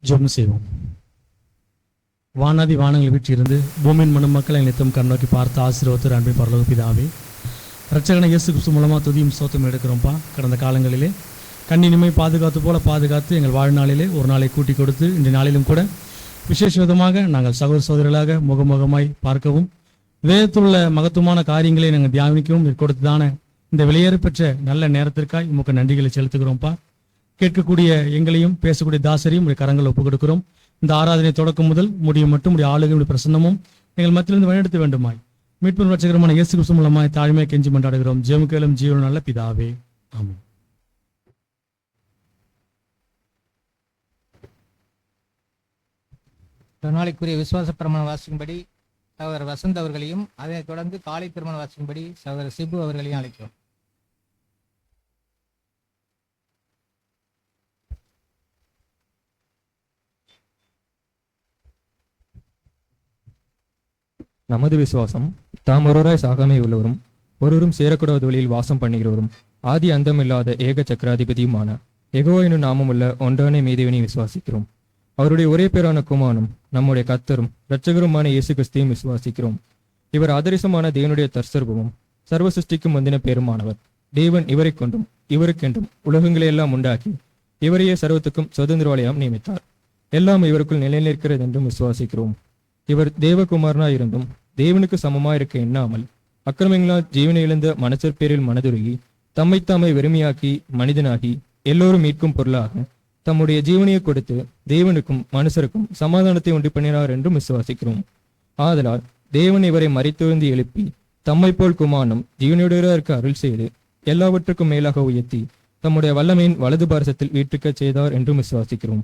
ஜெபம் செய்வோம். வானாதி வானங்கள் வீற்றிருந்து பூமியின் மனு மக்களை நித்தம் கண்ணோக்கி பார்த்து ஆசீர்வாதத்தோடு அன்பின் பரலோக பிதாவே, இரட்சகனை இயேசு கிறிஸ்து மூலமாக துதியும் சோத்தம் எடுக்கிறோம்ப்பா. கடந்த காலங்களிலே கண்ணினிமை பாதுகாத்து போல பாதுகாத்து எங்கள் வாழ்நாளிலே ஒரு நாளை கூட்டி கொடுத்து இன்றைய நாளிலும் கூட விசேஷ விதமாக நாங்கள் சகோதர சகோதரிகளாக முகமுகமாய் பார்க்கவும் வேதத்துள்ள மகத்துவமான காரியங்களை நாங்கள் தியானிக்கவும் கொடுத்ததான இந்த வெளியேற பெற்ற நல்ல நேரத்திற்காய் உமக்கு நன்றிகளை செலுத்துகிறோம்ப்பா. கேட்கக்கூடிய எங்களையும் பேசக்கூடிய தாசரையும் உடைய கரங்கள் ஒப்புக் கொடுக்கிறோம். இந்த ஆராதனை தொடக்கம் முதல் முடியும் மட்டும் உடைய ஆளுகளுடைய பிரசன்னமும் எங்கள் மத்தியிலிருந்து வழிநடத்த வேண்டுமாய் மீட்பு ரட்சகரமான இயேசு கிறிஸ்து மூலமாய் தாழ்மையை கெஞ்சி மன்றாடுகிறோம். ஜெபம் கேளும் ஜீவன் நல்ல பிதாவே, ஆமென். ஒரு நாளைக்குரிய விசுவாச பிரமாணம் வாசிக்கும்படி சகோதரர் வசந்த் அவர்களையும் அதனைத் தொடர்ந்து காலை திருமணம் வாசிக்கும்படி சகோதரர் சிபு அவர்களையும் அழைக்கிறோம். நமது விசுவாசம் தாம் ஒருவராய் சாகாமை உள்ளவரும் ஒருவரும் சேரக்கூடாத வழியில் வாசம் பண்ணுகிறவரும் ஆதி அந்தமில்லாத ஏக சக்கராதிபதியுமான யெகோவா என்னும் நாமமுள்ள ஒன்றான மேதேவனை விசுவாசிக்கிறோம். அவருடைய ஒரே பேரான குமாரனும் நம்முடைய கர்த்தரும் இரட்சகருமான இயேசு கிறிஸ்தையும் விசுவாசிக்கிறோம். இவர் ஆதரிசமான தேவனுடைய தற்சர்வமும் சர்வ சிருஷ்டிக்கும் முந்தின பேருமானவர். தேவன் இவரை கொண்டும் இவருக்கென்றும் உலகங்களை எல்லாம் உண்டாக்கி இவரையே சர்வத்துக்கும் சுதந்திரவாளியாம் நியமித்தார். எல்லாம் இவருக்குள் நிலைநிற்கிறது என்றும் விசுவாசிக்கிறோம். இவர் தேவகுமாரனாய் இருந்தும் தேவனுக்கு சமமாயிருக்க எண்ணாமல் அக்கிரமங்களால் ஜீவனை இழந்த மனச்சர் பேரில் மனதுருகி தம்மைத்தாமை வெறுமையாக்கி மனிதனாகி எல்லோரும் மீட்கும் பொருளாக தம்முடைய ஜீவனையை கொடுத்து தேவனுக்கும் மனுஷருக்கும் சமாதானத்தை உண்டு பண்ணினார் என்றும் விசுவாசிக்கிறோம். ஆதலால் தேவன் இவரை மரித்தெழுந்து எழுப்பி தம்மை போல் குமாரனும் ஜீவனுடையவருக்கு அருள் செய்து எல்லாவற்றுக்கும் மேலாக உயர்த்தி தம்முடைய வல்லமையின் வலது பாரசத்தில் வீட்டுக்கச் செய்தார் என்றும் விசுவாசிக்கிறோம்.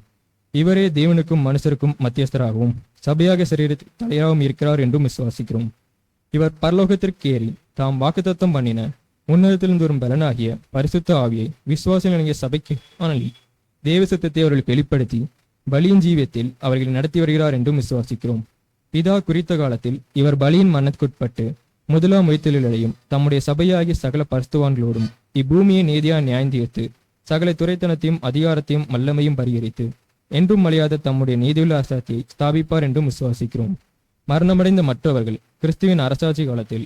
இவரே தேவனுக்கும் மனுஷருக்கும் மத்தியஸ்தராகவும் சபையாக சரீரத்தில் தலையாகவும் இருக்கிறார் என்றும் விசுவாசிக்கிறோம். இவர் பரலோகத்திற்கு ஏறி தாம் வாக்குத்தத்தம் பண்ணின உன்னதத்திலிருந்து வரும் பலனாகிய பரிசுத்த ஆவியை விசுவாசம் இணங்கிய சபைக்கு அனலி தேவ சத்தத்தை அவர்களுக்கு வெளிப்படுத்தி பலியின் ஜீவியத்தில் அவர்களை நடத்தி வருகிறார் என்றும் விசுவாசிக்கிறோம். பிதா குறித்த காலத்தில் இவர் பலியின் மன்னத்துக்குட்பட்டு முதலாம் உயிர்த்தெழுதலையும் தம்முடைய சபையாகிய சகல பரிசுத்தவான்களோடும் இப்பூமியை நீதியா நியாயந்தீர்த்து சகல துரைத்தனத்தையும் அதிகாரத்தையும் வல்லமையும் பரிகரித்து என்றும் அழியாத தம்முடைய நீதியுள்ள அரசாட்சியை ஸ்தாபிப்பார் என்றும் விசுவாசிக்கிறோம். மரணமடைந்த மற்றவர்கள் கிறிஸ்துவின் அரசாட்சி காலத்தில்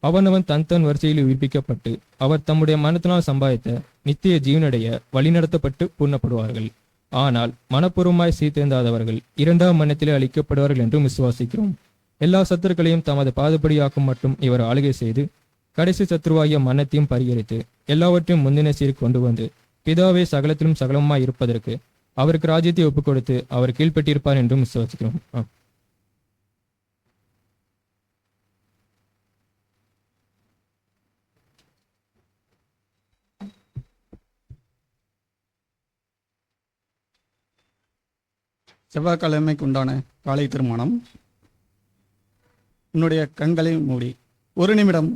அவனவன் தன் வரிசையில் உயிர்ப்பிக்கப்பட்டு அவர் தம்முடைய மரணத்தினால் சம்பாதித்த நித்திய ஜீவனடைய வழிநடத்தப்பட்டு பூர்ணப்படுவார்கள். ஆனால் மனப்பூர்வமாய் சீர்திருந்தாதவர்கள் இரண்டாம் மரணத்திலே அளிக்கப்படுவார்கள் என்றும் விசுவாசிக்கிறோம். எல்லா சத்துருக்களையும் தமது பாதுபடியாக்கும் மட்டும் இவர் ஆளுகை செய்து கடைசி சத்ருவாகிய மரணத்தையும் பரிகரித்து எல்லாவற்றையும் முந்தின சீர் கொண்டு வந்து பிதாவே சகலத்திலும் சகலமாய் இருப்பதற்கு அவருக்கு ராஜ்யத்தை ஒப்புக் கொடுத்து அவர் கீழ்பட்டிருப்பார் என்றும் விசுவாசிக்கிறோம். செவ்வாய்க்கிழமைக்கு உண்டான காலை திருமணம். உன்னுடைய கண்களை மூடி ஒரு நிமிடம்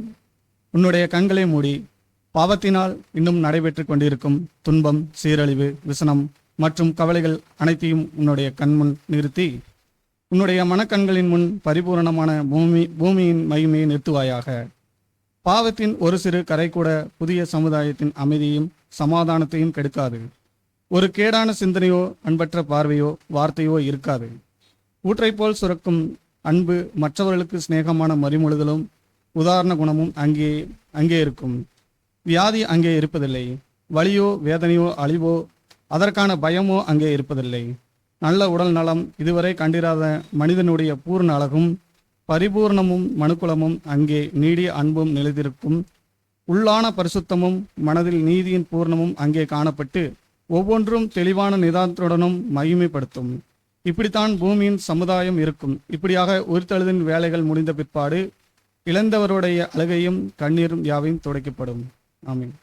உன்னுடைய கண்களை மூடி பாவத்தினால் இன்னும் நடைபெற்று கொண்டிருக்கும் துன்பம், சீரழிவு, விசனம் மற்றும் கவலைகள் அனைத்தையும் உன்னுடைய கண்முன் நிறுத்தி உன்னுடைய மனக்கண்களின் முன் பரிபூரணமான பூமியின் மகிமையை நிறுத்துவாயாக. பாவத்தின் ஒரு சிறு கரை கூட புதிய சமுதாயத்தின் அமைதியையும் சமாதானத்தையும் கெடுக்காது. ஒரு கேடான சிந்தனையோ அன்பற்ற பார்வையோ வார்த்தையோ இருக்காது. ஊற்றைப் போல் சுரக்கும் அன்பு, மற்றவர்களுக்கு சிநேகமான மறிமொழிதலும் உதாரண குணமும் அங்கே இருக்கும். வியாதி அங்கே இருப்பதில்லை. வலியோ வேதனையோ அழிவோ அதற்கான பயமோ அங்கே இருப்பதில்லை. நல்ல உடல் நலம், இதுவரை கண்டிராத மனிதனுடைய பூர்ண அழகும் பரிபூர்ணமும் மனுக்குலமும், அங்கே நீடிய அன்பும் நிலைத்திருக்கும். உள்ளான பரிசுத்தமும் மனதில் நீதியின் பூர்ணமும் அங்கே காணப்பட்டு ஒவ்வொன்றும் தெளிவான நிதானத்துடனும் மகிமைப்படுத்தும். இப்படித்தான் பூமியின் சமுதாயம் இருக்கும். இப்படியாக உயிர்த்தெழுதின் வேலைகள் முடிந்த பிற்பாடு இழந்தவருடைய அழுகையும் கண்ணீரும் யாவையும் துடைக்கப்படும். ஆமீன்.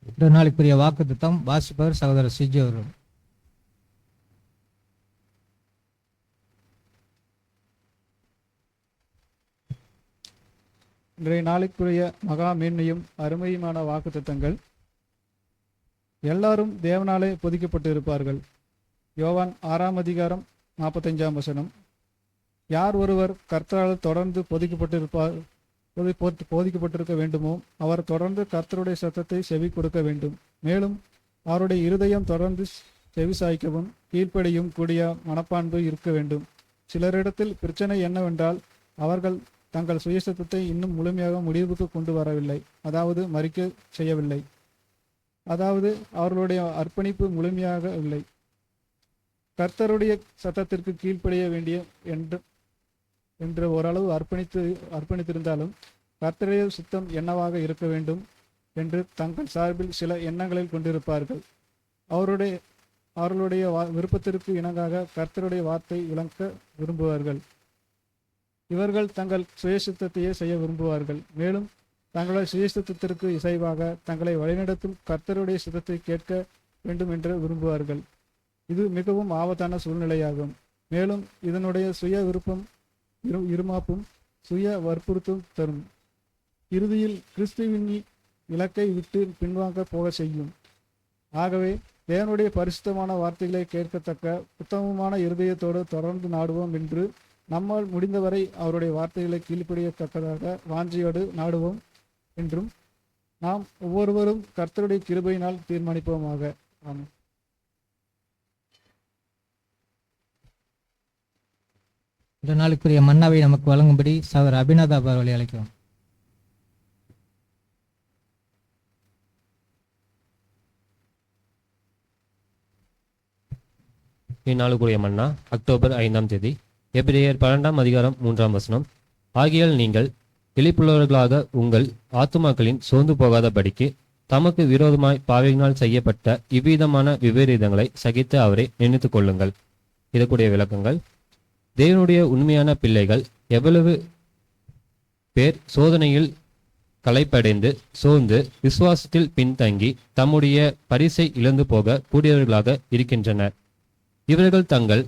இன்று நாளுக்குரிய வாக்குத்தத்தம் வாசிப்பவர் சகோதரர் சிஜி அவர்கள். இன்றைய நாளுக்குரிய மகா மேன்மையும் அருமையுமான வாக்குத்தத்தங்கள். எல்லாரும் தேவனாலே பொதிக்கப்பட்டு இருப்பார்கள். யோவான் 6ஆம் அதிகாரம் 45ஆம் வசனம். யார் ஒருவர் கர்த்தரால் தொடர்ந்து போதிக்கப்பட்டிருக்க வேண்டுமோ அவர் தொடர்ந்து கர்த்தருடைய சத்தத்தை செவி கொடுக்க வேண்டும். மேலும் அவருடைய இருதயம் தொடர்ந்து செவி சாய்க்கவும் கீழ்ப்படியும் கூடிய மனப்பான்பு இருக்க வேண்டும். சிலரிடத்தில் பிரச்சனை என்னவென்றால் அவர்கள் தங்கள் சுயசத்தத்தை இன்னும் முழுமையாக முடிவுக்கு கொண்டு வரவில்லை, அதாவது மறிக்க செய்யவில்லை, அதாவது அவர்களுடைய அர்ப்பணிப்பு முழுமையாக இல்லை. கர்த்தருடைய சத்தத்திற்கு கீழ்ப்படிய வேண்டிய என்று ஓரளவு அர்ப்பணித்திருந்தாலும் கர்த்தருடைய சித்தம் என்னவாக இருக்க வேண்டும் என்று தங்கள் சார்பில் சில எண்ணங்களில் கொண்டிருப்பார்கள். அவர்களுடைய விருப்பத்திற்கு இணங்காக கர்த்தருடைய வார்த்தை விளக்க விரும்புவார்கள். இவர்கள் தங்கள் சுயசித்தத்தையே செய்ய விரும்புவார்கள். மேலும் தங்களுடைய சுயசித்தத்திற்கு இசைவாக தங்களை வழிநடத்தும் கர்த்தருடைய சித்தத்தை கேட்க வேண்டும் என்று விரும்புவார்கள். இது மிகவும் ஆபத்தான சூழ்நிலையாகும். மேலும் இதனுடைய சுய விருப்பம் இருமாப்பும் சுய வற்புறுத்தும் தரும். இறுதியில் கிறிஸ்துவின் இலக்கை விட்டு பின்வாங்க போக செய்யும். ஆகவே தேவனுடைய பரிசுத்தமான வார்த்தைகளை கேட்கத்தக்க உத்தமமான இருதயத்தோடு தொடர்ந்து நாடுவோம் என்று நம்மால் முடிந்தவரை அவருடைய வார்த்தைகளை கீழ்ப்படியத்தக்கதாக வாஞ்சியோடு நாடுவோம் என்றும் நாம் ஒவ்வொருவரும் கர்த்தருடைய கிருபையினால் தீர்மானிப்போமாக. ஆமென். இந்த நாளுக்குரிய மன்னாவை நமக்கு வழங்கும்படி சகோதரர் அபிநதாப் அவர்களை அழைக்கிறோம். இந்நாளுக்குரிய மன்னா அக்டோபர் 5ஆம் தேதி. எபிரேயர் 12ஆம் அதிகாரம் 3ஆம் வசனம். ஆகையால் நீங்கள் இழிப்புள்ளவர்களாக உங்கள் ஆத்துமாக்களின் சோர்ந்து போகாதபடிக்கு தமக்கு விரோதமாய் பாவியினால் செய்யப்பட்ட இவ்விதமான விபரீதங்களை சகித்து அவரை நினைத்து கொள்ளுங்கள். இதற்குரிய விளக்கங்கள். தேவனுடைய உண்மையான பிள்ளைகள் எவ்வளவு பேர் சோதனையில் களைப்படைந்து சோர்ந்து விசுவாசத்தில் பின்தங்கி தம்முடைய பரிசை இழந்து போக கூடியவர்களாக இருக்கின்றனர். இவர்கள் தங்கள்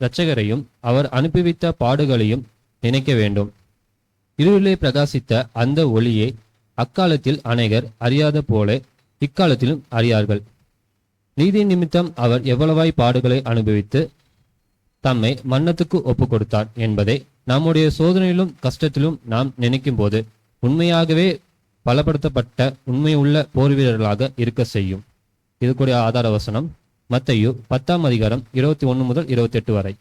இரட்சகரையும் அவர் அனுப்பிவித்த பாடுகளையும் நினைக்க வேண்டும். இருளிலே பிரகாசித்த அந்த ஒளியை அக்காலத்தில் அநேகர் அறியாத போல இக்காலத்திலும் அறியார்கள். நீதி நிமித்தம் அவர் எவ்வளவாய் பாடுகளை அனுபவித்து தம்மை மரணத்துக்கு ஒப்பு கொடுத்தார் என்பதை நம்முடைய சோதனையிலும் கஷ்டத்திலும் நாம் நினைக்கும் போது உண்மையாகவே பலப்படுத்தப்பட்ட உண்மையுள்ள போர் வீரர்களாக இருக்க செய்யும். இதுக்குரிய ஆதார வசனம் மத்தேயு 10ஆம் அதிகாரம் 21 முதல் 28 வரை.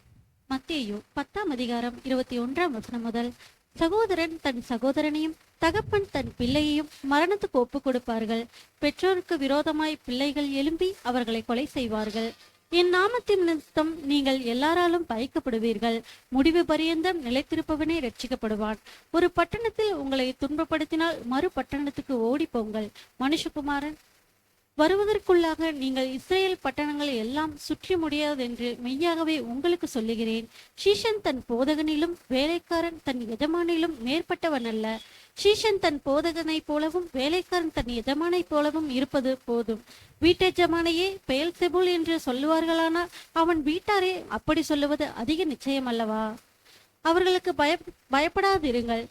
மத்தேயு 10ஆம் அதிகாரம் 21ஆம் வசனம் முதல். சகோதரன் தன் சகோதரனையும் தகப்பன் தன் பிள்ளையையும் மரணத்துக்கு ஒப்பு கொடுப்பார்கள். பெற்றோருக்கு விரோதமாய் பிள்ளைகள் எழும்பி அவர்களை கொலை செய்வார்கள். என் நாமத்தின் நிமித்தம் நீங்கள் எல்லாராலும் பயக்கப்படுவீர்கள். முடிவு பரியந்தம் நிலைத்திருப்பவனே ரட்சிக்கப்படுவான். ஒரு பட்டணத்தில் உங்களை துன்பப்படுத்தினால் மறு பட்டணத்துக்கு ஓடி போங்கள். மனுஷகுமாரன் வருவதற்குள்ளாக நீங்கள் இஸ்ரேல் பட்டணங்களை எல்லாம் சுற்றி முடியாது என்று மெய்யாகவே உங்களுக்கு சொல்லுகிறேன். சீஷன் தன் போதகனிலும் வேலைக்காரன் தன் எஜமானிலும் மேற்பட்டவன் அல்ல. சீஷன் தன் போதகனைப் போலவும் வேலைக்காரன் தன் எஜமானைப் போலவும் இருப்பது போதும். வீட்டெஜமானையே பெயல்செபூல் என்று சொல்லுவார்களானால் அவன் வீட்டாரே அப்படி சொல்லுவது அதிக நிச்சயம் அல்லவா? அவர்களுக்கு பயப்படாதிருங்கள்.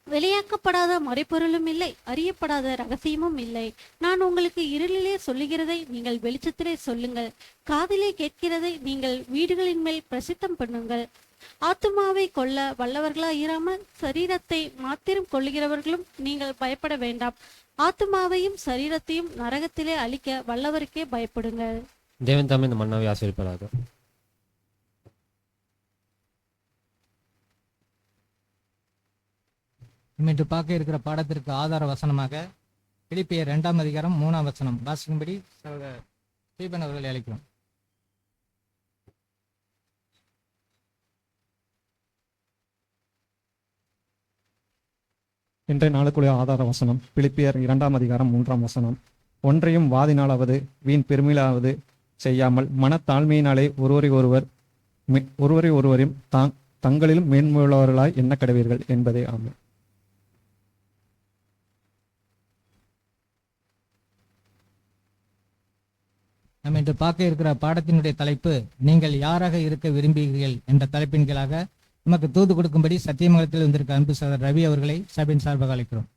வெளியாக்கப்படாத மறைப்பொருளும் இல்லை, அறியப்படாத ரகசியமும் இல்லை. நான் உங்களுக்கு இருளிலே சொல்லுகிறதை நீங்கள் வெளிச்சத்திலே சொல்லுங்கள். காதிலே கேட்கிறதை நீங்கள் வீடுகளின் மேல் பிரசித்தம் பண்ணுங்கள். ஆத்துமாவை கொல்ல வல்லவர்களாயிராமல் சரீரத்தை மாத்திரம் கொல்லுகிறவர்களும் நீங்கள் பயப்பட வேண்டாம். ஆத்துமாவையும் சரீரத்தையும் நரகத்திலே அழிக்க வல்லவருக்கே பயப்படுங்கள். தேவன் தாமே இந்த மன்னாவை ஆசீர்வதிப்பாராக. இன்று பார்க்க இருக்கிற பாடத்திற்கு ஆதார வசனமாக பிலிப்பியர் 2ஆம் அதிகாரம் 3ஆம் வசனம் வாசிக்கும்படி சகோதரர் ஸ்டீபன் அவர்களை அழைக்கிறோம். இன்றைய நாளுக்குரிய ஆதார வசனம் பிலிப்பியர் 2ஆம் அதிகாரம் 3ஆம் வசனம். ஒன்றையும் வாதினாலாவது வீண் பெருமையிலாவது செய்யாமல் மனத்தாழ்மையினாலே ஒருவரை ஒருவரையும் தங்களிலும் மேன்மையுள்ளவர்களாய் எண்ண கடவீர்கள் என்பதே ஆகும். நம்ம இன்று பார்க்க இருக்கிற பாடத்தினுடைய தலைப்பு நீங்கள் யாராக இருக்க விரும்புகிறீர்கள் என்ற தலைப்பின் கீழாக நமக்கு தூது கொடுக்கும்படி சத்தியமங்கலத்தில் வந்திருக்க அன்பு சகோதரர் ரவி அவர்களை சபையின் சார்பாக அழைக்கிறோம்.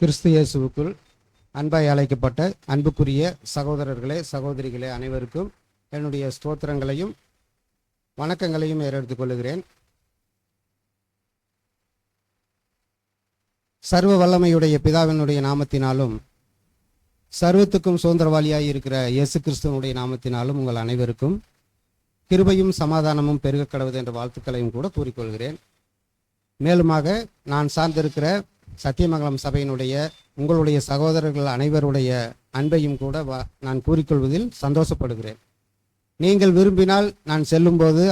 கிறிஸ்து இயேசுவுக்குள் அன்பாய் அழைக்கப்பட்ட அன்புக்குரிய சகோதரர்களே சகோதரிகளே அனைவருக்கும் என்னுடைய ஸ்தோத்திரங்களையும் வணக்கங்களையும் ஏறெடுத்துக் கொள்கிறேன். சர்வ வல்லமையுடைய பிதாவினுடைய நாமத்தினாலும் சர்வத்துக்கும் சுதந்திரவாளியாய் இருக்கிற இயேசு கிறிஸ்துவனுடைய நாமத்தினாலும் உங்கள் அனைவருக்கும் கிருபையும் சமாதானமும் பெருக கடவுது என்ற வாழ்த்துக்களையும் கூட கூறிக்கொள்கிறேன். மேலுமாக நான் சார்ந்திருக்கிற சத்தியமங்கலம் சபையினுடைய உங்களுடைய சகோதரர்கள் அனைவருடைய அன்பையும் கூட நான் கூறிக்கொள்வதில் சந்தோஷப்படுகிறேன். நீங்கள் விரும்பினால் நான் செல்லும்போது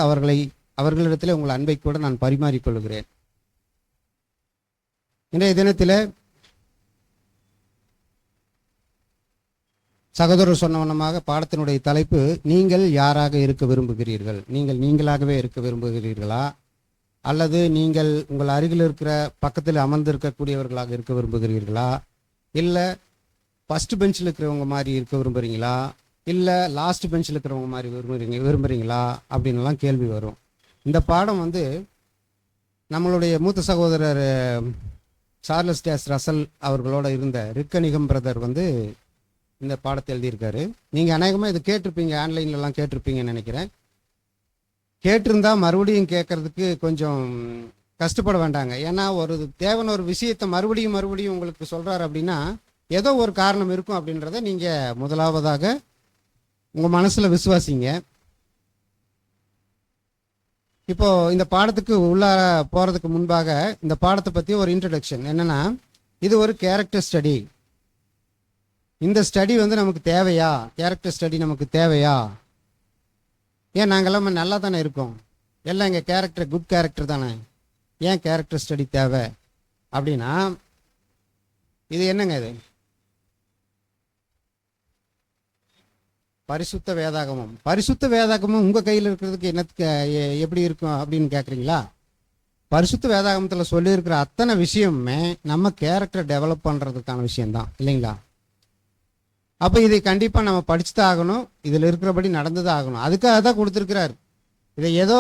அவர்களிடத்தில் உங்கள் அன்பை கூட நான் பரிமாறிக்கொள்கிறேன். இன்றைய தினத்தில் சகோதரர் சொன்னவனமாக பாடத்தினுடைய தலைப்பு நீங்கள் யாராக இருக்க விரும்புகிறீர்கள். நீங்கள் நீங்களாகவே இருக்க விரும்புகிறீர்களா, அல்லது நீங்கள் உங்கள் அருகில் இருக்கிற பக்கத்தில் அமர்ந்திருக்கக்கூடியவர்களாக இருக்க விரும்புகிறீர்களா, இல்லை ஃபஸ்ட் பெஞ்சில் இருக்கிறவங்க மாதிரி இருக்க விரும்புகிறீங்களா, இல்லை லாஸ்ட் பெஞ்சில் இருக்கிறவங்க மாதிரி விரும்புகிறீங்களா அப்படின்லாம் கேள்வி வரும். இந்த பாடம் நம்மளுடைய மூத்த சகோதரர் சார்லஸ் டேஸ் ரசல் அவர்களோட இருந்த ரிக்கனிகம் பிரதர் இந்த பாடத்தை எழுதியிருக்காரு. நீங்கள் அநேகமாக இது கேட்டிருப்பீங்க, ஆன்லைன்லலாம் கேட்டிருப்பீங்கன்னு நினைக்கிறேன். கேட்டிருந்தா மறுபடியும் கேட்கறதுக்கு கொஞ்சம் கஷ்டப்பட வேண்டாங்க. ஏன்னா தேவன் ஒரு விஷயத்தை மறுபடியும் உங்களுக்கு சொல்கிறார் அப்படின்னா ஏதோ ஒரு காரணம் இருக்கும் அப்படின்றத நீங்கள் முதலாவதாக உங்கள் மனசில் விசுவாசிங்க. இப்போ இந்த பாடத்துக்கு உள்ளார போகிறதுக்கு முன்பாக இந்த பாடத்தை பற்றி ஒரு இன்ட்ரடக்ஷன் என்னென்னா, இது ஒரு கேரக்டர் ஸ்டடி. இந்த ஸ்டடி நமக்கு தேவையா? கேரக்டர் ஸ்டடி நமக்கு தேவையா? ஏன் நாங்கள்லாம் நல்லா தானே இருக்கோம், எல்லாம் எங்கள் கேரக்டர் குட் கேரக்டர் தானே, ஏன் கேரக்டர் ஸ்டடி தேவை அப்படின்னா இது என்னங்க? இது பரிசுத்த வேதாகமம். பரிசுத்த வேதாகமம் உங்கள் கையில் இருக்கிறதுக்கு என்னத்துக்கு எப்படி இருக்கும் அப்படின்னு கேட்குறீங்களா? பரிசுத்த வேதாகமத்தில் சொல்லியிருக்கிற அத்தனை விஷயமுமே நம்ம கேரக்டர் டெவலப் பண்ணுறதுக்கான விஷயம்தான், இல்லைங்களா? அப்போ இதை கண்டிப்பாக நம்ம படிச்சுதான் ஆகணும், இதில் இருக்கிறபடி நடந்துதான் ஆகணும். அதுக்காக தான் கொடுத்துருக்கிறார். இதை ஏதோ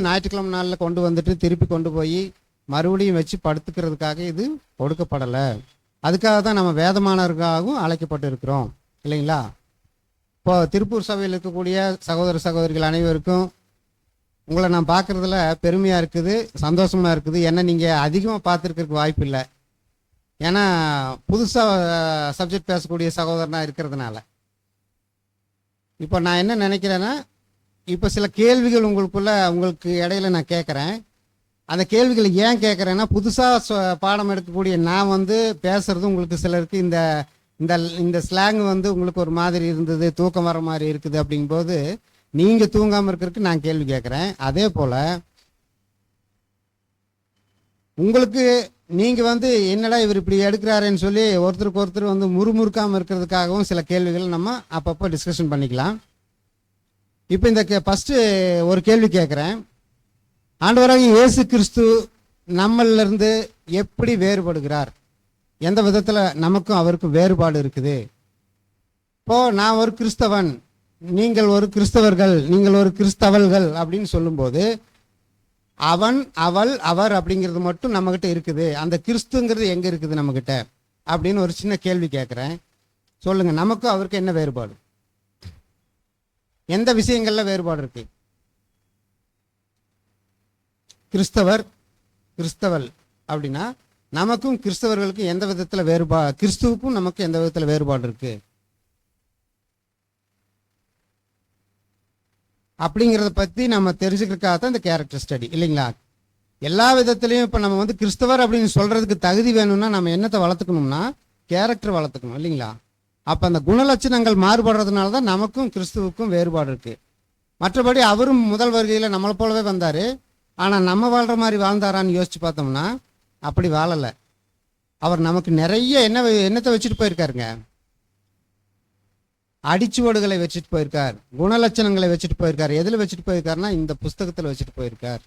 ஞாயிற்றுக்கிழமை நாளில் கொண்டு வந்துட்டு திருப்பி கொண்டு போய் மறுபடியும் வச்சு படுத்துக்கிறதுக்காக இது கொடுக்கப்படலை. அதுக்காக தான் நம்ம வேதமானவர்களாகவும் அழைக்கப்பட்டு இருக்கிறோம், இல்லைங்களா? இப்போ திருப்பூர் சபையில் இருக்கக்கூடிய சகோதர சகோதரிகள் அனைவருக்கும் உங்களை நான் பார்க்குறதுல பெருமையாக இருக்குது, சந்தோஷமாக இருக்குது. ஏன்னா நீங்கள் அதிகமாக பார்த்துருக்கிறதுக்கு வாய்ப்பு இல்லை. ஏன்னா புதுசாக சப்ஜெக்ட் பேசக்கூடிய சகோதரனாக இருக்கிறதுனால. இப்போ நான் என்ன நினைக்கிறேன்னா, இப்போ சில கேள்விகள் உங்களுக்கு இடையில நான் கேட்குறேன். அந்த கேள்விகளை ஏன் கேட்குறேன்னா, புதுசாக பாடம் எடுக்கக்கூடிய நான் பேசுறது உங்களுக்கு சிலருக்கு இந்த இந்த ஸ்லாங் உங்களுக்கு ஒரு மாதிரி இருந்தது, தூக்கம் வர மாதிரி இருக்குது. அப்படிங்கும்போது நீங்கள் தூங்காமல் இருக்கிறதுக்கு நான் கேள்வி கேட்குறேன். அதே போல் உங்களுக்கு நீங்கள் என்னடா இவர் இப்படி எடுக்கிறாருன்னு சொல்லி ஒருத்தருக்கு ஒருத்தர் முறுமுறுக்காமல் இருக்கிறதுக்காகவும் சில கேள்விகள் நம்ம அப்பப்போ டிஸ்கஷன் பண்ணிக்கலாம். இப்போ இந்த ஃபஸ்ட்டு ஒரு கேள்வி கேட்குறேன். ஆண்டவராகிய இயேசு கிறிஸ்து நம்மளிலிருந்து எப்படி வேறுபடுகிறார்? எந்த விதத்தில் நமக்கும் அவருக்கும் வேறுபாடு இருக்குது இப்போ நான் ஒரு கிறிஸ்தவன், நீங்கள் ஒரு கிறிஸ்தவர்கள், நீங்கள் ஒரு கிறிஸ்தவர்கள் அப்படின்னு சொல்லும்போது அவன், அவள், அவர் அப்படிங்கிறது மட்டும் நம்மகிட்ட இருக்குது. அந்த கிறிஸ்துங்கிறது எங்க இருக்குது நம்மகிட்ட அப்படின்னு ஒரு சின்ன கேள்வி கேட்குறேன். சொல்லுங்க, நமக்கும் அவருக்கு என்ன வேறுபாடு? எந்த விஷயங்கள்ல வேறுபாடு இருக்கு? கிறிஸ்தவர், கிறிஸ்தவள் அப்படின்னா நமக்கும் கிறிஸ்தவர்களுக்கும் எந்த விதத்துல கிறிஸ்துவுக்கும் நமக்கு எந்த விதத்துல வேறுபாடு இருக்கு அப்படிங்கிறத பத்தி நம்ம தெரிஞ்சுக்கிறதுக்காக தான் இந்த கேரக்டர் ஸ்டடி, இல்லைங்களா? எல்லா விதத்திலையும் இப்போ நம்ம வந்து கிறிஸ்தவர் அப்படின்னு சொல்றதுக்கு தகுதி வேணும்னா நம்ம என்னத்தை வளர்த்துக்கணும்னா கேரக்டர் வளர்த்துக்கணும், இல்லைங்களா? அப்போ அந்த குணலட்சணங்கள் மாறுபடுறதுனால தான் நமக்கும் கிறிஸ்துவுக்கும் வேறுபாடு இருக்கு. மற்றபடி அவரும் முதல் வருகையில் நம்மளை போலவே வந்தார். ஆனால் நம்ம வாழ்கிற மாதிரி வாழ்ந்தாரான்னு யோசிச்சு பார்த்தோம்னா அப்படி வாழலை. அவர் நமக்கு நிறைய என்னத்தை வச்சுட்டு போயிருக்காருங்க? அடிச்சுவடுகளை வச்சுட்டு போயிருக்கார், குணலட்சணங்களை வச்சுட்டு போயிருக்கார். எதில் வச்சுட்டு போயிருக்காருன்னா இந்த புஸ்தகத்தில் வச்சுட்டு போயிருக்கார்.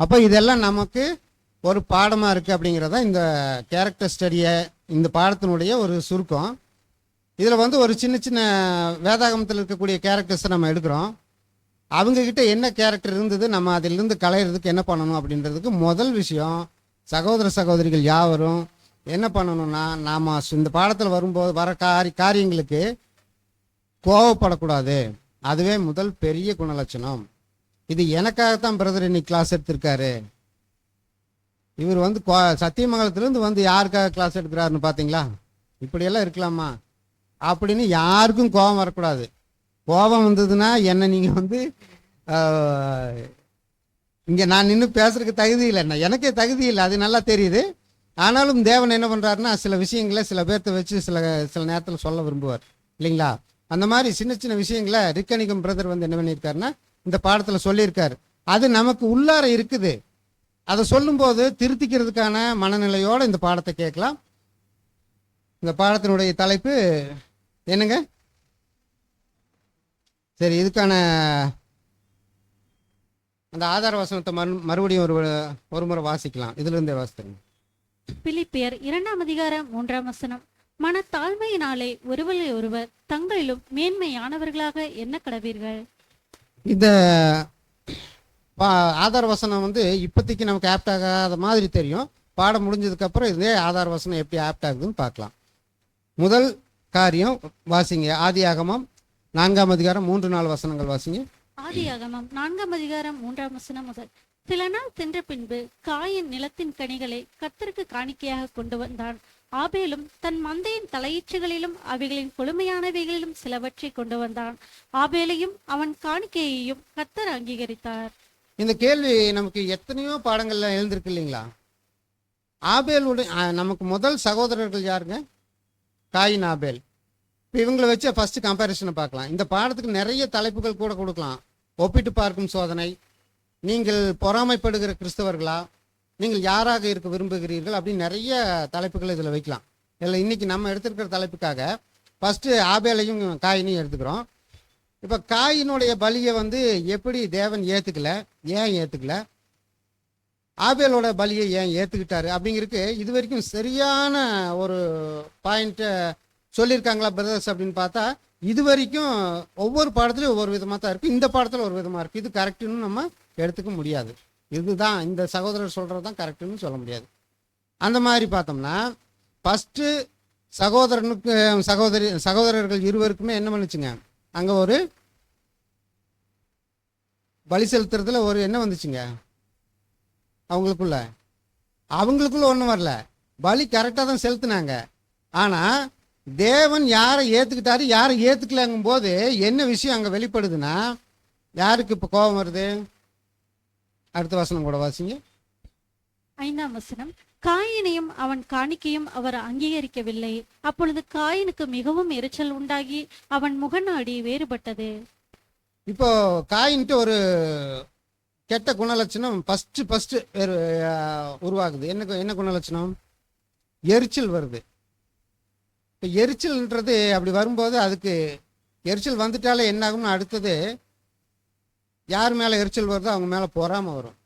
அப்போ இதெல்லாம் நமக்கு ஒரு பாடமாக இருக்குது அப்படிங்கிறத இந்த கேரக்டர் ஸ்டடியை, இந்த பாடத்தினுடைய ஒரு சுருக்கம். இதில் வந்து ஒரு சின்ன சின்ன வேதாகமத்தில் இருக்கக்கூடிய கேரக்டர்ஸை நம்ம எடுக்கிறோம். அவங்கக்கிட்ட என்ன கேரக்டர் இருந்தது, நம்ம அதிலிருந்து களையிறதுக்கு என்ன பண்ணணும் அப்படின்றதுக்கு முதல் விஷயம், சகோதர சகோதரிகள் யாவரும் என்ன பண்ணணும்னா, நாம் இந்த பாடத்தில் வரும்போது வர காரியங்களுக்கு கோவப்படக்கூடாது. அதுவே முதல் பெரிய குணலட்சணம். இது எனக்காகத்தான் பிரதர் இன்னைக்கு கிளாஸ் எடுத்திருக்காரு. இவர் வந்து சத்தியமங்கலத்திலேருந்து வந்து யாருக்காக கிளாஸ் எடுக்கிறாருன்னு பார்த்தீங்களா? இப்படியெல்லாம் இருக்கலாமா அப்படின்னு யாருக்கும் கோபம் வரக்கூடாது. கோபம் வந்ததுன்னா என்ன நீங்கள் வந்து இங்கே நான் நின்று பேசுறதுக்கு தகுதி இல்லை, எனக்கே தகுதி இல்லை, அது நல்லா தெரியுது. ஆனாலும் தேவன் என்ன பண்ணுறாருன்னா சில விஷயங்களை சில பேர்த்த வச்சு சில நேரத்தில் சொல்ல விரும்புவார், இல்லைங்களா? அந்த மாதிரி சின்ன சின்ன விஷயங்களை ரிக்கனிகம் பிரதர் வந்து என்ன பண்ணியிருக்காருன்னா இந்த பாடத்தில் சொல்லியிருக்காரு. அது நமக்கு உள்ளார இருக்குது. அதை சொல்லும்போது திருத்திக்கிறதுக்கான மனநிலையோடு இந்த பாடத்தை கேட்கலாம். இந்த பாடத்தினுடைய தலைப்பு என்னங்க? சரி, இதுக்கான அந்த ஆதார வசனத்தை மறுபடியும் ஒரு முறை வாசிக்கலாம். இதுல இருந்தே வாசித்துங்க. பிலிப்பியர் 2:3 மனத்தாழ்மையினாலே ஒருவரை ஒருவர் தங்களிலும் மேன்மையானவர்களாக என்ன கடவீர்கள். இந்த ஆதார வசனம் வந்து இப்போதைக்கு நமக்கு ஆப்ட் ஆகாத மாதிரி தெரியும். பாடம் முடிஞ்சதுக்கு அப்புறம் இதே ஆதார வசனம் எப்படி ஆப்ட் ஆகுதுன்னு பார்க்கலாம். முதல் காரியம் வாசிங்க, ஆதியாகமம் 4:3-4 வசனங்கள் வாசிங்க. ஆதியாகமம் 4:3 முதல். சில நாள் சென்ற பின்பு காயின் நிலத்தின் கனிகளை கர்த்தருக்கு காணிக்கையாக கொண்டு வந்தான். ஆபேலும் தன் மந்தையின் தலையீச்சுகளிலும் அவைகளின் கொழுமையானவைகளிலும் சிலவற்றை கொண்டு வந்தான். ஆபேலையும் அவன் காணிக்கையையும் கர்த்தர் அங்கீகரித்தார். இந்த கேள்வி நமக்கு எத்தனையோ பாடங்கள்ல எழுந்திருக்கு, இல்லைங்களா? ஆபேலுடைய நமக்கு முதல் சகோதரர்கள் யாருங்க? காயின், ஆபேல். இப்போ இவங்களை வச்சு ஃபர்ஸ்ட் கம்பேரிசனை பார்க்கலாம். இந்த பாடத்துக்கு நிறைய தலைப்புகள் கூட கொடுக்கலாம். ஒப்பிட்டு பார்க்கும் சோதனை, நீங்கள் பொறாமைப்படுகிற கிறிஸ்தவர்களா, நீங்கள் யாராக இருக்க விரும்புகிறீர்கள் அப்படின்னு நிறைய தலைப்புகள் இதில் வைக்கலாம். இதில் இன்னைக்கு நம்ம எடுத்துருக்கிற தலைப்புக்காக ஃபஸ்ட்டு ஆபேலையும் காயினையும் எடுத்துக்கிறோம். இப்போ காயினுடைய பலியை வந்து எப்படி தேவன் ஏற்றுக்கல, ஏன் ஏற்றுக்கல, ஆபேலோட பலியை ஏன் ஏற்றுக்கிட்டாரு அப்படிங்கிறதுக்கு இது வரைக்கும் சரியான ஒரு பாயிண்ட்டை சொல்லியிருக்காங்களா பிரதர்ஸ் அப்படின்னு பார்த்தா இது வரைக்கும் ஒவ்வொரு பாடத்துலையும் ஒவ்வொரு விதமாக தான் இருக்குது. இந்த பாடத்தில் ஒரு விதமாக இருக்குது. இது கரெக்டுன்னு நம்ம எடுத்துக்க முடியாது. இதுதான் இந்த சகோதரர் சொல்கிறது தான் கரெக்டுன்னு சொல்ல முடியாது. அந்த மாதிரி பார்த்தோம்னா ஃபஸ்ட்டு சகோதரர்கள் இருவருக்குமே என்ன பண்ணுச்சுங்க, அங்கே ஒரு பலி செலுத்துறதுல ஒரு என்ன வந்துச்சுங்க, அவங்களுக்குள்ள ஒன்றும் வரல. பலி கரெக்டாக தான் செலுத்தினாங்க. ஆனால் தேவன் யாரை ஏற்றுக்கிட்டாரு யாரை ஏற்றுக்கலங்கும் போது என்ன விஷயம் அங்கே வெளிப்படுதுன்னா, யாருக்கு இப்போ கோபம் வருது? அடுத்த வசனம் கூட வாசிங்க. 5ஆம் வசனம். காயினையும் அவன் காணிக்கையும் அவர் அங்கீகரிக்கவில்லை. அப்பொழுது காயினுக்கு மிகவும் எரிச்சல் உண்டாகி அவன் முகநாடி வேறுபட்டது. இப்போ காயின்ட்டு ஒரு கெட்ட குணலட்சணம் ஃபஸ்ட்டு உருவாகுது. என்ன குணலட்சணம்? எரிச்சல் வருது. இப்போ எரிச்சல்ன்றது அப்படி வரும்போது அதுக்கு எரிச்சல் வந்துட்டாலே என்ன ஆகும்னு அடுத்தது யார் மேலே எரிச்சல் வருதோ அவங்க மேலே பொறாமை வரும்.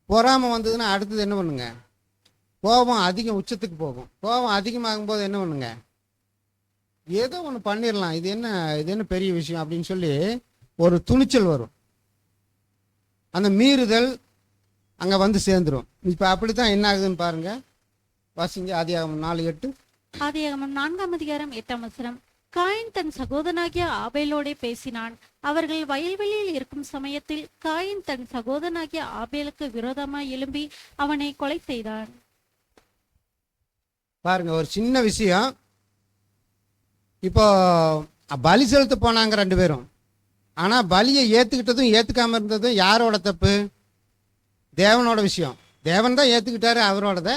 பொறாமை வந்ததுன்னா அடுத்தது என்ன பண்ணுங்க, கோபம் அதிகம் உச்சத்துக்கு போகும். கோபம் அதிகமாகும் போது என்ன பண்ணுங்க, ஏதோ ஒன்று பண்ணிடலாம், இது என்ன பெரிய விஷயம் அப்படின்னு சொல்லி ஒரு துணிச்சல் வரும். அந்த மீறுதல் அங்கே வந்து சேர்ந்துடும். இப்போ அப்படி தான் என்ன ஆகுதுன்னு பாருங்க, வாசிங்க ஆதியாகமம் 4:8. ஆதியாகமம் 4:8. காயின் தன் சகோதரனாகிய ஆபேலோடே பேசினான். அவர்கள் வயல்வெளியில் இருக்கும் சமயத்தில் காயின் தன் சகோதரனாகிய ஆபேலுக்கு விரோதமாய் எழும்பி அவனை கொலை செய்தான். பாருங்க, ஒரு சின்ன விஷயம். இப்போ பலி செலுத்த போனாங்க 2 பேரும். ஆனால் பலியை ஏற்றுக்கிட்டதும் ஏற்றுக்காம இருந்ததும் யாரோட தப்பு? தேவனோட விஷயம். தேவன் தான் ஏற்றுக்கிட்டாரு அவரோடத.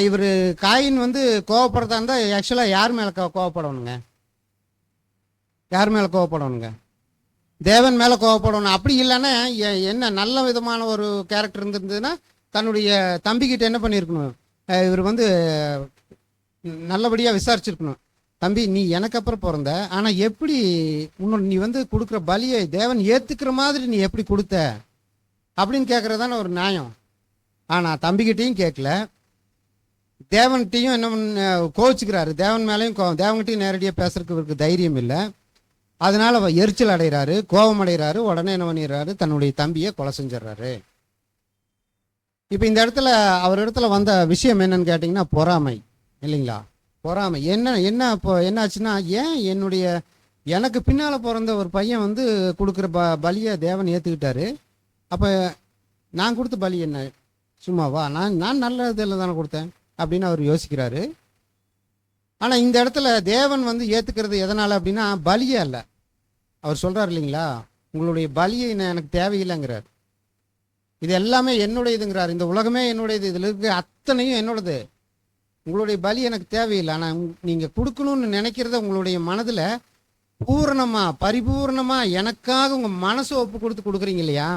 இவர் காயின் வந்து கோவப்படுறதா இருந்தால் ஆக்சுவலாக யார் மேலே கோவப்படணுங்க? யார் மேலே கோவப்படணுங்க? தேவன் மேலே கோவப்படணும். அப்படி இல்லைன்னா என்ன நல்ல விதமான ஒரு கேரக்டர் இருந்திருந்ததுன்னா தன்னுடைய தம்பிக்கிட்ட என்ன பண்ணியிருக்கணும்? இவர் வந்து நல்லபடியாக விசாரிச்சிருக்கணும். தம்பி, நீ எனக்கு அப்புறம் பிறந்த, ஆனால் எப்படி நீ வந்து கொடுக்குற பலியை தேவன் ஏற்றுக்கிற மாதிரி நீ எப்படி கொடுத்த அப்படின்னு கேட்குறதான ஒரு நியாயம். ஆனால் தம்பிக்கிட்டையும் கேட்கல, தேவன்கிட்டையும் என்ன கோவிச்சுக்கிறாரு. தேவன் மேலேயும் தேவன்கிட்டையும் நேரடியாக பேசுறதுக்கு இவருக்கு தைரியம் இல்லை. அதனால அவர் எரிச்சல் அடைகிறாரு, கோபம் அடைகிறாரு. உடனே என்ன பண்ணிடுறாரு? தன்னுடைய தம்பியை கொலை செஞ்சிடறாரு. இப்போ இந்த இடத்துல அவர் இடத்துல வந்த விஷயம் என்னன்னு கேட்டிங்கன்னா பொறாமை இல்லைங்களா? பொறாமை. என்ன இப்போ என்னாச்சுன்னா, ஏன் எனக்கு பின்னால் பிறந்த ஒரு பையன் வந்து கொடுக்குற பலியை தேவன் ஏற்றுக்கிட்டாரு, அப்போ நான் கொடுத்த பலி என்ன சும்மாவா? நான் நல்ல இதில் தானே கொடுத்தேன் அப்படின்னு அவர் யோசிக்கிறாரு. ஆனால் இந்த இடத்துல தேவன் வந்து ஏற்றுக்கிறது எதனால் அப்படின்னா பலியே அல்ல. அவர் சொல்கிறார் இல்லைங்களா, உங்களுடைய பலியை எனக்கு தேவையில்லைங்கிறார். இது எல்லாமே என்னுடையதுங்கிறார். இந்த உலகமே என்னுடையது, இதில் இருக்க அத்தனையும் என்னோடது. உங்களுடைய பலி எனக்கு தேவையில்லை. ஆனால் நீங்கள் கொடுக்கணும்னு நினைக்கிறத உங்களுடைய மனதில் பூரணமாக பரிபூர்ணமாக எனக்காக உங்கள் மனசை ஒப்பு கொடுக்குறீங்க இல்லையா,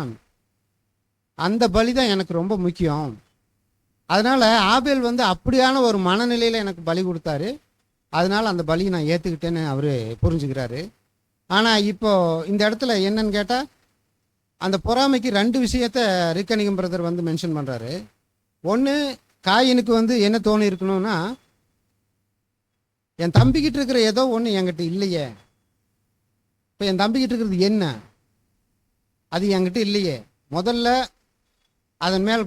அந்த பலி தான் எனக்கு ரொம்ப முக்கியம். அதனால் ஆபேல் வந்து அப்படியான ஒரு மனநிலையில் எனக்கு பலி கொடுத்தாரு. அதனால் அந்த பலியை நான் ஏற்றுக்கிட்டேன்னு அவர் புரிஞ்சுக்கிறாரு. ஆனால் இப்போ இந்த இடத்துல என்னன்னு கேட்டால், அந்த பொறாமைக்கு 2 விஷயத்த ரிக்கனிகம் பிரதர் வந்து மென்ஷன் பண்ணுறாரு. ஒன்று, காயினுக்கு வந்து என்ன தோணி இருக்கணும்னா, என் தம்பிக்கிட்ட இருக்கிற ஏதோ ஒன்று என்கிட்ட இல்லையே. இப்போ என் தம்பிக்கிட்ட இருக்கிறது என்ன? அது என்கிட்ட இல்லையே. முதல்ல அதன் மேல்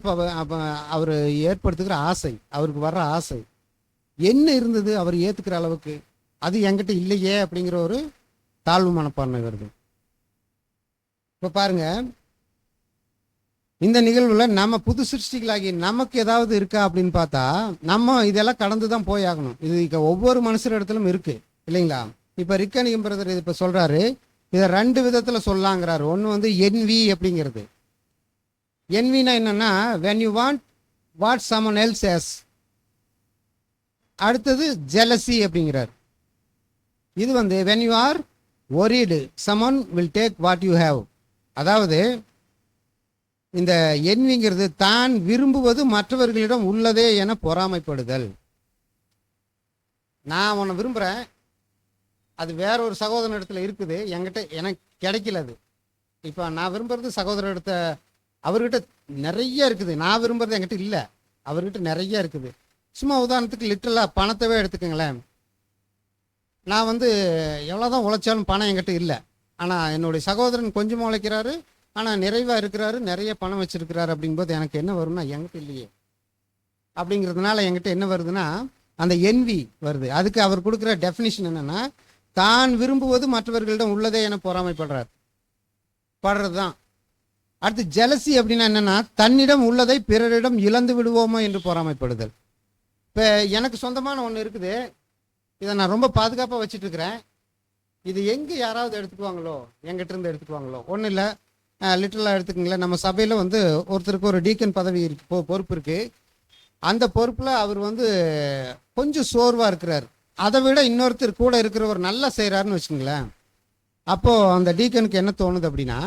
அவர் ஏற்படுத்துகிற ஆசை, அவருக்கு வர்ற ஆசை என்ன இருந்தது அவர் ஏற்றுக்கிற அளவுக்கு, அது என்கிட்ட இல்லையே அப்படிங்கிற ஒரு தாழ்வு மனப்பான்மை வருது. இப்போ பாருங்க, இந்த நிகழ்வில் நம்ம புது சிருஷ்டிகளாகி நமக்கு ஏதாவது இருக்கா அப்படின்னு பார்த்தா, நம்ம இதெல்லாம் கடந்து தான் போய் ஆகணும். இது ஒவ்வொரு மனுஷர் இடத்துலும் இருக்கு இல்லைங்களா? இப்போ ரிக்கனிகம் பிரதர் இப்போ சொல்றாரு, இதை 2 விதத்தில் சொல்லலாங்கிறாரு. ஒன்று வந்து என்வி அப்படிங்கிறது. என்வினா என்னன்னா, when you want what someone else has. அடுத்தது ஜெலசி அப்படிங்கிறார். இது வந்து when you are worried someone will take what you have. அதாவது இந்த என்விங்கிறது தான் விரும்புவது மற்றவர்களிடம் உள்ளதே என பொறாமைப்படுதல். நான் உன்னை விரும்புகிறேன், அது வேற ஒரு சகோதரன் இடத்துல இருக்குது, என்கிட்ட எனக்கு கிடைக்கல. அது இப்போ நான் விரும்புறது சகோதரர் இடத்த அவர்கிட்ட நிறைய இருக்குது, நான் விரும்புறது என்கிட்ட இல்லை, அவர்கிட்ட நிறைய இருக்குது. சும்மா உதாரணத்துக்கு லிட்டரலாக பணத்தவே எடுத்துக்கங்களேன். நான் வந்து எவ்வளோதான் உழைச்சாலும் பணம் என்கிட்ட இல்லை. ஆனால் என்னுடைய சகோதரன் கொஞ்சமாக உழைக்கிறாரு, ஆனால் நிறைவாக இருக்கிறாரு, நிறைய பணம் வச்சுருக்கிறாரு. அப்படிங்கும்போது எனக்கு என்ன வரும்னா, என்கிட்ட இல்லையே அப்படிங்கிறதுனால என்கிட்ட என்ன வருதுன்னா அந்த என்வி வருது. அதுக்கு அவர் கொடுக்குற டெஃபினிஷன் என்னென்னா, தான் விரும்புவது மற்றவர்களிடம் உள்ளதே என பொறாமைப்படுறார், படுறது தான். அடுத்து ஜெலசி அப்படின்னா என்னென்னா, தன்னிடம் உள்ளதை பிறரிடம் இழந்து விடுவோமோ என்று பொறாமைப்படுதல். இப்போ எனக்கு சொந்தமான ஒன்று இருக்குது, இதை நான் ரொம்ப பாதுகாப்பாக வச்சுட்டு இருக்கிறேன், இது எங்கே யாராவது எடுத்துக்குவாங்களோ, எங்கிட்ட இருந்து எடுத்துக்குவாங்களோ. ஒன்றும் இல்லை, லிட்டரலாக எடுத்துக்கங்களேன். நம்ம சபையில் வந்து ஒருத்தருக்கு ஒரு டீக்கன் பதவி இருக்கு, பொறுப்பு இருக்குது. அந்த பொறுப்பில் அவர் வந்து கொஞ்சம் சோர்வாக இருக்கிறார். அதை விட இன்னொருத்தர் கூட இருக்கிறவர் நல்லா செய்கிறாருன்னு வச்சுக்கோங்களேன். அப்போது அந்த டீக்கனுக்கு என்ன தோணுது அப்படின்னா,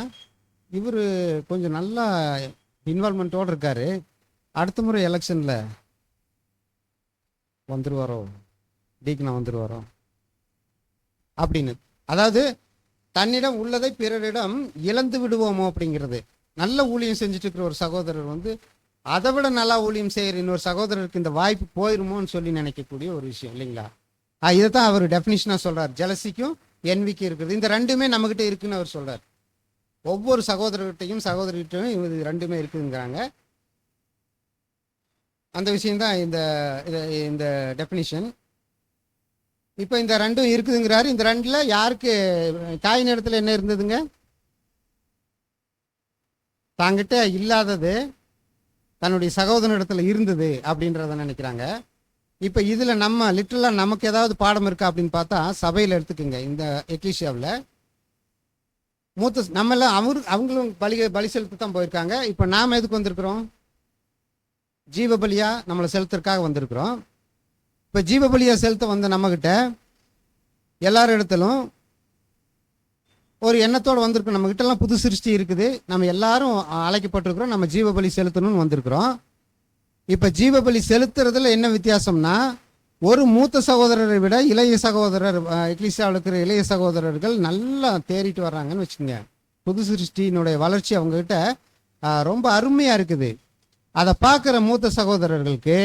இவர் கொஞ்சம் நல்லா இன்வால்மெண்ட்டோடு இருக்கார், அடுத்த முறை எலெக்ஷனில் வந்துருவாரோ, டீக்கனாக வந்துருவாரோ அப்படின்னு. அதாவது தன்னிடம் உள்ளதை பிறரிடம் இழந்து விடுவோமோ அப்படிங்கிறது. நல்ல ஊழியம் செஞ்சுட்டு இருக்கிற ஒரு சகோதரர் வந்து அதை விட நல்லா ஊழியம் செய்கிற இன்னொரு சகோதரருக்கு இந்த வாய்ப்பு போயிருமோன்னு சொல்லி நினைக்கக்கூடிய ஒரு விஷயம் இல்லைங்களா? இதைத்தான் அவர் டெஃபினிஷனாக சொல்றார். ஜெலசிக்கும் என்விக்கும் இருக்குது. இந்த ரெண்டுமே நம்மகிட்ட இருக்குன்னு அவர் சொல்றார். ஒவ்வொரு சகோதரர்கிட்டையும் சகோதரிகிட்டையும் இது ரெண்டுமே இருக்குதுங்கிறாங்க. அந்த விஷயம்தான் இந்த இந்த டெஃபினிஷன். இப்போ இந்த ரெண்டும் இருக்குதுங்கிறாரு. இந்த ரெண்டுல யாருக்கு தாயின் இடத்துல என்ன இருந்ததுங்க? தாங்கிட்ட இல்லாதது தன்னுடைய சகோதரனிடத்துல இருந்தது அப்படின்றத நினைக்கிறாங்க. இப்போ இதில் நம்ம லிட்டரலாக நமக்கு ஏதாவது பாடம் இருக்கா அப்படின்னு பார்த்தா சபையில் எடுத்துக்கோங்க. இந்த எக்லீஷியாவில் மூத்த நம்மெல்லாம் அவங்களும் பலி செலுத்த தான் போயிருக்காங்க. இப்போ நாம் எதுக்கு வந்திருக்கிறோம்? ஜீவபலியாக நம்மளை செலுத்துறதுக்காக வந்திருக்கிறோம். இப்போ ஜீவபலியாக செலுத்த வந்த நம்மக்கிட்ட எல்லார் இடத்திலும் ஒரு எண்ணத்தோடு வந்திருக்கோம். நம்மக்கிட்டலாம் புது சிருஷ்டி இருக்குது, நம்ம எல்லாரும் அழைக்கப்பட்டிருக்கிறோம், நம்ம ஜீவபலி செலுத்தணும்னு வந்திருக்கிறோம். இப்போ ஜீவபலி செலுத்துறதுல என்ன வித்தியாசம்னா, ஒரு மூத்த சகோதரரை விட இளைய சகோதரர், எக்லீசியாவில் இருக்கிற இளைய சகோதரர்கள் நல்லா தேறிட்டு வர்றாங்கன்னு வச்சுக்கோங்க. புது சிருஷ்டியினுடைய வளர்ச்சி அவங்ககிட்ட ரொம்ப அருமையாக இருக்குது. அதை பார்க்குற மூத்த சகோதரர்களுக்கு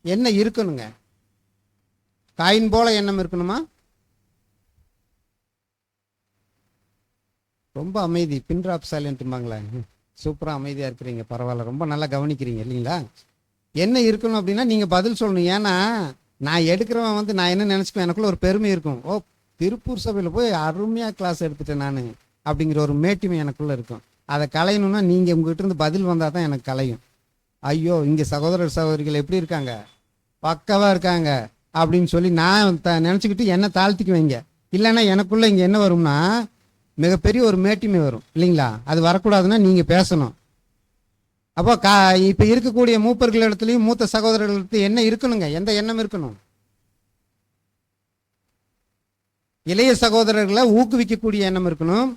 என்ன இருக்கணுங்க? காயின் போல எண்ணம் இருக்கணுமா? ரொம்ப அமைதி, பின்ட்ராப் சைலண்ட்டுமாங்களே. சூப்பராக அமைதியாக இருக்கிறீங்க, பரவாயில்ல, ரொம்ப நல்லா கவனிக்கிறீங்க இல்லைங்களா? என்ன இருக்கணும் அப்படின்னா நீங்கள் பதில் சொல்லணும். ஏன்னா நான் எடுக்கிறவன் நான் என்ன நினச்சிக்குவேன், எனக்குள்ள ஒரு பெருமை இருக்கும். ஓ, திருப்பூர் சபையில் போய் அருமையாக கிளாஸ் எடுத்துட்டேன் நான் அப்படிங்கிற ஒரு மேட்டிமை எனக்குள்ளே இருக்கும். அதை களையணும்னா நீங்கள் உங்ககிட்ட இருந்து பதில் வந்தால் தான் எனக்கு களையும். ஐயோ, இங்கே சகோதரர் சகோதரிகள் எப்படி இருக்காங்க, பக்காவாக இருக்காங்க அப்படின்னு சொல்லி நான் நினச்சிக்கிட்டு என்ன தாழ்த்திக்கு வைங்க. இல்லைன்னா எனக்குள்ளே இங்கே என்ன வரும்னா மிகப்பெரிய ஒரு மேட்டிமை வரும் இல்லைங்களா? அது வரக்கூடாதுன்னா நீங்கள் பேசணும். அப்போ இப்போ இருக்கக்கூடிய மூப்பர்கள் இடத்துலையும் மூத்த சகோதரர்களுக்கு என்ன இருக்கணுங்க? எந்த எண்ணம் இருக்கணும்? இளைய சகோதரர்களை ஊக்குவிக்கக்கூடிய எண்ணம் இருக்கணும்.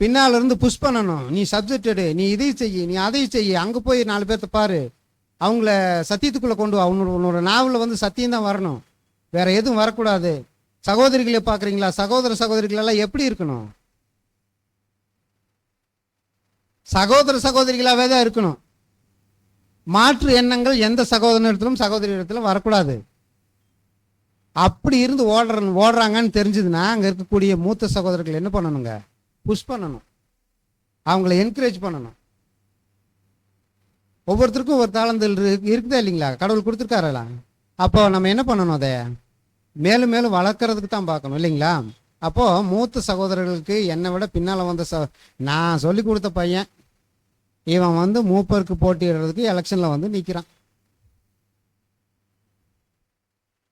பின்னால் இருந்து புஷ் பண்ணணும். நீ சப்ஜெக்டடு, நீ இதை செய்ய, நீ அதை செய்ய, அங்கே போய் 4 பேர்த்த பாரு, அவங்கள சத்தியத்துக்குள்ளே கொண்டு வா. உன்னோட நாவில் சத்தியம் தான் வரணும், வேற எதுவும் வரக்கூடாது. சகோதரிகளை பார்க்குறீங்களா? சகோதர சகோதரிகளெல்லாம் எப்படி இருக்கணும்? சகோதர சகோதரிகளாகவே தான் இருக்கணும். மாற்று எண்ணங்கள் எந்த சகோதரத்திலும் சகோதரி இடத்திலும் வரக்கூடாது. அப்படி இருந்து ஓடுறாங்கன்னு தெரிஞ்சதுன்னா அங்கே இருக்கக்கூடிய மூத்த சகோதரர்கள் என்ன பண்ணணுங்க? புஷ் பண்ணணும், அவங்கள என்கரேஜ் பண்ணணும். ஒவ்வொருத்தருக்கும் ஒரு தாளந்தல் இருக்குதா இல்லைங்களா? கடவுள் கொடுத்துருக்காரா? அப்போ நம்ம என்ன பண்ணணும்? அதை மேலும் மேலும் வளர்க்கறதுக்கு தான் பார்க்கணும் இல்லைங்களா? அப்போ மூத்த சகோதரர்களுக்கு என்னை விட பின்னால் வந்த நான் சொல்லி கொடுத்த பையன் இவன் மூப்பருக்கு போட்டியிடுறதுக்கு எலெக்ஷனில்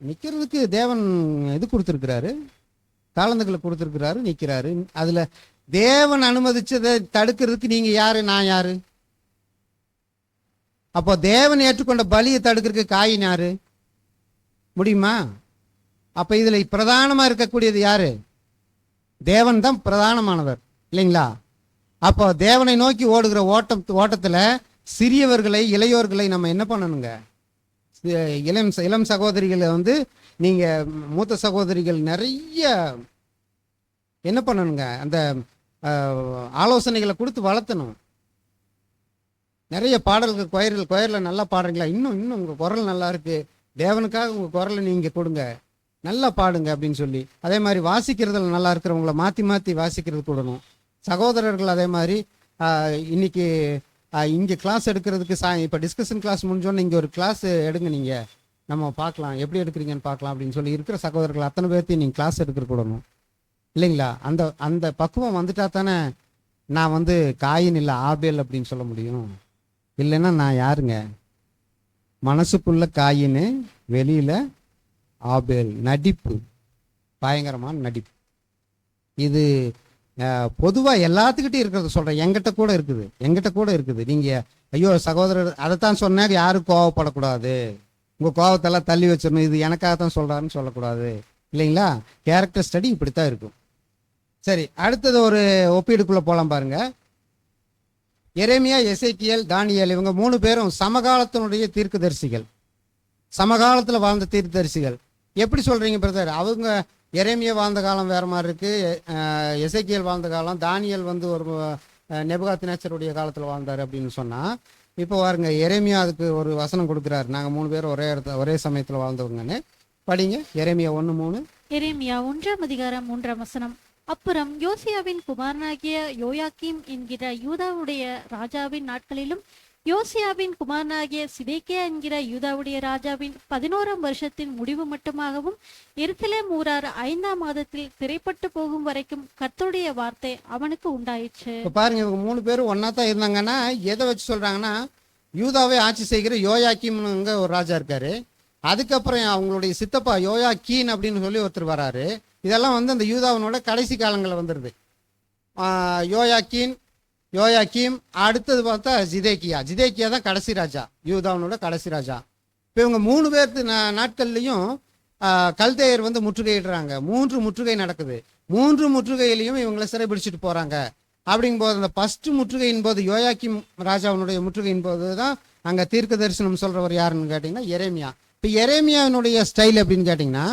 நிற்கிறதுக்கு தேவன் இது கொடுத்துருக்கிறாரு, தாளந்துகளை கொடுத்துருக்கிறாரு, நிற்கிறாரு. அதில் தேவன் அனுமதிச்சதை தடுக்கிறதுக்கு நீங்கள் யாரு, நான் யாரு? அப்போ தேவன் ஏற்றுக்கொண்ட பலியை தடுக்கிறதுக்கு காயின் யாரு? முடியுமா? அப்போ இதில் பிரதானமாக இருக்கக்கூடியது யாரு? தேவன் தான் பிரதானமானவர் இல்லைங்களா? அப்போ தேவனை நோக்கி ஓடுகிற ஓட்டத்தில் சிறியவர்களை, இளையோர்களை நம்ம என்ன பண்ணணுங்க? இளம் சகோதரிகளை நீங்கள் மூத்த சகோதரிகள் நிறைய என்ன பண்ணணுங்க? அந்த ஆலோசனைகளை கொடுத்து வளர்த்தணும். நிறைய பாடல்கள் கொயரில் நல்லா பாடுறீங்களா? இன்னும் உங்கள் குரல் நல்லா இருக்கு, தேவனுக்காக உங்கள் குரலை நீங்கள் கொடுங்க, நல்லா பாடுங்க அப்படின்னு சொல்லி. அதே மாதிரி வாசிக்கிறதுல நல்லா இருக்கிறவங்கள மாற்றி மாற்றி வாசிக்கிறது கொடுக்கணும். சகோதரர்கள் அதே மாதிரி இன்னைக்கு இங்கே கிளாஸ் எடுக்கிறதுக்கு இப்போ டிஸ்கஷன் கிளாஸ் முடிஞ்சோன்னு இங்கே ஒரு கிளாஸ் எடுங்க, நீங்கள் நம்ம பார்க்கலாம், எப்படி எடுக்கிறீங்கன்னு பார்க்கலாம் அப்படின்னு சொல்லி இருக்கிற சகோதரர்கள் அத்தனை பேர்த்தையும் நீங்கள் கிளாஸ் எடுக்கிற கூடணும் இல்லைங்களா? அந்த பக்குவம் வந்துட்டா தானே நான் காயின் இல்லை ஆபேல் அப்படின்னு சொல்ல முடியும். இல்லைன்னா நான் யாருங்க? மனசுக்குள்ள காயின், வெளியில ஆபேல். நடிப்பு, பயங்கரமான நடிப்பு. இது பொதுவாக எல்லாத்துக்கிட்டையும் இருக்கிறத சொல்கிறேன். எங்கிட்ட கூட இருக்குது. நீங்கள் ஐயோ சகோதரர் அதைத்தான் சொன்னாங்க, யாரும் கோவப்படக்கூடாது, உங்கள் கோவத்தெல்லாம் தள்ளி வச்சிடணும், இது எனக்காகத்தான் சொல்கிறாருன்னு சொல்லக்கூடாது இல்லைங்களா? கேரக்டர் ஸ்டடி இப்படித்தான் இருக்கும். சரி, அடுத்தது ஒரு ஒப்பீடுக்குள்ளே போகலாம் பாருங்க. எரேமியா, எசேக்கியேல், தானியேல் இவங்க 3 பேரும் சமகாலத்தினுடைய தீர்க்கதரிசிகள், சமகாலத்தில் வாழ்ந்த தீர்க்கதரிசிகள். எப்படி சொல்கிறீங்க பிரதர்? அவங்க எரேமியா வாழ்ந்த காலம் வேறு மாதிரி இருக்குது, எசேக்கியேல் வாழ்ந்த காலம், தானியேல் ஒரு நேபுகாத்நேச்சருடைய காலத்தில் வாழ்ந்தார் அப்படின்னு சொன்னால், இப்போ பாருங்க எரேமியா அதுக்கு ஒரு வசனம் கொடுக்குறாரு, நாங்கள் 3 பேரும் ஒரே சமயத்தில் வாழ்ந்தவங்கன்னு. படிங்க. எரேமியா 1:3. எரேமியா 1:3. அப்புறம் யோசியாவின் குமாரனாகிய யோயாக்கீம் என்கிற யூதாவுடைய ராஜாவின் நாட்களிலும் யோசியாவின் குமாரனாகிய சிதேக்கியா என்கிற யூதாவுடைய ராஜாவின் 11ஆம் வருஷத்தின் முடிவு மட்டுமாகவும் எருசலேம் ஊரார் 5ஆம் மாதத்தில் சிறைப்பட்டு போகும் வரைக்கும் கர்த்தருடைய வார்த்தை அவனுக்கு உண்டாயிற்று. இப்போ பாருங்க, இவங்க 3 பேரும் ஒன்னா தான் இருந்தாங்கன்னா எதை வச்சு சொல்றாங்கன்னா, யூதாவை ஆட்சி செய்கிற யோயாக்கீம்னுங்க ஒரு ராஜா இருக்காரு. அதுக்கப்புறம் அவங்களுடைய சித்தப்பா யோயாக்கீன் அப்படின்னு சொல்லி ஒருத்தர் வராரு. இதெல்லாம் வந்து அந்த யூதாவினோட கடைசி காலங்களில் வந்துடுது. யோயாக்கீம், அடுத்தது பார்த்தா ஜிதேக்கியா தான் கடைசி ராஜா, யூதாவினோட கடைசி ராஜா. இப்போ இவங்க 3 பேர்த்து நாட்கள்லையும் கல்தேயர் வந்து முற்றுகையிடுறாங்க. 3 முற்றுகை நடக்குது. 3 முற்றுகையிலையும் இவங்களை சிறைபிடிச்சிட்டு போறாங்க. அப்படிங்கும்போது அந்த ஃபர்ஸ்ட் முற்றுகையின் போது, யோயாக்கீம் ராஜாவினுடைய முற்றுகையின் போது தான் அங்கே தீர்க்க தரிசனம் சொல்றவர் யாருன்னு கேட்டிங்கன்னா எரேமியா. இப்போ எரேமியாவினுடைய ஸ்டைல் அப்படின்னு கேட்டிங்கன்னா,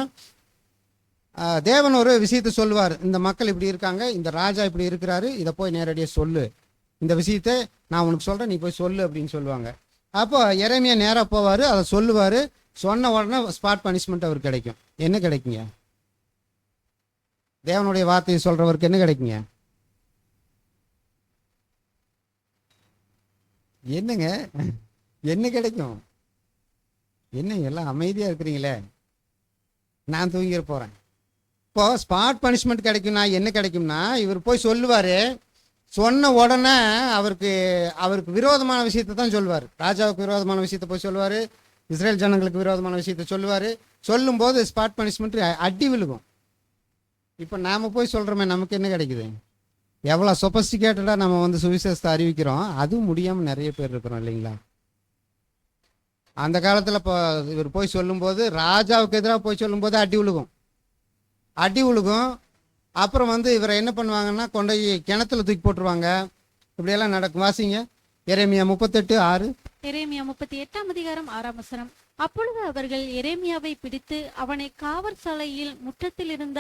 தேவன் ஒரு விஷயத்தை சொல்லுவார். இந்த மக்கள் இப்படி இருக்காங்க, இந்த ராஜா இப்படி இருக்கிறாரு, இதை போய் நேரடியாக சொல்லு, இந்த விஷயத்தை நான் உனக்கு சொல்கிறேன், நீ போய் சொல்லு அப்படின்னு சொல்லுவாங்க. அப்போ எரேமியா நேராக போவார், அதை சொல்லுவார். சொன்ன உடனே ஸ்பாட் பனிஷ்மெண்ட் அவருக்கு கிடைக்கும். என்ன கிடைக்குங்க? தேவனுடைய வார்த்தையை சொல்கிறவருக்கு என்ன கிடைக்குங்க? என்னங்க என்ன கிடைக்கும்? என்ன எல்லாம் அமைதியாக இருக்கிறீங்களே, நான் தூங்கிட போகிறேன். இப்போ ஸ்பாட் பனிஷ்மெண்ட் கிடைக்கும்னா என்ன கிடைக்கும்னா, இவர் போய் சொல்லுவார். சொன்ன உடனே அவருக்கு விரோதமான விஷயத்தை தான் சொல்லுவார். ராஜாவுக்கு விரோதமான விஷயத்தை போய் சொல்லுவார், இஸ்ரேல் ஜனங்களுக்கு விரோதமான விஷயத்தை சொல்லுவார். சொல்லும்போது ஸ்பாட் பனிஷ்மெண்ட் அடி விழுகும். இப்போ நாம் போய் சொல்கிறோமே, நமக்கு என்ன கிடைக்குது? எவ்வளோ சொபஸ்டிகேட்டடாக நம்ம வந்து சுவிசேஷத்தை அறிவிக்கிறோம், அதுவும் முடியாமல் நிறைய பேர் இருக்கிறோம் இல்லைங்களா? அந்த காலத்தில் இப்போ இவர் போய் சொல்லும்போது, ராஜாவுக்கு எதிராக போய் சொல்லும்போது அடி விழுகும். அப்புறம் வந்து இவரை என்ன பண்ணுவாங்கன்னா, கொண்டு கிணத்துல தூக்கி போட்டுருவாங்க. இப்படியெல்லாம் நடக்கும். வாசிங்க எரேமியா 38:6. எரேமியா 38:6. அப்பொழுது அவர்கள் எரேமியாவை பிடித்து அவனை காவற் சாலையில் முற்றத்தில் இருந்த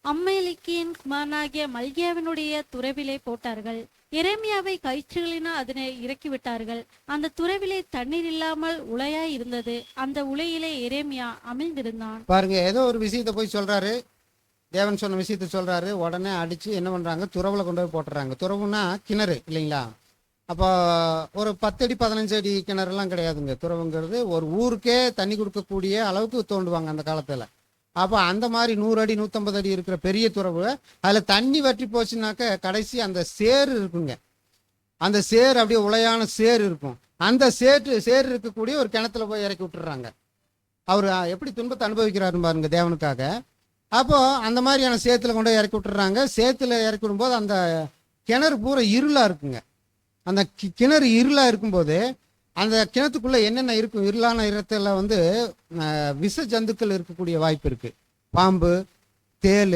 அம்மேலிக்கின் குமாரனாகிய மல்கியாவினுடைய துறவிலே போட்டார்கள். எரேமியாவை கயிற்றுகளினால் அதனை இறக்கிவிட்டார்கள். அந்த துறவிலே தண்ணீர் இல்லாமல் உலையாய் இருந்தது. அந்த உலையிலே எரேமியா அமிழ்ந்திருந்தான். பாருங்க, ஏதோ ஒரு விஷயத்தை போய் சொல்றாரு, தேவன் சொன்ன விஷயத்த சொல்றாரு. உடனே அடிச்சு என்ன பண்றாங்க, துறவுல கொண்டு போய் போட்டுறாங்க. துறவுனா கிணறு இல்லைங்களா? அப்போ ஒரு 10 அடி 15 அடி கிணறுலாம் கிடையாதுங்க. துறவுங்கிறது ஒரு ஊருக்கே தண்ணி கொடுக்கக்கூடிய அளவுக்கு தோண்டுவாங்க அந்த காலத்துல. அப்போ அந்த மாதிரி 100 அடி 150 அடி இருக்கிற பெரிய துறவு, அதில் தண்ணி வற்றி போச்சுனாக்க கடைசி அந்த சேறு இருக்குங்க. அந்த சேறு அப்படியே உலையான சேறு இருக்கும். அந்த சேறு இருக்கக்கூடிய ஒரு கிணத்துல போய் இறக்கி விட்டுறாங்க. அவர் எப்படி துன்பத்தை அனுபவிக்கிறாருன்னு பாருங்க தேவனுக்காக. அப்போ அந்த மாதிரியான சேத்துல கொண்டு போய் இறக்கி விட்டுறாங்க. சேத்துல இறக்கி விடும்போது அந்த கிணறு பூரா இருளாக இருக்குங்க. அந்த கிணறு இருளாக இருக்கும்போது அந்த கிணத்துக்குள்ளே என்னென்ன இருக்கும், இருளான இடத்துல வந்து விஷ ஜந்துக்கள் இருக்கக்கூடிய வாய்ப்பு இருக்குது. பாம்பு, தேள்,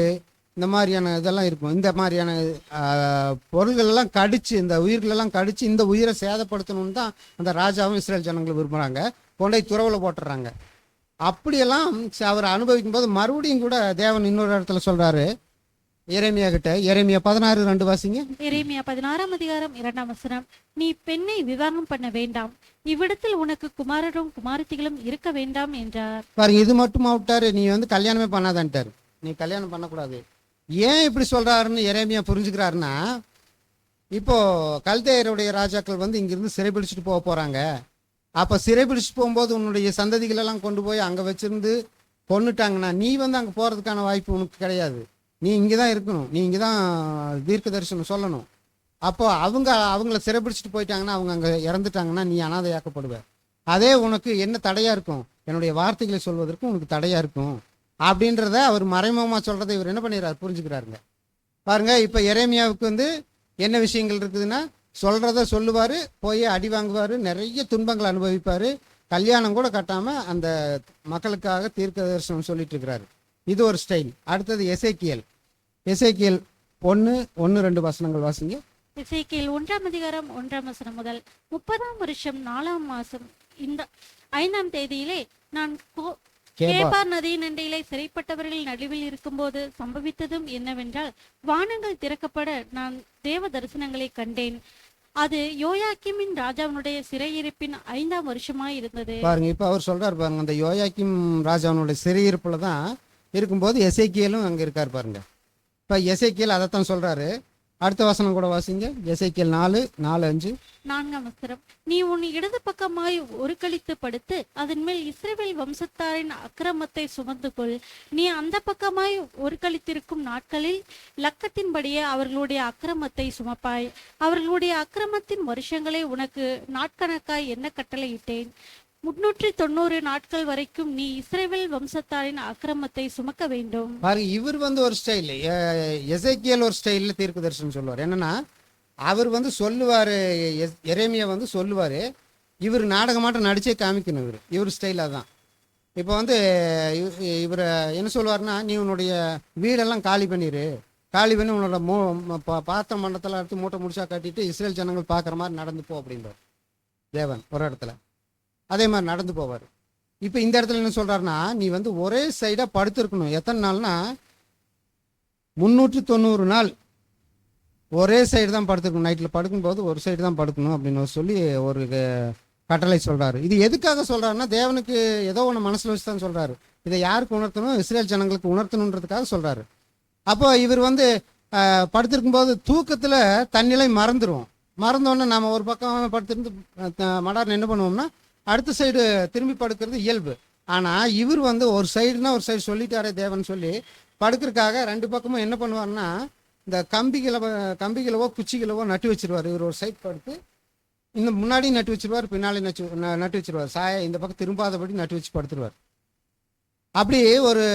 இந்த மாதிரியான இதெல்லாம் இருக்கும். இந்த மாதிரியான பொருள்களெல்லாம் கடிச்சு, இந்த உயிர்களெல்லாம் கடிச்சு இந்த உயிரை சேதப்படுத்தணும்னு தான் அந்த ராஜாவும் இஸ்ரேல் ஜனங்களும் விரும்புகிறாங்க. கொண்டை துறவில் போட்டுறாங்க. அப்படியெல்லாம் அவர் அனுபவிக்கும் போது மறுபடியும் கூட தேவன் இன்னொரு இடத்துல சொல்கிறாரு எரேமியா கிட்ட. எரேமியா 16:2 வாசிங்க. எரேமியா 16:2. நீ பெண்ணை விவாகம் பண்ண வேண்டாம், இவ்விடத்தில் உனக்கு குமாரரும் குமாரத்திகளும் இருக்க வேண்டாம் என்றார். பாருங்க, இது மட்டுமா விட்டாரு, நீ வந்து கல்யாணமே பண்ணாதான்ட்டாரு. நீ கல்யாணம் பண்ணக்கூடாது. ஏன் இப்படி சொல்றாருன்னு எரேமியா புரிஞ்சுக்கிறாருன்னா, இப்போ கல்தேயருடைய ராஜாக்கள் வந்து இங்கிருந்து சிறைபிடிச்சிட்டு போக போறாங்க. அப்ப சிறைபிடிச்சிட்டு போகும்போது உன்னுடைய சந்ததிகள் எல்லாம் கொண்டு போய் அங்க வச்சிருந்து கொன்னுட்டாங்கன்னா நீ வந்து அங்க போறதுக்கான வாய்ப்பு உனக்கு கிடையாது. நீ இங்கே தான் இருக்கணும், நீ இங்கே தான் தீர்க்க தரிசனம் சொல்லணும். அப்போ அவங்கள சிறைபிடிச்சிட்டு போயிட்டாங்கன்னா, அவங்க அங்கே இறந்துட்டாங்கன்னா நீ அனாதையாக்கப்படுவ. அதே உனக்கு என்ன தடையாக இருக்கும், என்னுடைய வார்த்தைகளை சொல்வதற்கு உனக்கு தடையாக இருக்கும் அப்படின்றத அவர் மறைமுகமாக சொல்கிறத இவர் என்ன பண்ணிடுறாரு, புரிஞ்சுக்கிறாருங்க. பாருங்க, இப்போ எரேமியாவுக்கு வந்து என்ன விஷயங்கள் இருக்குதுன்னா, சொல்கிறத சொல்லுவார், போய் அடி வாங்குவார், நிறைய துன்பங்களை அனுபவிப்பார், கல்யாணம் கூட கட்டாமல் அந்த மக்களுக்காக தீர்க்க தரிசனம் சொல்லிட்டு இருக்கிறாரு. இது ஒரு ஸ்டைல். அடுத்தது எசேக்கியேல் 1:1-2 வசனங்கள் வாசிங்க. எசேக்கியேல் 1:1 முதல் 30ஆம் வருஷம் 4ஆம் மாசம் இந்த 5ஆம் தேதியிலே நான் கேபார் நதியின் அண்டையிலே சிறைப்பட்டவர்கள் நடுவில் இருக்கும்போது சம்பவித்ததும் என்னவென்றால், வானங்கள் திறக்கப்பட நான் தேவ தரிசனங்களை கண்டேன். அது யோயாக்கிமின் ராஜாவினுடைய சிறையிருப்பின் 5ஆம் வருஷமாய் இருந்தது. பாருங்க, இப்போ அவர் சொல்றாரு பாருங்க, அந்த யோயாக்கிம் ராஜாவனுடைய சிறையிருப்புல தான் இருக்கும்போது எசேக்கியேலும் அங்கே இருக்கார் பாருங்க. இப்போ எசேக்கியேல் அதைத்தான் சொல்றாரு. அடுத்த வசனம் கூட வாசிங்க. எசேக்கியேல் 4:4-5. 4ஆம் வசனம். நீ உன் இடது பக்கமாய் ஒரு கழித்து படுத்து அதன் மேல் இஸ்ரவேல் வம்சத்தாரின் அக்கிரமத்தை சுமந்து கொள். நீ அந்த பக்கமாய் ஒரு கழித்திருக்கும் நாட்களில் லக்கத்தின்படியே அவர்களுடைய அக்கிரமத்தை சுமப்பாய். அவர்களுடைய அக்கிரமத்தின் வருஷங்களை உனக்கு நாட்கணக்காய் என்ன கட்டளையிட்டேன். 390 நாட்கள் வரைக்கும் நீ இஸ்ரவேல் வம்சத்தாரின் அக்கிரமத்தை சுமக்க வேண்டும். பாருங்க, இவர் வந்து ஒரு ஸ்டைல், எசேக்கியேல் ஒரு ஸ்டைலில் தீர்க்க தரிசனம் சொல்லுவார். என்னன்னா, அவர் வந்து சொல்லுவார், எரேமியா வந்து சொல்லுவார், இவர் நாடகமாட்டம் நடிச்சே காமிக்கணும். இவர் ஸ்டைல் அதுதான். இப்போ வந்து இவர் என்ன சொல்லுவார்னா, நீ உன்னுடைய வீடெல்லாம் காலி பண்ணிடு, காலி பண்ணி உன்னோட பாத்திர மண்டலத்தில் எடுத்து மூட்டை முடிச்சா கட்டிட்டு இஸ்ரேல் ஜனங்கள் பார்க்குற மாதிரி நடந்து போ அப்படின்றார் தேவன் ஒரு இடத்துல. அதே மாதிரி நடந்து போவார். இப்போ இந்த இடத்துல என்ன சொல்கிறாருன்னா, நீ வந்து ஒரே சைடாக படுத்துருக்கணும். எத்தனை நாள்னா 390 நாள் ஒரே சைடு தான் படுத்துருக்கணும். நைட்டில் படுக்கும்போது ஒரு சைடு தான் படுக்கணும் அப்படின்னு சொல்லி ஒரு கட்டளை சொல்கிறாரு. இது எதுக்காக சொல்கிறாருன்னா, தேவனுக்கு ஏதோ ஒன்று மனசில் வச்சு தான் சொல்கிறாரு. இதை யாருக்கு உணர்த்தணும்? இஸ்ரேல் ஜனங்களுக்கு உணர்த்தணுன்றதுக்காக சொல்கிறாரு. அப்போ இவர் வந்து படுத்திருக்கும்போது தூக்கத்தில் தண்ணிலை மறந்தோடனே நம்ம ஒரு பக்கம் படுத்திருந்து மடார்னு என்ன பண்ணுவோம்னா அடுத்த சைடு திரும்பி படுக்கிறது இயல்பு. ஆனால் இவர் வந்து ஒரு சைடுனா ஒரு சைடு சொல்லிட்டாரே தேவன் சொல்லி படுக்கிறதுக்காக ரெண்டு பக்கமும் என்ன பண்ணுவார்னா, இந்த கம்பிகளவோ குச்சிகளவோ நட்டு வச்சிருவார். இவர் ஒரு சைடு படுத்து இன்னும் முன்னாடி நட்டு வச்சிருவார், பின்னாடி நட்டு வச்சிருவார். இந்த பக்கம் திரும்பாதபடி நட்டு வச்சு படுத்துருவார். அப்படி ஒரு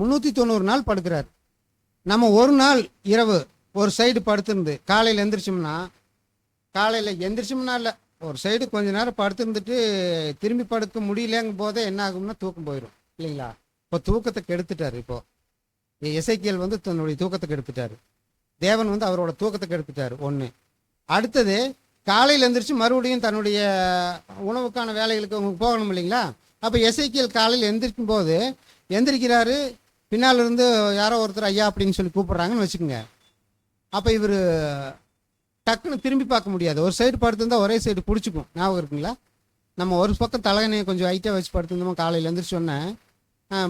390 நாள் படுக்கிறார். நம்ம ஒரு நாள் இரவு ஒரு சைடு படுத்திருந்து காலையில் எந்திரிச்சோம்னா இல்லை, ஒரு சைடு கொஞ்ச நேரம் படுத்திருந்துட்டு திரும்பி படுக்க முடியலங்கும் போதே என்ன ஆகும்னா தூக்கம் போயிடும் இல்லைங்களா? இப்போ தூக்கத்தை கெடுத்துட்டாரு. இப்போ எசேக்கியேல் வந்து தன்னுடைய தூக்கத்தை கெடுத்துட்டாரு. தேவன் வந்து அவரோட தூக்கத்தை கெடுத்துட்டாரு. ஒன்று. அடுத்தது, காலையில் எந்திரிச்சு மறுபடியும் தன்னுடைய உணவுக்கான வேலைகளுக்கு அவங்க போகணும் இல்லைங்களா? அப்போ எசேக்கியேல் காலையில் எந்திரிக்கும் போது எந்திரிக்கிறாரு, பின்னால் இருந்து யாரோ ஒருத்தர் ஐயா அப்படின்னு சொல்லி கூப்பிட்றாங்கன்னு வச்சுக்கோங்க. அப்போ இவர் டக்குன்னு திரும்பி பார்க்க முடியாது. ஒரு சைடு படுத்திருந்தா ஒரே சைடு பிடிச்சிக்கும். ஞாபகம் இருக்குங்களா? நம்ம ஒரு பக்கம் தலைகனையை கொஞ்சம் ஹைட்டாக வச்சு படுத்திருந்தோம், காலையில் எழுந்திரிச்சு சொன்னேன்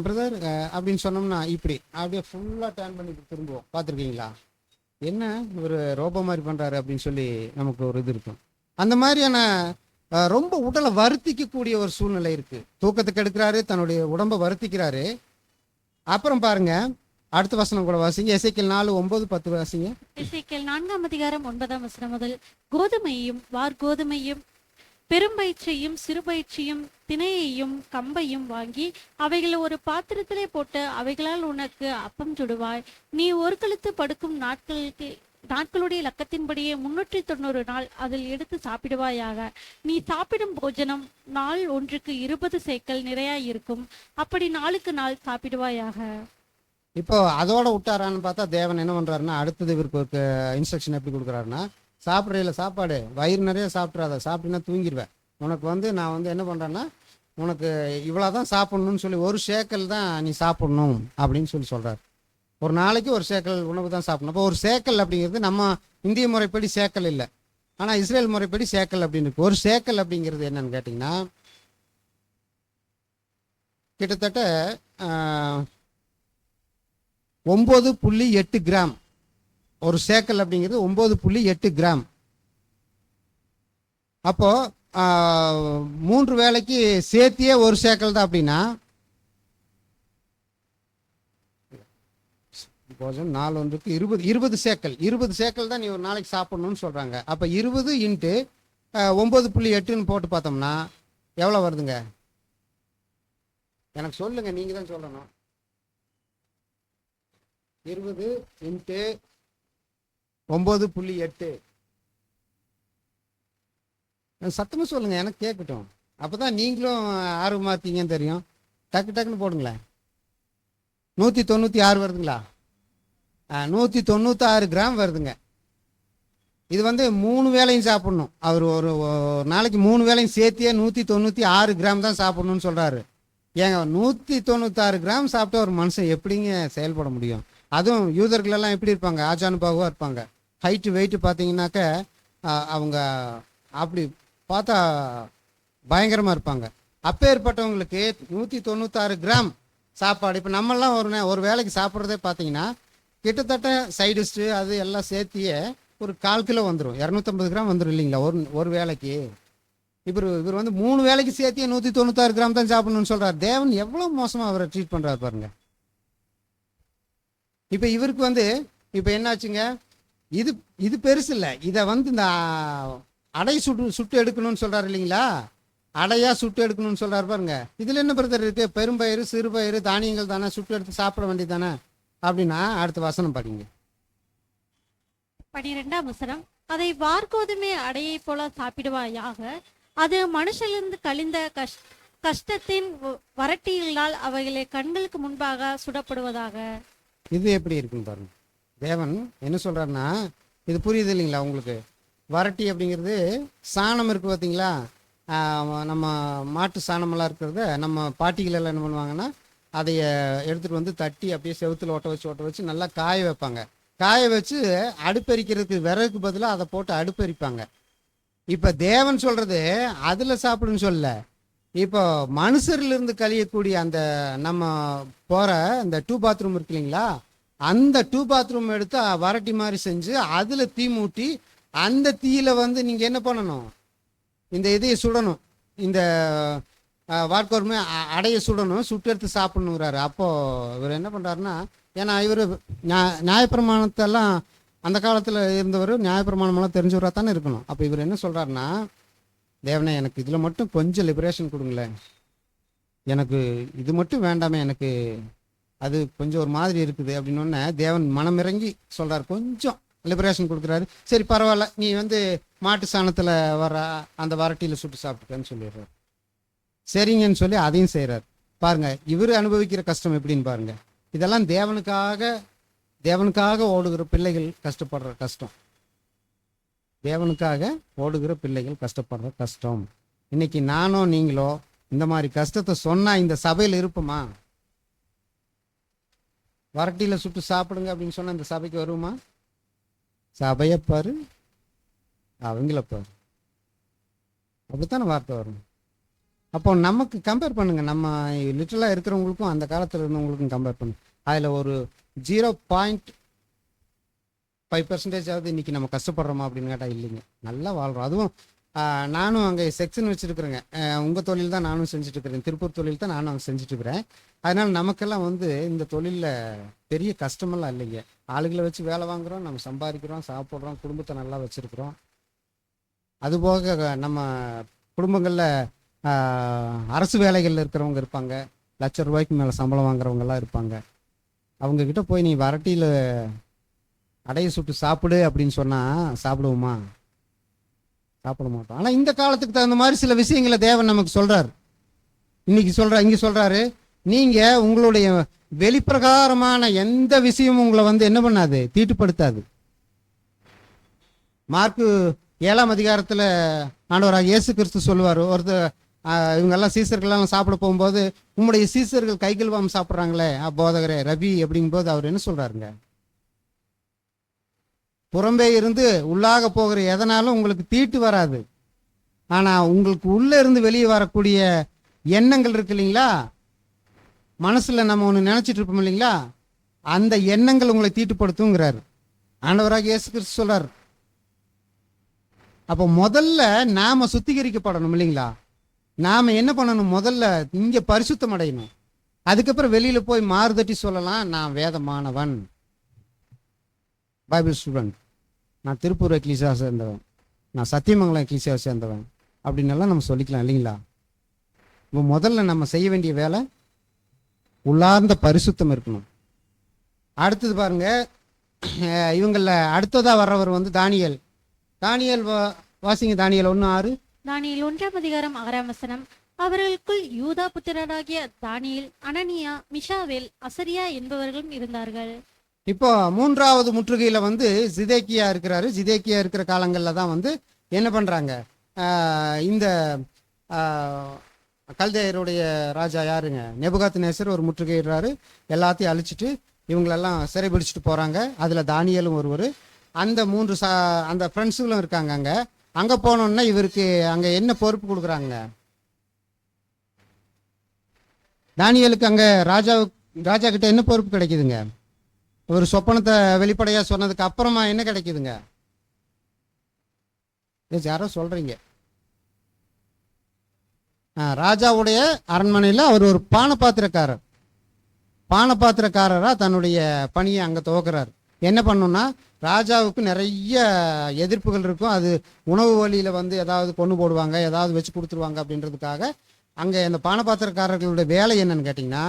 பிரதர் அப்படின்னு சொன்னோம்னா அப்படியே ஃபுல்லாக டேர்ன் பண்ணி திரும்புவோம். பார்த்துருக்கீங்களா? என்ன ஒரு ரோபோ மாதிரி பண்ணுறாரு அப்படின்னு சொல்லி நமக்கு ஒரு இது இருக்கும். அந்த மாதிரியான ரொம்ப உடலை வருத்திக்கக்கூடிய ஒரு சூழ்நிலை இருக்குது. தூக்கத்துக்கு எடுக்கிறாரு, தன்னுடைய உடம்பை வருத்திக்கிறாரு. அப்புறம் பாருங்க, அடுத்த வசனம் கூட வாசிங்க. எசேக்கியேல் 4:9-10 வாசிங்க. எசேக்கியேல் 4ஆம் அதிகாரம் 9ஆம் வசனம் முதல். கோதுமையும் வார்கோதுமையும் பெரும்பயிற்சியும் சிறுபயிற்சியும் திணையையும் கம்பையும் வாங்கி அவைகளை ஒரு பாத்திரத்திலே போட்டு அவைகளால் உனக்கு அப்பம் சுடுவாய். நீ ஒரு கழுத்து படுக்கும் நாட்களுடைய லக்கத்தின்படியே 390 நாள் அதில் எடுத்து சாப்பிடுவாயாக. நீ சாப்பிடும் போஜனம் நாள் ஒன்றுக்கு 20 சேக்கல் நிறையாயிருக்கும். அப்படி நாளுக்கு நாள் சாப்பிடுவாயாக. இப்போ அதோட விட்டாரான்னு பார்த்தா தேவன் என்ன பண்ணுறாருன்னா, அடுத்தது இவருக்கு ஒரு இன்ஸ்ட்ரக்ஷன் எப்படி கொடுக்குறாருன்னா, சாப்பிட்றதில்ல சாப்பாடு வயிறு நிறைய சாப்பிட்றாத, சாப்பிட்டீங்கன்னா தூங்கிடுவேன். உனக்கு வந்து நான் வந்து என்ன பண்ணுறேன்னா, உனக்கு இவ்வளோ தான் சாப்பிட்ணுன்னு சொல்லி 1 சேக்கல் தான் நீ சாப்பிட்ணும் அப்படின்னு சொல்கிறார். ஒரு நாளைக்கு 1 சேக்கல் உணவு தான் சாப்பிடணும். அப்போ 1 சேக்கல் அப்படிங்கிறது நம்ம இந்திய முறைப்படி சேக்கல் இல்லை, ஆனால் இஸ்ரேல் முறைப்படி சேக்கல் அப்படின்னு இருக்கு. 1 சேக்கல் அப்படிங்கிறது என்னன்னு கேட்டிங்கன்னா, கிட்டத்தட்ட 9.8 கிராம். 1 சேக்கல் அப்படிங்கிறது 9.8 கிராம். அப்போ 3 வேளைக்கு சேர்த்தியே 1 சேக்கல் தான். அப்படின்னா 4 ஒன்றுக்கு 20 சேக்கல். 20 சேக்கல் தான் நீ ஒரு நாளைக்கு சாப்பிடணும்னு சொல்றாங்க. அப்ப 20 இன்ட்டு 9.8ன்னு போட்டு பார்த்தோம்னா எவ்வளவு வருதுங்க? எனக்கு சொல்லுங்க, நீங்க தான் சொல்லணும். 20 இன்ட்டு 9.8. சத்தமாக சொல்லுங்க, எனக்கு கேட்கட்டும். அப்போதான் நீங்களும் ஆர்வமாக இருக்கீங்கன்னு தெரியும். டக்குன்னு போடுங்களேன். 196 வருதுங்களா? 196 கிராம் வருதுங்க. இது வந்து 3 வேளையும் சாப்பிடணும். அவர் ஒரு நாளைக்கு 3 வேளையும் சேர்த்தியே 196 கிராம் தான் சாப்பிடணும்னு சொல்றாரு. ஏங்க, 196 கிராம் சாப்பிட்டா ஒரு மனுஷன் எப்படிங்க செயல்பட முடியும்? அதுவும் யூதர்கள் எல்லாம் எப்படி இருப்பாங்க? ஆஜானுபாகுவா இருப்பாங்க. ஹைட்டு வெயிட்டு பார்த்தீங்கன்னாக்க அவங்க அப்படி பார்த்தா பயங்கரமாக இருப்பாங்க. அப்பேற்பட்டவங்களுக்கு 196 கிராம் சாப்பாடு. இப்போ நம்மெல்லாம் ஒரு வேளைக்கு சாப்பிட்றதே பார்த்தீங்கன்னா கிட்டத்தட்ட சைடிஸ்ட்டு அது எல்லாம் சேர்த்தியே ஒரு 1/4 கிலோ வந்துடும், 250 கிராம் வந்துடும் இல்லைங்களா ஒரு வேளைக்கு. இவர் வந்து 3 வேளைக்கு சேர்த்தியே 196 கிராம் தான் சாப்பிடணும்னு சொல்கிறார். தேவன் எவ்வளோ மோசமாக அவரை ட்ரீட் பண்ணுறாரு பாருங்க. இப்போ இவருக்கு வந்து இப்போ என்னாச்சுங்க, இது பெருசு இல்லை. இதை வந்து இந்த அடை சுட்டு எடுக்கணும்னு சொல்கிறார் இல்லைங்களா, அடையாக சுட்டு எடுக்கணும்னு சொல்கிறார் பாருங்க. இதில் என்ன பிரதர் இருக்குது, பெரும்பயிறு சிறுபயிறு தானியங்கள் தானே, சுட்டு எடுத்து சாப்பிட வேண்டியது தானே அப்படின்னா அடுத்த வசனம் படிங்க. 12ஆம் வசனம். அதை வார்கோதுமை அடையை போல சாப்பிடுவாயாக, அது மனுஷனிலிருந்து கழிந்த கஷ்டத்தின் வறட்டியினால் அவைகளை கண்களுக்கு முன்பாக சுடப்படுவதாக. இது எப்படி இருக்குன்னு பாருங்க. தேவன் என்ன சொல்றாருன்னா, இது புரியுது இல்லைங்களா உங்களுக்கு? வரட்டி அப்படிங்கிறது சாணம் இருக்கு பார்த்தீங்களா, நம்ம மாட்டு சாணமெல்லாம் இருக்கிறத நம்ம பாட்டிகள் எல்லாம் என்ன பண்ணுவாங்கன்னா, அதை எடுத்துகிட்டு வந்து தட்டி அப்படியே செவுத்துல ஒட்ட வச்சு நல்லா காய வைப்பாங்க. காய வச்சு அடுப்பெரிக்கிறதுக்கு விறகுக்கு பதிலாக அதை போட்டு அடுப்பெரிப்பாங்க. இப்போ தேவன் சொல்கிறது அதில் சாப்பிடுன்னு சொல்ல, இப்போ மனுஷர்லேருந்து கழியக்கூடிய அந்த நம்ம போகிற அந்த 2 பாத்ரூம் இருக்கு இல்லைங்களா, அந்த 2 பாத்ரூம் எடுத்து வரட்டி மாதிரி செஞ்சு அதில் தீ மூட்டி அந்த தீயில வந்து நீங்கள் என்ன பண்ணணும், இந்த இதையை சுடணும், இந்த வார்க்கோருமே அடையை சுடணும், சுட்டு எடுத்து சாப்பிடணுங்கிறாரு. அப்போது இவர் என்ன பண்ணுறாருன்னா, ஏன்னா இவர் நியாயப்பிரமாணத்தெல்லாம் அந்த காலத்தில் இருந்தவர் நியாயப்பிரமாணமெல்லாம் தெரிஞ்சவராக தானே இருக்கணும். அப்போ இவர் என்ன சொல்கிறாருன்னா, தேவனே எனக்கு இதில் மட்டும் கொஞ்சம் லிபரேஷன் கொடுங்களேன், எனக்கு இது மட்டும் வேண்டாமே, எனக்கு அது கொஞ்சம் ஒரு மாதிரி இருக்குது அப்படின்னோடனே தேவன் மனமிறங்கி சொல்கிறார், கொஞ்சம் லிபரேஷன் கொடுக்குறாரு. சரி பரவாயில்ல, நீ வந்து மாட்டு சாணத்தில் வர அந்த வரட்டியில் சுட்டு சாப்பிட்டுக்கன்னு சொல்லிடுறாரு. சரிங்கன்னு சொல்லி அதையும் செய்கிறார். பாருங்க இவர் அனுபவிக்கிற கஷ்டம் எப்படின்னு பாருங்க. இதெல்லாம் தேவனுக்காக ஓடுகிற பிள்ளைகள் கஷ்டப்படுற கஷ்டம். தேவனுக்காக ஓடுகிற பிள்ளைகள் கஷ்டப்படுற கஷ்டம். இன்னைக்கு நானோ நீங்களோ இந்த மாதிரி கஷ்டத்தை சொன்னா இந்த சபையில் இருப்போமா? வரட்டியில சுட்டு சாப்பிடுங்க அப்படின்னு சொன்னா இந்த சபைக்கு வருமா? சபையை பாரு, அவங்கள பாரு, அப்படித்தானே வார்த்தை வரும். அப்போ நமக்கு கம்பேர் பண்ணுங்க, நம்ம லிட்டரலாக இருக்கிறவங்களுக்கும் அந்த காலத்தில் இருந்தவங்களுக்கும் கம்பேர் பண்ணுங்க. அதில் ஒரு 0.5% இன்னைக்கு நம்ம கஷ்டப்படுறோமா அப்படின்னு கேட்டால் இல்லைங்க, நல்லா வாழ்கிறோம். அதுவும் நானும் அங்கே செக்ஷன் வச்சுருக்குறேங்க. உங்கள் தொழில் தான் நானும் செஞ்சுட்ருக்கிறேன், திருப்பூர் தொழில் தான் நானும் அங்கே செஞ்சுட்ருக்கிறேன். அதனால் நமக்கெல்லாம் வந்து இந்த தொழிலில் பெரிய கஷ்டமெல்லாம் இல்லைங்க. ஆளுகளை வச்சு வேலை வாங்குகிறோம், நம்ம சம்பாதிக்கிறோம், சாப்பிட்றோம், குடும்பத்தை நல்லா வச்சுருக்குறோம். அதுபோக நம்ம குடும்பங்களில் அரசு வேலைகளில் இருக்கிறவங்க இருப்பாங்க, ₹1,00,000 மேலே சம்பளம் வாங்குறவங்கெல்லாம் இருப்பாங்க. அவங்கக்கிட்ட போய் நீ வரட்டியில் அடைய சுட்டு சாப்பிடு அப்படின்னு சொன்னால் சாப்பிடுவோமா? சாப்பிட மாட்டோம். ஆனால் இந்த காலத்துக்கு தகுந்த மாதிரி சில விஷயங்களை தேவன் நமக்கு சொல்கிறார். இங்கே சொல்கிறாரு, நீங்கள் உங்களுடைய வெளிப்பிரகாரமான எந்த விஷயமும் உங்களை வந்து என்ன பண்ணாது, தீட்டுப்படுத்தாது. மார்க்கு 7ஆம் அதிகாரத்தில் ஆண்டவராக இயேசு கிறிஸ்து சொல்லுவார், இவங்கெல்லாம் சீசர்களெல்லாம் சாப்பிட போகும்போது, உங்களுடைய சீசர்கள் கைகள்வாம் சாப்பிட்றாங்களே போதகரே ரவி அப்படிங்கும்போது அவர் என்ன சொல்கிறாருங்க, புறம்பே இருந்து உள்ளாக போகிற எதனாலும் உங்களுக்கு தீட்டு வராது, ஆனால் உங்களுக்கு உள்ளே இருந்து வெளியே வரக்கூடிய எண்ணங்கள் இருக்கு இல்லைங்களா, மனசில் நம்ம ஒன்று நினச்சிட்டு இருப்போம் இல்லைங்களா, அந்த எண்ணங்கள் உங்களை தீட்டுப்படுத்துங்கிறாரு ஆண்டவராக இயேசு கிறிஸ்து சொல்கிறார். அப்போ முதல்ல நாம் சுத்திகரிக்கப்படணும் இல்லைங்களா, நாம் என்ன பண்ணணும், முதல்ல இங்கே பரிசுத்தம் அடையணும். அதுக்கப்புறம் வெளியில் போய் மாறுதட்டி சொல்லலாம், நான் வேதமானவன், பைபிள் ஸ்டூடெண்ட், நான் திருப்பூர் எக்லீசியாவை சேர்ந்தவன், நான் சத்தியமங்கலம் எக்லீசியாவை சேர்ந்தவன் அப்படின்னு எல்லாம் நம்ம சொல்லிக்கலாம் இல்லைங்களா. இப்போ முதல்ல நம்ம செய்ய வேண்டிய வேலை உள்ளார்ந்த பரிசுத்தம் இருக்கணும். அடுத்தது பாருங்க, இவங்கள அடுத்ததாக வர்றவர் வந்து தானியேல். வாசிங்க தானியேல் 1:6. தானியேல் 1ஆம் அதிகாரம் 6ஆம் வசனம். அவர்களுக்குள் யூதா புத்திரராகிய தானியேல், அனனியா, மிஷாவேல், அசரியா என்பவர்களும் இருந்தார்கள். இப்போ 3வது முற்றுகையில் வந்து ஜிதேக்கியா இருக்கிறாரு. ஜிதேக்கியா இருக்கிற காலங்களில் தான் வந்து என்ன பண்ணுறாங்க, இந்த கல்தேயருடைய ராஜா யாருங்க, நேபுகாத்நேசர் ஒரு முற்றுகையிடுறாரு, எல்லாத்தையும் அழிச்சிட்டு இவங்களெல்லாம் சிறைபிடிச்சிட்டு போகிறாங்க. அதில் தானியேலும் ஒருவர். அந்த அந்த ஃப்ரெண்ட்ஸுகளும் இருக்காங்க அங்கே. அங்கே போனோன்னா இவருக்கு அங்கே என்ன பொறுப்பு கொடுக்குறாங்க? தானியேலுக்கு அங்கே ராஜா கிட்ட என்ன பொறுப்பு கிடைக்குதுங்க? ஒரு சொப்பனத்தை வெளிப்படையாக சொன்னதுக்கு அப்புறமா என்ன கிடைக்குதுங்க? யாரோ சொல்கிறீங்க. ராஜாவுடைய அரண்மனையில் அவர் ஒரு பானபாத்திரக்காரராக தன்னுடைய பணியை அங்கே துவக்கிறார். என்ன பண்ணணும்னா, ராஜாவுக்கு நிறைய எதிர்ப்புகள் இருக்கும். அது உணவு வழியில் வந்து ஏதாவது கொண்டு போடுவாங்க, ஏதாவது வச்சு கொடுத்துருவாங்க அப்படின்றதுக்காக அங்கே இந்த பானபாத்திரக்காரர்களுடைய வேலை என்னன்னு கேட்டிங்கன்னா,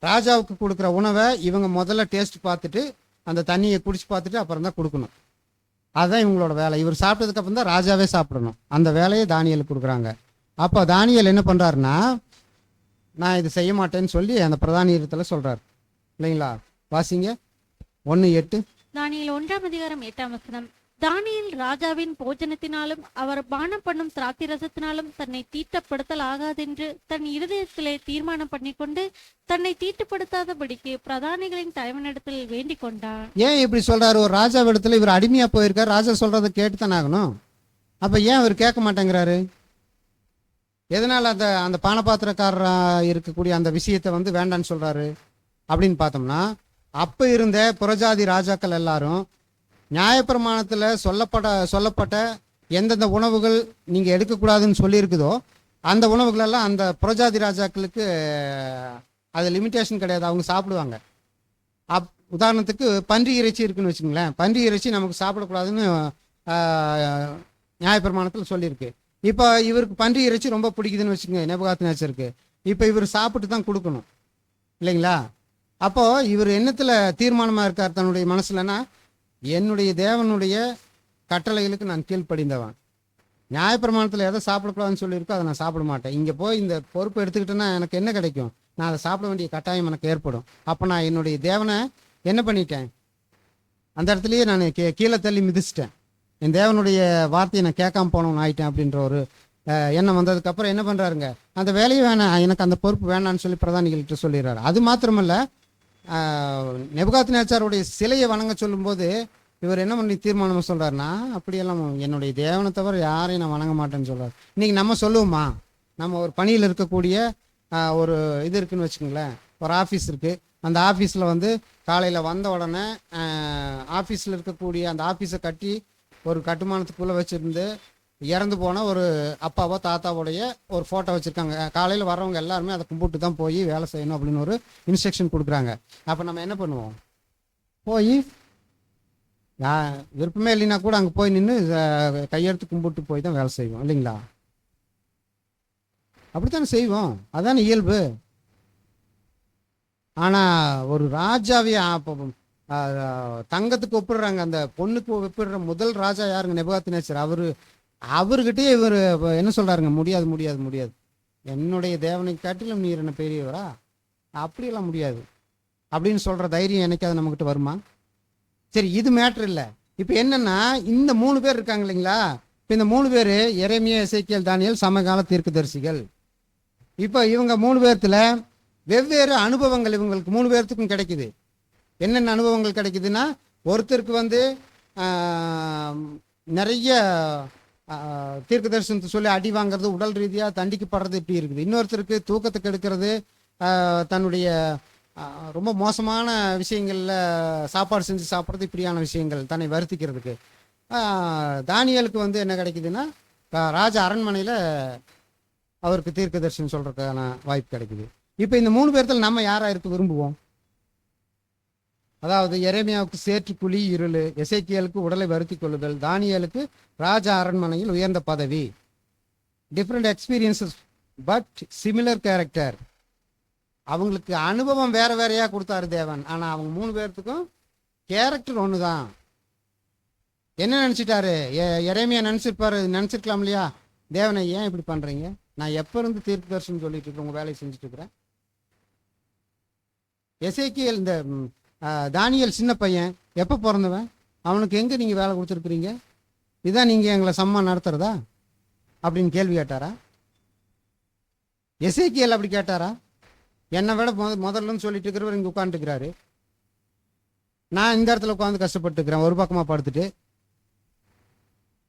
ராஜாவுக்கு கொடுக்குற உணவை இவங்க முதல்ல டேஸ்ட் பார்த்துட்டு அந்த தண்ணியை குடிச்சு பார்த்துட்டு அப்புறம் தான் கொடுக்கணும். அதுதான் இவங்களோட வேலை. இவர் சாப்பிட்டதுக்கு அப்புறம் தான் ராஜாவே சாப்பிடணும். அந்த வேலையை தானியேலுக்கு கொடுக்குறாங்க. அப்போ தானியேல் என்ன பண்ணுறாருன்னா, நான் இது செய்ய மாட்டேன்னு சொல்லி அந்த பிரதானியத்தில் சொல்கிறார் இல்லைங்களா? வாசிங்க 1:8. தானியேல் 1:8. தானியேல் ராஜாவின் போஜனத்தினாலும் அவர் பானம் பண்ணும் திராட்சரசத்தினாலும் தன்னை தீட்டப்படுத்தல் ஆகாதென்று தன் இருதயத்திலே தீர்மானம் பண்ணிக்கொண்டு தன்னை தீட்டுப்படுத்தாதபடிக்கு பிரதானிகளின் தலைவனிடத்தில் வேண்டிக் கொண்டார். ஏன் இப்படி சொல்றாரு? ஒரு ராஜாவிடத்துல இவர் அடிமையா போயிருக்காரு. ராஜா சொல்றதை கேட்டுத்தானே ஆகணும். அப்ப ஏன் அவர் கேட்க மாட்டேங்கிறாரு? எதனால அந்த பானபாத்திரக்காரரா இருக்கக்கூடிய அந்த விஷயத்தை வந்து வேண்டான்னு சொல்றாரு அப்படின்னு பார்த்தோம்னா, அப்ப இருந்த புறஜாதி ராஜாக்கள் எல்லாரும் நியாயப்பிரமாணத்தில் சொல்லப்பட்ட எந்தெந்த உணவுகள் நீங்கள் எடுக்கக்கூடாதுன்னு சொல்லியிருக்குதோ அந்த உணவுகளெல்லாம் அந்த புறஜாதி ராஜாக்களுக்கு அது லிமிட்டேஷன் கிடையாது, அவங்க சாப்பிடுவாங்க. உதாரணத்துக்கு பன்றி இறைச்சி இருக்குன்னு வச்சுங்களேன். பன்றி இறைச்சி நமக்கு சாப்பிடக்கூடாதுன்னு நியாயப்பிரமாணத்தில் சொல்லியிருக்கு. இப்போ இவருக்கு பன்றி இறைச்சி ரொம்ப பிடிக்குதுன்னு வச்சுக்கோங்க, நேபுகாத்நேச்சருக்கு. இப்போ இவர் சாப்பிட்டு தான் கொடுக்கணும் இல்லைங்களா? அப்போது இவர் என்னத்தில் தீர்மானமாக இருக்கார் தன்னுடைய மனசுலன்னா, என்னுடைய தேவனுடைய கட்டளைகளுக்கு நான் கீழ்ப்படிந்தவன். நியாயப்பிரமாணத்தில் எதை சாப்பிடக்கூடாதுன்னு சொல்லியிருக்கோ அதை நான் சாப்பிட மாட்டேன். இங்கே போய் இந்த பொறுப்பு எடுத்துக்கிட்டேன்னா எனக்கு என்ன கிடைக்கும்? நான் அதை சாப்பிட வேண்டிய கட்டாயம் எனக்கு ஏற்படும். அப்போ நான் என்னுடைய தேவனை என்ன பண்ணிட்டேன்? அந்த இடத்துலையே நான் கீழே தள்ளி மிதிச்சிட்டேன். என் தேவனுடைய வார்த்தையை நான் கேட்காம போனவன் ஆயிட்டேன் அப்படின்ற ஒரு எண்ணம் வந்ததுக்கப்புறம் என்ன பண்ணுறாருங்க, அந்த வேலையை வேணாம், எனக்கு அந்த பொறுப்பு வேணான்னு சொல்லி பிரதானிகள்கிட்ட சொல்லிடுறாரு. அது மாத்திரமல்ல, நேபுகாத்நேச்சாருடைய சிலையை வணங்க சொல்லும்போது இவர் என்ன பண்ணி தீர்மானமாக சொல்கிறாருன்னா, அப்படியெல்லாம் என்னுடைய தேவனை தவிர யாரையும் நான் வணங்க மாட்டேன்னு சொல்கிறார். இன்றைக்கி நம்ம சொல்லுவோமா? நம்ம ஒரு பணியில் இருக்கக்கூடிய ஒரு இது இருக்குதுன்னு வச்சுக்கோங்களேன், ஒரு ஆஃபீஸ் இருக்குது. அந்த ஆஃபீஸில் வந்து காலையில் வந்த உடனே ஆஃபீஸில் இருக்கக்கூடிய அந்த ஆஃபீஸை கட்டி ஒரு கட்டுமானத்துக்குள்ளே வச்சுருந்து இறந்து போன ஒரு அப்பாவோ தாத்தாவோடைய ஒரு ஃபோட்டோ வச்சுருக்காங்க. காலையில் வர்றவங்க எல்லாருமே அதை கும்பிட்டு தான் போய் வேலை செய்யணும் அப்படின்னு ஒரு இன்ஸ்ட்ரக்ஷன் கொடுக்குறாங்க. அப்போ நம்ம என்ன பண்ணுவோம்? போய் விருப்பமே இல்லைன்னா கூட அங்கே போய் நின்று கையெடுத்து கும்பிட்டு போய் தான் வேலை செய்வோம் இல்லைங்களா? அப்படித்தானே செய்வோம், அதான இயல்பு. ஆனால் ஒரு ராஜாவையே தங்கத்துக்கு ஒப்பிடுறாங்க. அந்த பொண்ணுக்கு ஒப்பிடுற முதல் ராஜா யாருங்க? நேபுகாத்நேச்சர். அவர்கிட்டயே இவர் என்ன சொல்கிறாருங்க? முடியாது முடியாது முடியாது, என்னுடைய தேவனை காட்டிலும் நீர் என்ன பெரியவரா? அப்படியெல்லாம் முடியாது அப்படின்னு சொல்கிற தைரியம் என்னைக்காவது நம்மக்கிட்ட வருமா? சரி, இது மேட்ரு இல்லை. இப்போ என்னென்னா, இந்த 3 பேர் இருக்காங்க இல்லைங்களா? இப்போ இந்த 3 பேர் எரேமியா, எசேக்கியேல், தானியேல் சமகால தீர்க்கதரிசிகள். இப்போ இவங்க 3 பேர்த்தில் வெவ்வேறு அனுபவங்கள் இவங்களுக்கு 3 பேர்த்துக்கும் கிடைக்குது. என்னென்ன அனுபவங்கள் கிடைக்குதுன்னா, ஒருத்தருக்கு வந்து நிறைய தீர்க்க தரிசனத்தை சொல்லி அடி வாங்கிறது, உடல் ரீதியாக தண்டிக்கப்படுறது இப்படி இருக்குது. இன்னொருத்தருக்கு தூக்கத்தை கெடுக்கிறது, தன்னுடைய ரொம்ப மோசமான விஷயங்களில் சாப்பாடு செஞ்சு சாப்பிட்றது, இப்படியான விஷயங்கள் தன்னை வருத்திக்கிறதுக்கு. தானியேலுக்கு வந்து என்ன கிடைக்குதுன்னா, ராஜ அரண்மனையில் அவருக்கு தீர்க்க தரிசனம் சொல்கிறதுக்கான வாய்ப்பு கிடைக்குது. இப்போ இந்த 3 பேர்த்தில் நம்ம யாராக இருக்க விரும்புவோம்? அதாவது எரேமியாவுக்கு சேற்று குழி இருள், எசேக்கியேலுக்கு உடலை வருத்தி கொள்ளுதல், தானியேலுக்கு ராஜா அரண்மனையில் உயர்ந்த பதவி. Different experiences but similar character. அவங்களுக்கு அனுபவம் வேற வேறையா கொடுத்தாரு தேவன். ஆனால் அவங்க 3 பேர்த்துக்கும் கேரக்டர் ஒன்று தான். என்ன நினச்சிட்டாரு? எரேமியா நினச்சிருக்கலாம் இல்லையா, தேவனை ஏன் இப்படி பண்ணுறீங்க? நான் எப்போ இருந்து தீர்க்க தரிசனம் சொல்லிட்டு இருக்கேன், உங்கள் வேலையை செஞ்சுட்டு இருக்கிறேன். எசேக்கியேல், இந்த தானியேல் சின்ன பையன், எப்போ பிறந்தவன், அவனுக்கு எங்கே நீங்கள் வேலை கொடுத்துருக்குறீங்க? இதான் நீங்கள் எங்களை சம்மா நடத்துறதா அப்படின்னு கேள்வி கேட்டாரா? எசேக்கியேல் அப்படி கேட்டாரா? என்னை விட முதல்லன்னு சொல்லிட்டு இருக்கிறவர் இங்கே உட்காந்துருக்கிறாரு. நான் இந்த இடத்துல உட்காந்து கஷ்டப்பட்டுக்கிறேன் ஒரு பக்கமாக படுத்துட்டு,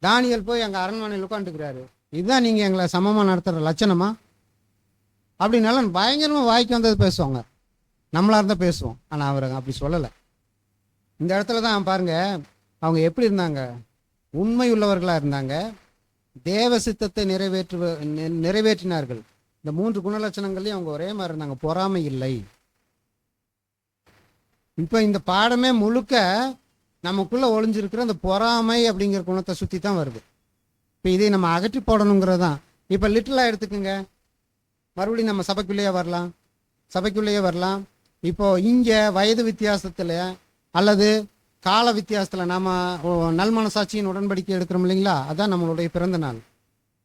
தானியல் போய் எங்கள் அரண்மனையில் உட்காந்துக்கிறாரு. இதுதான் நீங்கள் எங்களை சமமாக நடத்துகிற லட்சணமா அப்படின்னாலும் பயங்கரமாக வாய்க்கு வந்தது பேசுவாங்க. நம்மளாக இருந்தால் பேசுவோம். ஆனால் அவர் அப்படி சொல்லலை. இந்த இடத்துல தான் பாருங்க அவங்க எப்படி இருந்தாங்க, உண்மை உள்ளவர்களாக இருந்தாங்க, தேவ சித்தத்தை நிறைவேற்றினார்கள். இந்த 3 குணலட்சணங்களையும் அவங்க ஒரே மாதிரி இருந்தாங்க. பொறாமை இல்லை. இப்போ இந்த பாடமே முழுக்க நமக்குள்ள ஒளிஞ்சிருக்கிற அந்த பொறாமை அப்படிங்கிற குணத்தை சுற்றி தான் வருது. இப்போ இதை நம்ம அகற்றி போடணுங்கிறது தான். இப்போ லிட்டிலாக எடுத்துக்கோங்க, மறுபடியும் நம்ம சபைக்குள்ளேயே வரலாம். இப்போ இங்கே வயது வித்தியாசத்தில் அல்லது கால வித்தியாசத்தில் நாம் நல்மனசாட்சியின் உடன்படிக்கை எடுக்கிறோம் இல்லைங்களா, அதான் நம்மளுடைய பிறந்த நாள்.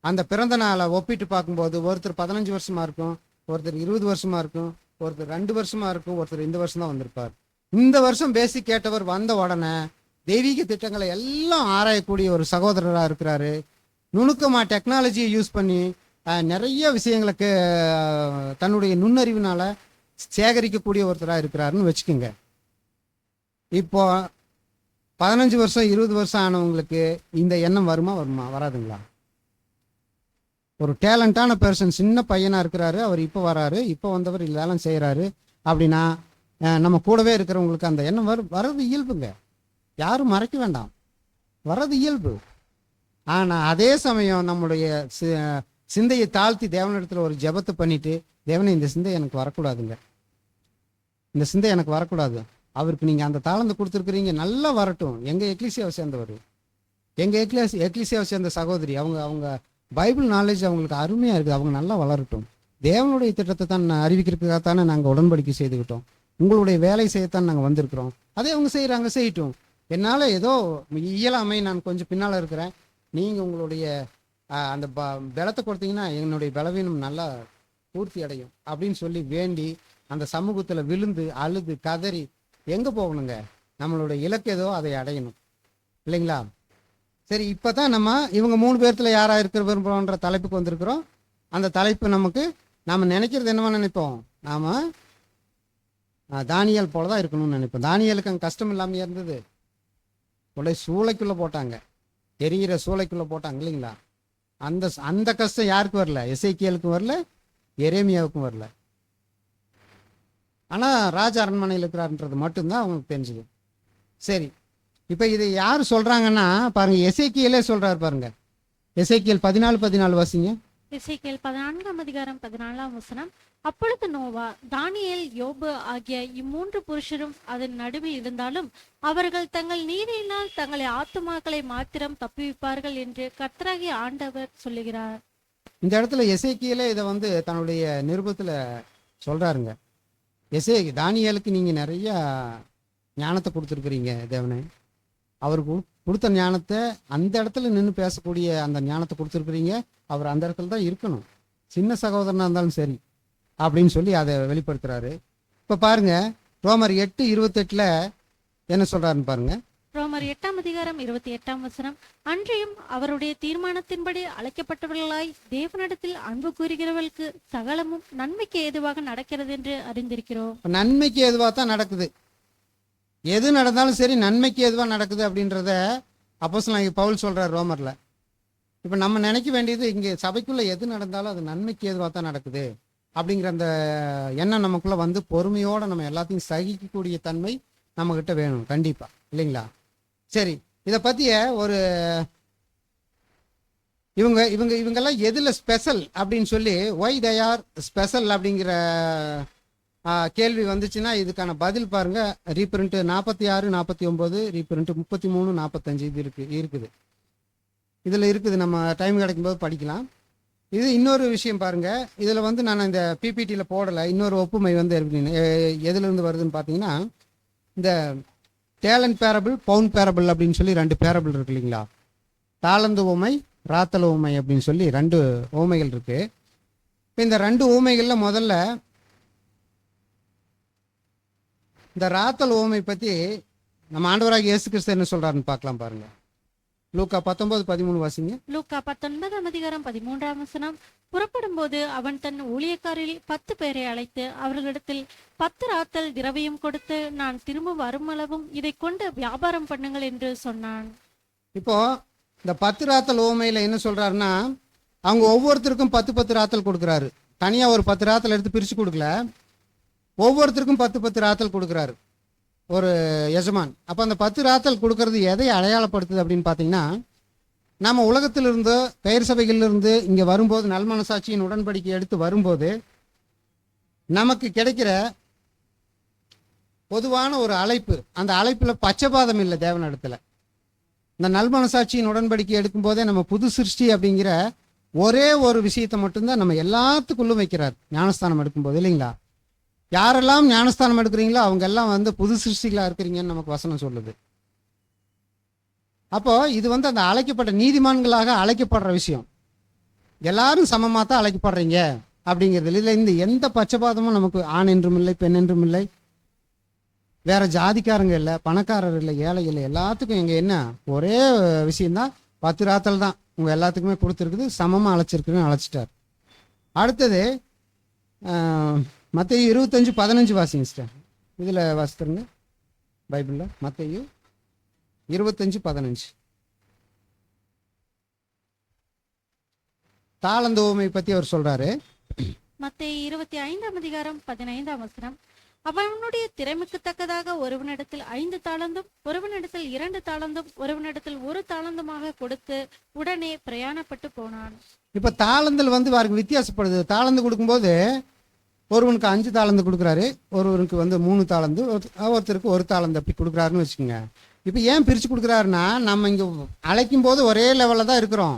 அந்த பிறந்த நாளை ஒப்பிட்டு பார்க்கும்போது ஒருத்தர் 15 வருஷமாக இருக்கும், ஒருத்தர் 20 வருஷமாக இருக்கும், ஒருத்தர் 2 வருஷமாக இருக்கும், ஒருத்தர் இந்த வருஷம் தான் வந்திருப்பார். இந்த வருஷம் பேசிக் கேட்டவர் வந்த உடனே தெய்வீக திட்டங்களை எல்லாம் ஆராயக்கூடிய ஒரு சகோதரராக இருக்கிறாரு. நுணுக்கமாக டெக்னாலஜியை யூஸ் பண்ணி நிறைய விஷயங்களுக்கு தன்னுடைய நுண்ணறிவினால சேகரிக்கக்கூடிய ஒருத்தராக இருக்கிறாருன்னு வச்சுக்கோங்க. இப்போ 15 வருஷம் 20 வருஷம் ஆனவங்களுக்கு இந்த எண்ணம் வருமா வராதுங்களா? ஒரு டேலண்டான பர்சன், சின்ன பையனாக இருக்கிறாரு, அவர் இப்போ வராரு, இப்போ வந்தவர் இதெல்லாம் செய்கிறாரு அப்படின்னா நம்ம கூடவே இருக்கிறவங்களுக்கு அந்த எண்ணம் வர்றது இயல்புங்க. யாரும் மறைக்க வேண்டாம், வர்றது இயல்பு. ஆனால் அதே சமயம் நம்முடைய சிந்தையை தாழ்த்தி தேவனிடத்தில் ஒரு ஜெபத்தை பண்ணிட்டு, தேவனை இந்த சிந்தை எனக்கு வரக்கூடாதுங்க, இந்த சிந்தை எனக்கு வரக்கூடாது, அவருக்கு நீங்கள் அந்த தாளந்து கொடுத்துருக்குறீங்க, நல்லா வரட்டும். எங்கள் எக்லிசியாவை சேர்ந்தவர், எங்கள் எக்லிசியாவை சேர்ந்த சகோதரி, அவங்க பைபிள் நாலேஜ் அவங்களுக்கு அருமையாக இருக்குது, அவங்க நல்லா வளரட்டும். தேவனுடைய திட்டத்தை தான் அறிவிக்கிறதுக்காகத்தானே நாங்கள் உடன்படிக்கை செய்துக்கிட்டோம். உங்களுடைய வேலை செய்யத்தான் நாங்கள் வந்திருக்கிறோம். அதே அவங்க செய்கிறாங்க, செய்யட்டும். என்னால் ஏதோ இயலாமை, நான் கொஞ்சம் பின்னால் இருக்கிறேன், நீங்கள் உங்களுடைய அந்த பலத்தை கொடுத்தீங்கன்னா என்னுடைய பலவீனம் நல்லா பூர்த்தி அடையும் அப்படின்னு சொல்லி வேண்டி அந்த சமூகத்தில் விழுந்து அழுது கதறி எங்கே போகணுங்க? நம்மளுடைய இலக்கு ஏதோ அதை அடையணும் இல்லைங்களா? சரி, இப்போ தான் நம்ம இவங்க 3 பேர்த்தில் யாராக இருக்கிற விரும்புகிறோன்ற தலைப்புக்கு வந்திருக்கிறோம். அந்த தலைப்பு நமக்கு நாம் நினைக்கிறது என்னவா நினைப்போம்? நாம் தானியேல் போல தான் இருக்கணும்னு நினைப்போம். தானியேலுக்கு அங்கே கஷ்டம் இல்லாமல் இருந்தது. உடைய சூளைக்குள்ளே போட்டாங்க, எரிகிற சூளைக்குள்ளே போட்டாங்க இல்லைங்களா? அந்த கஷ்டம் யாருக்கு வரல? எசேக்கியேலுக்கும் வரல, எரேமியாவுக்கும் வரல. ஆனால் ராஜ அரண்மனையில் இருக்கிறாருன்றது மட்டும்தான் அவங்களுக்கு தெரிஞ்சுது. சரி, இப்போ இதை யார் சொல்கிறாங்கன்னா பாருங்க, எசேக்கியேலே சொல்கிறாரு பாருங்க. எசேக்கியேல் 14:14 வாசிங்க. எசேக்கியேல் 14ஆம் அதிகாரம் 14ஆம் வசனம். அப்பொழுது நோவா, தானியேல், யோபு ஆகிய 3 புருஷரும் அதன் நடுவில் இருந்தாலும் அவர்கள் தங்கள் நீதியினால் தங்களை ஆத்துமாக்களை மாத்திரம் தப்புவிப்பார்கள் என்று கர்த்தராகிய ஆண்டவர் சொல்லுகிறார். இந்த இடத்துல எசேக்கியேலே இதை தன்னுடைய நிருபத்தில் சொல்கிறாருங்க. தானியேலுக்கு நீங்கள் நிறைய ஞானத்தை கொடுத்துருக்குறீங்க தேவனே, அவருக்கு கொடுத்த ஞானத்தை அந்த இடத்துல நின்று பேசக்கூடிய அந்த ஞானத்தை கொடுத்துருக்குறீங்க, அவர் அந்த இடத்துல தான் இருக்கணும், சின்ன சகோதரனாக இருந்தாலும் சரி அப்படின்னு சொல்லி அதை வெளிப்படுத்துறாரு. இப்போ பாருங்க, ரோமர் 8:28 என்ன சொல்றாருன்னு பாருங்க. ரோமர் 8ஆம் அதிகாரம் 28ஆம் வசனம். அன்றியும் அவருடைய தீர்மானத்தின்படி அழைக்கப்பட்டவர்களாய் தேவனிடத்தில் அன்பு கூறுகிறவர்களுக்கு சகலமும் நன்மைக்கு ஏதுவாக நடக்கிறது என்று அறிந்திருக்கிறோம். நன்மைக்கு ஏதுவாக தான் நடக்குது. எது நடந்தாலும் சரி நன்மைக்கு ஏதுவாக நடக்குது அப்படின்றத அப்போஸ்தலனாகிய பவுல் சொல்றார் ரோமர்ல. இப்போ நம்ம நினைக்க வேண்டியது, இங்கே சபைக்குள்ள எது நடந்தாலும் அது நன்மைக்கு ஏதுவாக தான் நடக்குது அப்படிங்கிற அந்த எண்ணம் நமக்குள்ள பொறுமையோட நம்ம எல்லாத்தையும் சகிக்கக்கூடிய தன்மை நம்ம கிட்ட வேணும் கண்டிப்பா, இல்லைங்களா? சரி, இதை பத்திய ஒரு இவங்கெல்லாம் எதுல ஸ்பெஷல் அப்படின்னு சொல்லி ஒய் தே ஆர் ஸ்பெஷல் அப்படிங்கிற கேள்வி வந்துச்சுன்னா இதுக்கான பதில் பாருங்க. ரீப்ரிண்ட் 46, 49, ரீப்ரிண்ட் 33, 45 இது இருக்குது. இதில் இருக்குது, நம்ம டைம் கிடைக்கும்போது படிக்கலாம். இது இன்னொரு விஷயம் பாருங்க, இதில் நான் இந்த பிபிடியில் போடலை. இன்னொரு ஒப்புமை எதுலேருந்து வருதுன்னு பார்த்தீங்கன்னா, இந்த டேலண்ட் பேரபிள், பவுண்ட் பேரபிள் அப்படின்னு சொல்லி 2 பேரபிள் இருக்கு இல்லைங்களா? தாளந்து ஊமை, ராத்தல ஊமை அப்படின்னு சொல்லி 2 ஊமைகள் இருக்கு. இப்போ இந்த 2 ஊமைகளில் முதல்ல இந்த ராத்தல் ஊமை பற்றி நம்ம ஆண்டவராக இயேசு கிறிஸ்து என்ன சொல்கிறாருன்னு பார்க்கலாம் பாருங்க. லூக்கா 19:13 வாசிங்க. லூக்கா 19:13 புறப்படும்போது அவன் தன் ஊழியக்காரில் 10 பேரை அழைத்து அவர்களிடத்தில் 10 ராத்தல் திரவியம் கொடுத்து, நான் திரும்ப வருமளவும் இதை கொண்டு வியாபாரம் பண்ணுங்கள் என்று சொன்னான். இப்போ இந்த 10 ராத்தல் ஓமையில என்ன சொல்றாருன்னா, அவங்க ஒவ்வொருத்தருக்கும் 10 ராத்தல் கொடுக்குறாரு. தனியா ஒரு 10 ராத்தல் எடுத்து பிரிச்சு கொடுக்கல, ஒவ்வொருத்தருக்கும் 10 ராத்தல் கொடுக்குறாரு ஒரு எஜமான். அப்போ அந்த 10 ராத்தல் கொடுக்கறது எதை அடையாளப்படுத்துது அப்படின்னு பார்த்தீங்கன்னா, நம்ம உலகத்திலிருந்து பெயர் சபைகளிலிருந்து இங்கே வரும்போது நல்மனசாட்சியின் உடன்படிக்கை எடுத்து வரும்போது நமக்கு கிடைக்கிற பொதுவான ஒரு அழைப்பு, அந்த அழைப்பில் பச்சைபாதம் இல்லை தேவனிடத்தில். இந்த நல்மனசாட்சியின் உடன்படிக்கை எடுக்கும் போதே நம்ம புது சிருஷ்டி அப்படிங்கிற ஒரே ஒரு விஷயத்தை மட்டும்தான் நம்ம எல்லாத்துக்குள்ளும் வைக்கிறார் ஞானஸ்தானம் எடுக்கும்போது, இல்லைங்களா? யாரெல்லாம் ஞானஸ்தானம் எடுக்கிறீங்களோ அவங்க எல்லாம் வந்து புது சிருஷ்டிகளாக இருக்கிறீங்கன்னு நமக்கு வசனம் சொல்லுது. அப்போ இது வந்து அந்த அழைக்கப்பட்ட நீதிமான்களாக அழைக்கப்படுற விஷயம். எல்லாரும் சமமாக தான் அழைக்கப்படுறீங்க அப்படிங்கிறது இல்லை. இந்த எந்த பட்சபாதமும் நமக்கு ஆண் என்றும் இல்லை, பெண் என்றும் இல்லை, வேற ஜாதிக்காரங்க இல்லை, பணக்காரர் இல்லை, ஏழை இல்லை, எல்லாத்துக்கும் எங்க என்ன ஒரே விஷயம்தான், 10 ராத்தல் தான் உங்க எல்லாத்துக்குமே கொடுத்துருக்குது, சமமாக அழைச்சிருக்குன்னு அழைச்சிட்டார். அடுத்தது மத்தேயு 25:15 வாசிங்க சிஸ்டர். இதில் வாசித்துருங்க பைபிளில். மத்தேயு 25:15 தாளந்து உவமை பற்றி அவர் சொல்றாரு. மத்தேயு 25:15 அவனுடைய திறமைக்கு தக்கதாக ஒருவனிடத்தில் 5 தாளந்தும் ஒருவனிடத்தில் 2 தாளந்தும் ஒருவனிடத்தில் 1 தாளந்துமாக கொடுத்து உடனே பிரயாணப்பட்டு போனான். இப்போ தாளந்தில் வந்து வாருக்கு வித்தியாசப்படுது. தாளந்து கொடுக்கும்போது ஒருவனுக்கு 5 தாளந்து கொடுக்குறாரு, ஒருவருக்கு வந்து 3 தாளந்து, ஒருத்தருக்கு 1 தாளந்து அப்படி கொடுக்குறாருன்னு வச்சுக்கோங்க. இப்போ ஏன் பிரித்து கொடுக்குறாருன்னா, நம்ம இங்கே அழைக்கும் போது ஒரே லெவலில் தான் இருக்கிறோம்.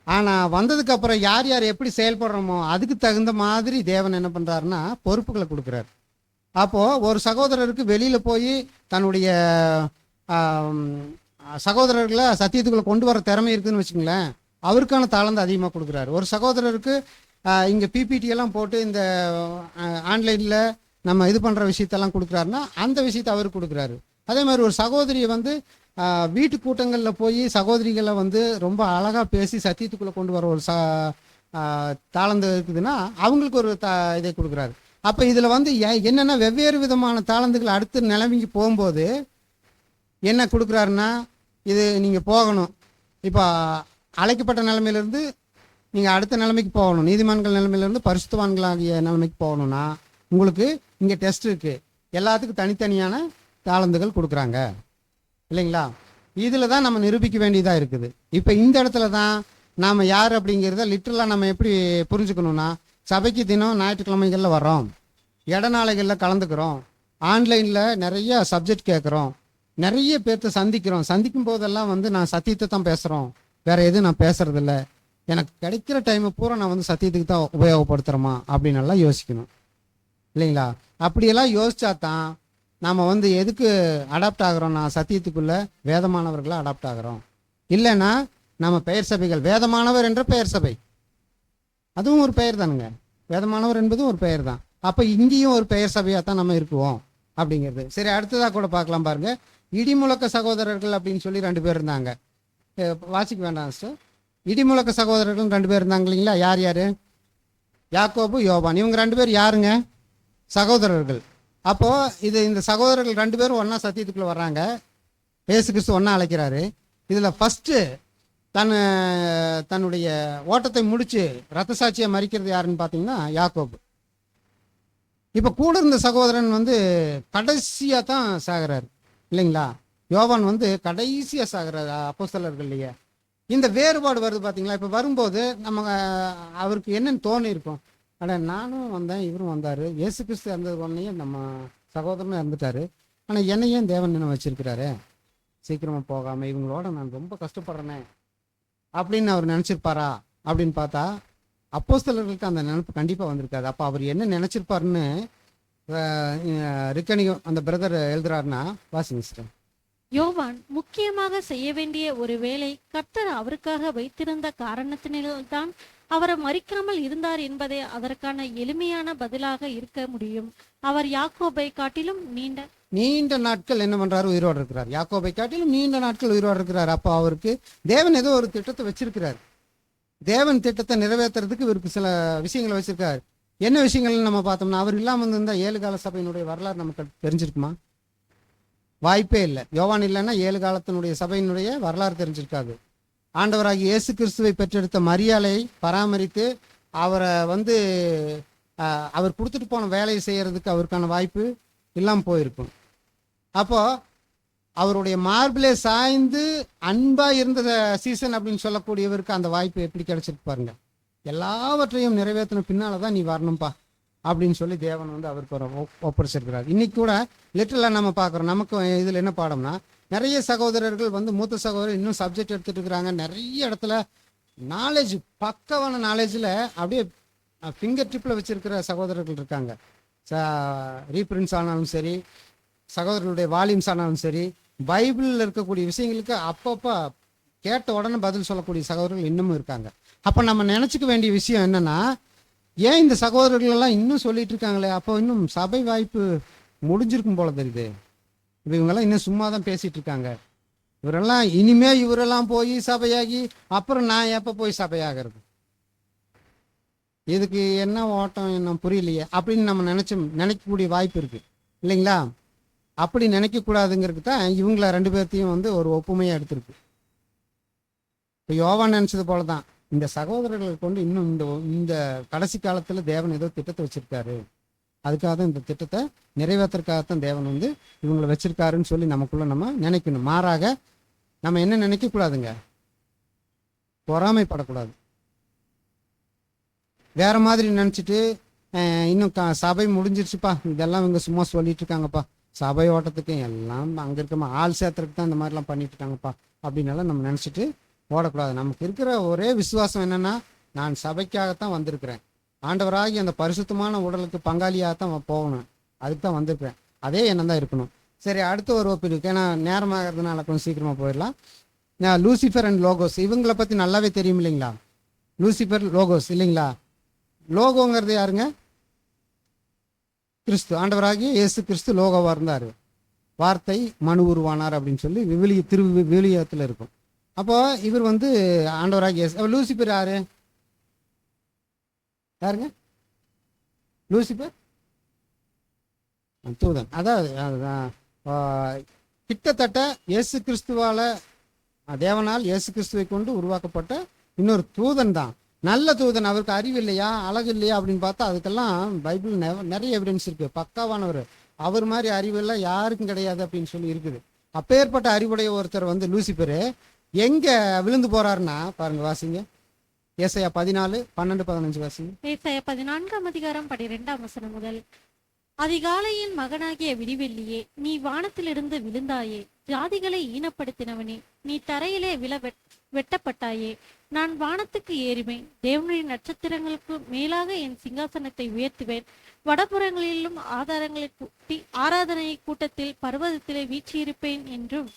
ஆனால் வந்ததுக்கு அப்புறம் யார் யார் எப்படி செயல்படுறோமோ அதுக்கு தகுந்த மாதிரி தேவன் என்ன பண்ணுறாருன்னா பொறுப்புகளை கொடுக்குறாரு. அப்போது ஒரு சகோதரருக்கு வெளியில் போய் தன்னுடைய சகோதரர்களை சத்தியத்துக்குள்ளே கொண்டு வர திறமை இருக்குதுன்னு வச்சுக்கோங்களேன், அவருக்கான தாளந்து அதிகமாக கொடுக்குறாரு. ஒரு சகோதரருக்கு இங்கே பிபிடி எல்லாம் போட்டு இந்த ஆன்லைனில் நம்ம இது பண்ணுற விஷயத்தெல்லாம் கொடுக்குறாருன்னா அந்த விஷயத்தை அவருக்கு கொடுக்குறாரு. அதே மாதிரி ஒரு சகோதரியை வந்து வீட்டு கூட்டங்களில் போய் சகோதரிகளை வந்து ரொம்ப அழகாக பேசி சத்தியத்துக்குள்ளே கொண்டு வர ஒரு தாளந்து இருக்குதுன்னா அவங்களுக்கு ஒரு இதை கொடுக்குறாரு. அப்போ இதில் வந்து என்னென்னா வெவ்வேறு விதமான தாளந்துகள் அடுத்த நிலைமைக்கு போகும்போது என்ன கொடுக்குறாருன்னா, இது நீங்கள் போகணும், இப்போ அழைக்கப்பட்ட நிலைமையிலேருந்து நீங்கள் அடுத்த நிலைமைக்கு போகணும், நீதிமான்கள் நிலைமையிலேருந்து பரிசுத்தவான்களாகிய நிலைமைக்கு போகணும்னா உங்களுக்கு இங்கே டெஸ்ட் இருக்குது, எல்லாத்துக்கும் தனித்தனியான தாளந்துகள் கொடுக்குறாங்க, இல்லைங்களா? இதில் தான் நம்ம நிரூபிக்க வேண்டியதாக இருக்குது. இப்போ இந்த இடத்துல தான் நாம் யார் அப்படிங்கிறத லிட்டரலாக நம்ம எப்படி புரிஞ்சுக்கணும்னா, சபைக்கு தினம் ஞாயிற்றுக்கிழமைகளில் வர்றோம், இடநாளைகளில் கலந்துக்கிறோம், ஆன்லைனில் நிறைய சப்ஜெக்ட் கேட்குறோம், நிறைய பேர்த்த சந்திக்கிறோம். சந்திக்கும் போதெல்லாம் வந்து நான் சத்தியத்தை தான் பேசுகிறோம், வேறு எதுவும் நான் பேசுகிறதில்ல, எனக்கு கிடைக்கிற டைமை பூரா நான் வந்து சத்தியத்துக்கு தான் உபயோகப்படுத்துகிறோமா அப்படின்னு எல்லாம் யோசிக்கணும், இல்லைங்களா? அப்படியெல்லாம் யோசிச்சா தான் நாம் வந்து எதுக்கு அடாப்ட் ஆகிறோம்னா சத்தியத்துக்குள்ளே வேதமானவர்களாக அடாப்ட் ஆகிறோம். இல்லைன்னா நம்ம பெயர் சபைகள், வேதமானவர் என்ற பெயர் சபை அதுவும் ஒரு பெயர் தானுங்க, வேதமானவர் என்பதும் ஒரு பெயர் தான். அப்போ இங்கேயும் ஒரு பெயர் சபையாக தான் நம்ம இருக்குவோம் அப்படிங்கிறது. சரி, அடுத்ததாக கூட பார்க்கலாம் பாருங்க. இடிமுழக்க சகோதரர்கள் அப்படின்னு சொல்லி 2 பேர் இருந்தாங்க. வாசிக்க வேண்டாம் சார். இடிமுழக்க சகோதரர்கள் 2 பேர் இருந்தாங்க இல்லைங்களா? யார் யார்? யாக்கோபு, யோவான். இவங்க 2 பேர் யாருங்க? சகோதரர்கள். அப்போது இந்த சகோதரர்கள் 2 பேரும் ஒன்றா சத்தியத்துக்குள்ளே வர்றாங்க, இயேசு கிறிஸ்து ஒன்றா அழைக்கிறாரு. இதில் ஃபஸ்ட்டு தன்னுடைய ஓட்டத்தை முடித்து ரத்த சாட்சியை மறிக்கிறது யாருன்னு பார்த்தீங்கன்னா யாக்கோபு. இப்போ கூட இருந்த சகோதரன் வந்து கடைசியாக தான் சாகிறார், இல்லைங்களா? யோவான் வந்து கடைசியாக சாகிறார் அப்போஸ்தலர்கள்லையே. இந்த வேறுபாடு வருது பார்த்தீங்களா? இப்போ வரும்போது நம்ம அவருக்கு என்னென்னு தோணி இருக்கும், அட நானும் வந்தேன், இவரும் வந்தார், இயேசு கிறிஸ்து இறந்தது உடனே நம்ம சகோதரனும் இறந்துட்டாரு, ஆனால் என்னையும் தேவன் என்ன வச்சிருக்கிறாரு, சீக்கிரமாக போகாமல் இவங்களோட நான் ரொம்ப கஷ்டப்படுறேனே அப்படின்னு அவர் நினச்சிருப்பாரா அப்படின்னு பார்த்தா அப்போஸ்தலர்களுக்கு அந்த நினைப்பு கண்டிப்பாக வந்திருக்காது. அப்போ அவர் என்ன நினச்சிருப்பாருன்னு ரிக்கனியும் அந்த பிரதர் எழுதுறாருன்னா வாசிங்க சிஸ்டர். யோவான் முக்கியமாக செய்ய வேண்டிய ஒரு வேலை கர்த்தர் அவருக்காக வைத்திருந்த காரணத்தினால்தான் அவர் மறிக்காமல் இருந்தார் என்பதே அதற்கான எளிமையான பதிலாக இருக்க முடியும். அவர் யாக்கோபை காட்டிலும் நீண்ட நீண்ட நாட்கள் என்ன பண்றாரு, உயிரோடு இருக்கிறார். யாக்கோபை காட்டிலும் நீண்ட நாட்கள் உயிரோடு இருக்கிறார். அப்போ அவருக்கு தேவன் ஏதோ ஒரு திட்டத்தை வச்சிருக்கிறார். தேவன் திட்டத்தை நிறைவேற்றுறதுக்கு இவருக்கு சில விஷயங்களை வச்சிருக்காரு. என்ன விஷயங்கள்னு நம்ம பார்த்தோம்னா, அவர் இல்லாமல் இருந்தா 7 கால சபையினுடைய வரலாறு நமக்கு தெரிஞ்சிருக்குமா? வாய்ப்பே இல்லை. யோவான் இல்லைன்னா 7 காலத்தினுடைய சபையினுடைய வரலாறு தெரிஞ்சிருக்காது. ஆண்டவராகி இயேசு கிறிஸ்துவை பெற்றெடுத்த மரியாதை பராமரித்து அவரை அவர் கொடுத்துட்டு போன வேலையை செய்யறதுக்கு அவருக்கான வாய்ப்பு இல்லாமல் போயிருக்கும். அப்போ அவருடைய மார்பிலே சாய்ந்து அன்பா இருந்த சீசன் அப்படின்னு சொல்லக்கூடியவருக்கு அந்த வாய்ப்பு எப்படி கிடைச்சிருக்கு பாருங்க. எல்லாவற்றையும் நிறைவேற்றின பின்னாலதான் நீ வரணும்பா அப்படின்னு சொல்லி தேவன் அவருக்கு ஒரு ஒப்படைச்சிருக்கிறார். இன்னைக்கு கூட லிட்டரலா நம்ம பார்க்குறோம். நமக்கு இதுல என்ன பாடம்னா, நிறைய சகோதரர்கள் மூத்த சகோதரர் இன்னும் சப்ஜெக்ட் எடுத்துட்டு இருக்கிறாங்க. நிறைய இடத்துல நாலேஜ், பக்கவான நாலேஜில் அப்படியே ஃபிங்கர் டிப்பில் வச்சிருக்கிற சகோதரர்கள் இருக்காங்க. ரீப்ரின்ஸ் ஆனாலும் சரி, சகோதரர்களுடைய வால்யூம்ஸ் ஆனாலும் சரி, பைபிளில் இருக்கக்கூடிய விஷயங்களுக்கு அப்பப்போ கேட்ட உடனே பதில் சொல்லக்கூடிய சகோதரர்கள் இன்னமும் இருக்காங்க. அப்போ நம்ம நினச்சிக்க வேண்டிய விஷயம் என்னன்னா, ஏன் இந்த சகோதரர்கள் எல்லாம் இன்னும் சொல்லிட்டு இருக்காங்களே, அப்போ இன்னும் சபை வாய்ப்பு முடிஞ்சிருக்கும் போல தெரியுது. இவங்கெல்லாம் இன்னும் சும்மா தான் பேசிட்டு இருக்காங்க. இவரெல்லாம் இனிமே இவரெல்லாம் போய் சபையாகி அப்புறம் நான் எப்போ போய் சபையாகிறது, இதுக்கு என்ன ஓட்டம் என்ன புரியலையே அப்படின்னு நம்ம நினைக்கக்கூடிய வாய்ப்பு இருக்கு இல்லைங்களா? அப்படி நினைக்கக்கூடாதுங்கிறது தான் இவங்கள 2 பேர்த்தையும் ஒரு ஒப்புமையாக எடுத்திருக்கு. இப்போ யோவான் நினைச்சது போல தான் இந்த சகோதரர்களை கொண்டு இன்னும் இந்த கடைசி காலத்தில் தேவன் ஏதோ திட்டத்தை வச்சிருக்காரு. அதுக்காக தான் இந்த திட்டத்தை நிறைவேற்றக்காகத்தான் தேவன் இவங்களை வச்சிருக்காருன்னு சொல்லி நமக்குள்ள நம்ம நினைக்கணும். மாறாக நம்ம என்ன நினைக்கக்கூடாதுங்க, பொறாமைப்படக்கூடாது. வேற மாதிரி நினச்சிட்டு இன்னும் சபை முடிஞ்சிருச்சுப்பா, இதெல்லாம் இவங்க சும்மா சொல்லிட்டு இருக்காங்கப்பா, சபை ஓட்டத்துக்கு எல்லாம் அங்கே இருக்க ஆள் சேர்த்துறதுக்கு தான் இந்த மாதிரிலாம் பண்ணிட்டு இருக்காங்கப்பா அப்படின்னால நம்ம நினச்சிட்டு ஓடக்கூடாது. நமக்கு இருக்கிற ஒரே விசுவாசம் என்னன்னா, நான் சபைக்காகத்தான் வந்திருக்கிறேன், ஆண்டவராகி அந்த பரிசுத்தமான உடலுக்கு பங்காளியாகத்தான் போகணும், அதுக்கு தான் வந்திருக்கிறேன், அதே எண்ணம் தான் இருக்கணும். சரி, அடுத்த ஒரு ஒப்பீடு இருக்கு. ஏன்னா நேரமாகிறதுனால கொஞ்சம் சீக்கிரமாக போயிடலாம். லூசிஃபர் அண்ட் லோகோஸ் இவங்களை பற்றி நல்லாவே தெரியும் இல்லைங்களா? லூசிஃபர், லோகோஸ் இல்லைங்களா? லோகோங்கிறது யாருங்க? கிறிஸ்து, ஆண்டவராகி இயேசு கிறிஸ்து லோகோவா இருந்தார். வார்த்தை மனு உருவானார் அப்படின்னு சொல்லி விவிலியத்தில் இருக்கும். அப்போ இவர் ஆண்டவராகி இயேசு. லூசிஃபர் யாருங்க? லூசிஃபர் தூதன். அதாவது கிட்டத்தட்ட இயேசு கிறிஸ்துவால தேவனால் இயேசு கிறிஸ்துவை கொண்டு உருவாக்கப்பட்ட இன்னொரு தூதன் தான். நல்ல தூதன். அவருக்கு அறிவு இல்லையா, அழகு இல்லையா அப்படின்னு பார்த்தா அதுக்கெல்லாம் பைபிள் நிறைய எவிடன்ஸ் இருக்கு. பக்காவானவர். அவர் மாதிரி அறிவெல்லாம் யாருக்கும் கிடையாது அப்படின்னு சொல்லி இருக்குது. அப்பேற்பட்ட அறிவுடைய ஒருத்தர் லூசிஃபரு எங்க விழுந்து போறாருன்னா பாருங்க, வாசிங்க. ஏசாயா 14:12-15 வாசிங்க. ஏசாயா 14:12 முதல். அதிகாலையின் மகனாகிய விடிவெள்ளியே, நீ வானத்திலிருந்து விழுந்தாயே, ஜாதிகளை ஈனப்படுத்தினவனே, நீ தரையிலே வெட்டப்பட்டாயே. நான் வானத்துக்கு ஏறுவேன், தேவனுடைய நட்சத்திரங்களுக்கு மேலாக என் சிங்காசனத்தை உயர்த்துவேன். வடபுறங்களிலும் ஆராதனை கூட்டத்தில் பர்வதத்திலே வீற்றிருப்பேன் என்றும்,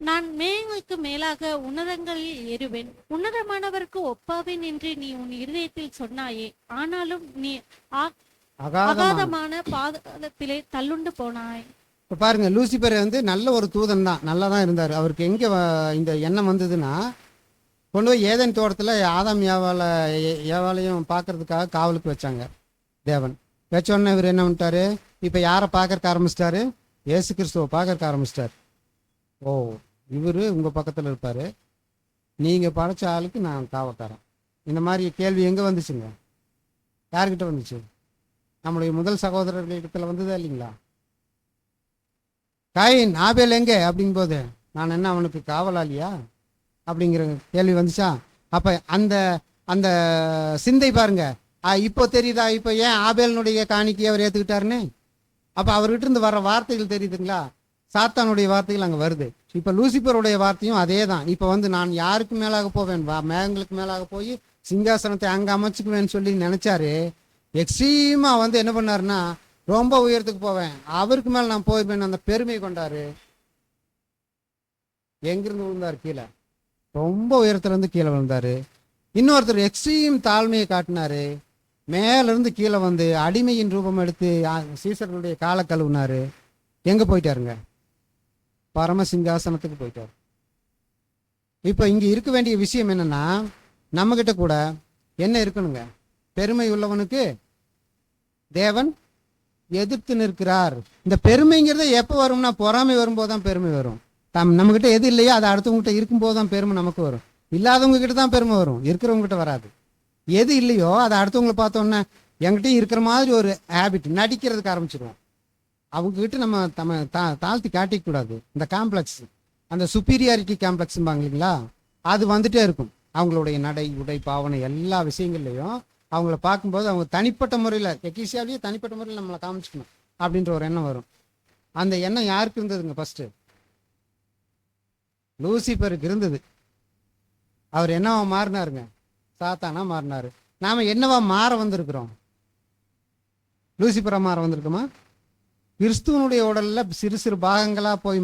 நான் மேகங்களுக்கு மேலாக உன்னதங்களில் ஏறுவேன், உன்னதமானவருக்கு ஒப்பாவேன் என்று நீ உன் இருதயத்தில் சொன்னாயே. ஆனாலும் நீ அகாதமான பாதாளத்திலே தள்ளுண்டு போனாய். இப்போ பாருங்க, லூசிபர் நல்ல ஒரு தூதன் தான், நல்லா தான் இருந்தார். அவருக்கு எங்கே இந்த எண்ணம் வந்ததுன்னா, கொண்டு போய் ஏதேன் தோட்டத்தில் ஆதாம் ஏவாளையும் பார்க்கறதுக்காக காவலுக்கு வச்சாங்க தேவன். வச்சோடனே இவர் என்ன பண்ணிட்டாரு, இப்போ யாரை பார்க்கறக்க ஆரம்பிச்சிட்டாரு? இயேசு கிறிஸ்துவை பார்க்கறக்க ஆரம்பிச்சிட்டார். ஓ, இவர் உங்கள் பக்கத்தில் இருப்பார், நீங்கள் படைச்ச ஆளுக்கு நான் காவக்காரன். இந்த மாதிரி கேள்வி எங்கே வந்துச்சுங்க? யார்கிட்ட வந்துச்சு? நம்முடைய முதல் சகோதரர்களிடத்தில் வந்ததா இல்லைங்களா? காயின், ஆபேல் எங்கே அப்படிங்கும் போது நான் என்ன அவனுக்கு காவலாளியா அப்படிங்கிற கேள்வி வந்துச்சா? அப்போ அந்த அந்த சிந்தை பாருங்க, இப்போ தெரியுதா? இப்போ ஏன் ஆபேலினுடைய காணிக்கையை அவர் ஏற்றுக்கிட்டாருன்னு? அப்போ அவர்கிட்ட இருந்து வர வார்த்தைகள் தெரியுதுங்களா? சாத்தானுடைய வார்த்தைகள் அங்கே வருது. இப்போ லூசிபருடைய வார்த்தையும் அதே தான். இப்போ நான் யாருக்கு மேலாக போவேன், மேகங்களுக்கு மேலாக போய் சிங்காசனத்தை அங்கே அமைச்சுக்குவேன்னு சொல்லி நினைச்சாரு. எக்ஸ்ட்ரீமா என்ன பண்ணாருன்னா, ரொம்ப உயரத்துக்கு போவேன், அவருக்கு மேல நான் போயிருப்பேன், அந்த பெருமை கொண்டாரு. எங்கிருந்து விழுந்தாரு? கீழே, ரொம்ப உயரத்துல இருந்து கீழே விழுந்தாரு. இன்னொருத்தர் எக்ஸ்ட்ரீம் தாழ்மையை காட்டினாரு. மேலேருந்து கீழே வந்து அடிமையின் ரூபம் எடுத்து சீசர்களுடைய காலை கழுவுனாரு. எங்கே போயிட்டாருங்க? பரமசிங்காசனத்துக்கு போயிட்டார். இப்போ இங்கே இருக்க வேண்டிய விஷயம் என்னன்னா, நம்மக்கிட்ட கூட என்ன இருக்கணுங்க? பெருமை உள்ளவனுக்கு தேவன் எதிர்த்து நிற்கிறார். இந்த பெருமைங்கிறது எப்போ வரும்னா, பொறாமை வரும்போது தான் பெருமை வரும். நம்மக்கிட்ட எது இல்லையோ அது அடுத்தவங்ககிட்ட இருக்கும்போது தான் பெருமை நமக்கு வரும். இல்லாதவங்க கிட்ட தான் பெருமை வரும், இருக்கிறவங்ககிட்ட வராது. எது இல்லையோ அதை அடுத்தவங்களை பார்த்தோன்னே என்கிட்டயும் இருக்கிற மாதிரி ஒரு ஹேபிட் நடிக்கிறதுக்கு ஆரம்பிச்சிடுவோம். அவங்ககிட்ட நம்ம தாழ்த்தி காட்டிக்கூடாது. இந்த காம்ப்ளெக்ஸ், அந்த சுப்பீரியாரிட்டி காம்ப்ளெக்ஸும்பாங்க இல்லைங்களா, அது வந்துட்டே இருக்கும். அவங்களுடைய நடை, உடை, பாவனை எல்லா விஷயங்கள்லையும் அவங்கள பார்க்கும்போது அவங்க தனிப்பட்ட முறையில், எக்கீசியாவிலேயே தனிப்பட்ட முறையில் நம்மளை காமிச்சிக்கணும் அப்படின்ற ஒரு எண்ணம் வரும். அந்த எண்ணம் யாருக்கு இருந்ததுங்க? ஃபஸ்ட்டு லூசிபருக்கு இருந்தது. அவர் என்னவா மாறினாருங்க? சாத்தானா மாறினாரு. நாம் என்னவா மாற வந்திருக்கிறோம்? லூசிபரா மாற வந்திருக்கோமா? கிறிஸ்துவனுடைய உடல்ல சிறு சிறு பாகங்களாக போய்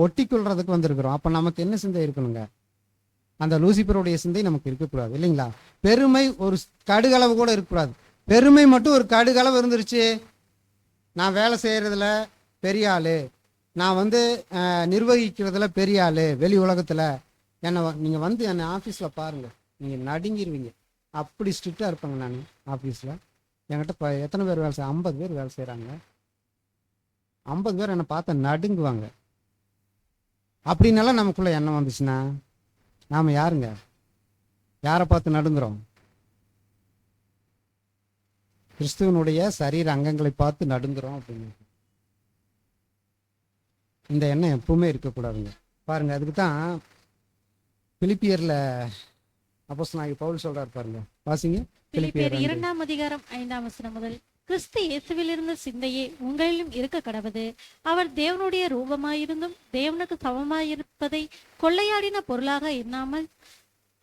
ஒட்டி கொள்றதுக்கு வந்திருக்கிறோம். அப்போ நமக்கு என்ன சிந்தை இருக்கணுங்க? அந்த லூசிபருடைய சிந்தை நமக்கு இருக்கக்கூடாது இல்லைங்களா? பெருமை ஒரு கடுகளவு கூட இருக்கக்கூடாது. பெருமை மட்டும் ஒரு கடுகளவு இருந்துருச்சு, நான் வேலை செய்கிறதுல பெரிய ஆள், நான் வந்து நிர்வகிக்கிறதுல பெரிய ஆள், வெளி உலகத்தில் நீங்கள் வந்து என்னை ஆஃபீஸில் பாருங்கள், நீங்கள் நடுங்கிடுவீங்க. அப்படி ஸ்ட்ரிக்டாக இருப்பாங்க. நான் ஆஃபீஸில் என்கிட்ட எத்தனை பேர் வேலை 50 பேர் வேலை செய்கிறாங்க. 50 பேர் என்னை பார்த்தா நடுங்குவாங்க. அப்படின்னாலாம் நமக்குள்ளே எண்ணம் வந்துச்சுன்னா நாம் யாருங்க? யாரை பார்த்து நடுங்குறோம்? கிறிஸ்துவனுடைய சரீர அங்கங்களை பார்த்து நடுங்குறோம் அப்படின்னு. இந்த எண்ணம் எப்பவுமே இருக்கக்கூடாதுங்க. பாருங்க, அதுக்கு தான் பிலிப்பியர்ல அப்போஸ்தலனாகிய பவுல் சொல்றாரு பாருங்க, வாசிங்க. பிலிப்பியர் 2ஆம் அதிகாரம் 5ஆம் வசனம் முதல். கிறிஸ்து இயேசுவில் இருந்த சிந்தையே உங்களிலும் இருக்க கடவது. அவர் தேவனுடைய ரூபமாயிருந்தும் தேவனுக்கு சமமாயிருப்பதை கொள்ளையாடின பொருளாக எண்ணாமல்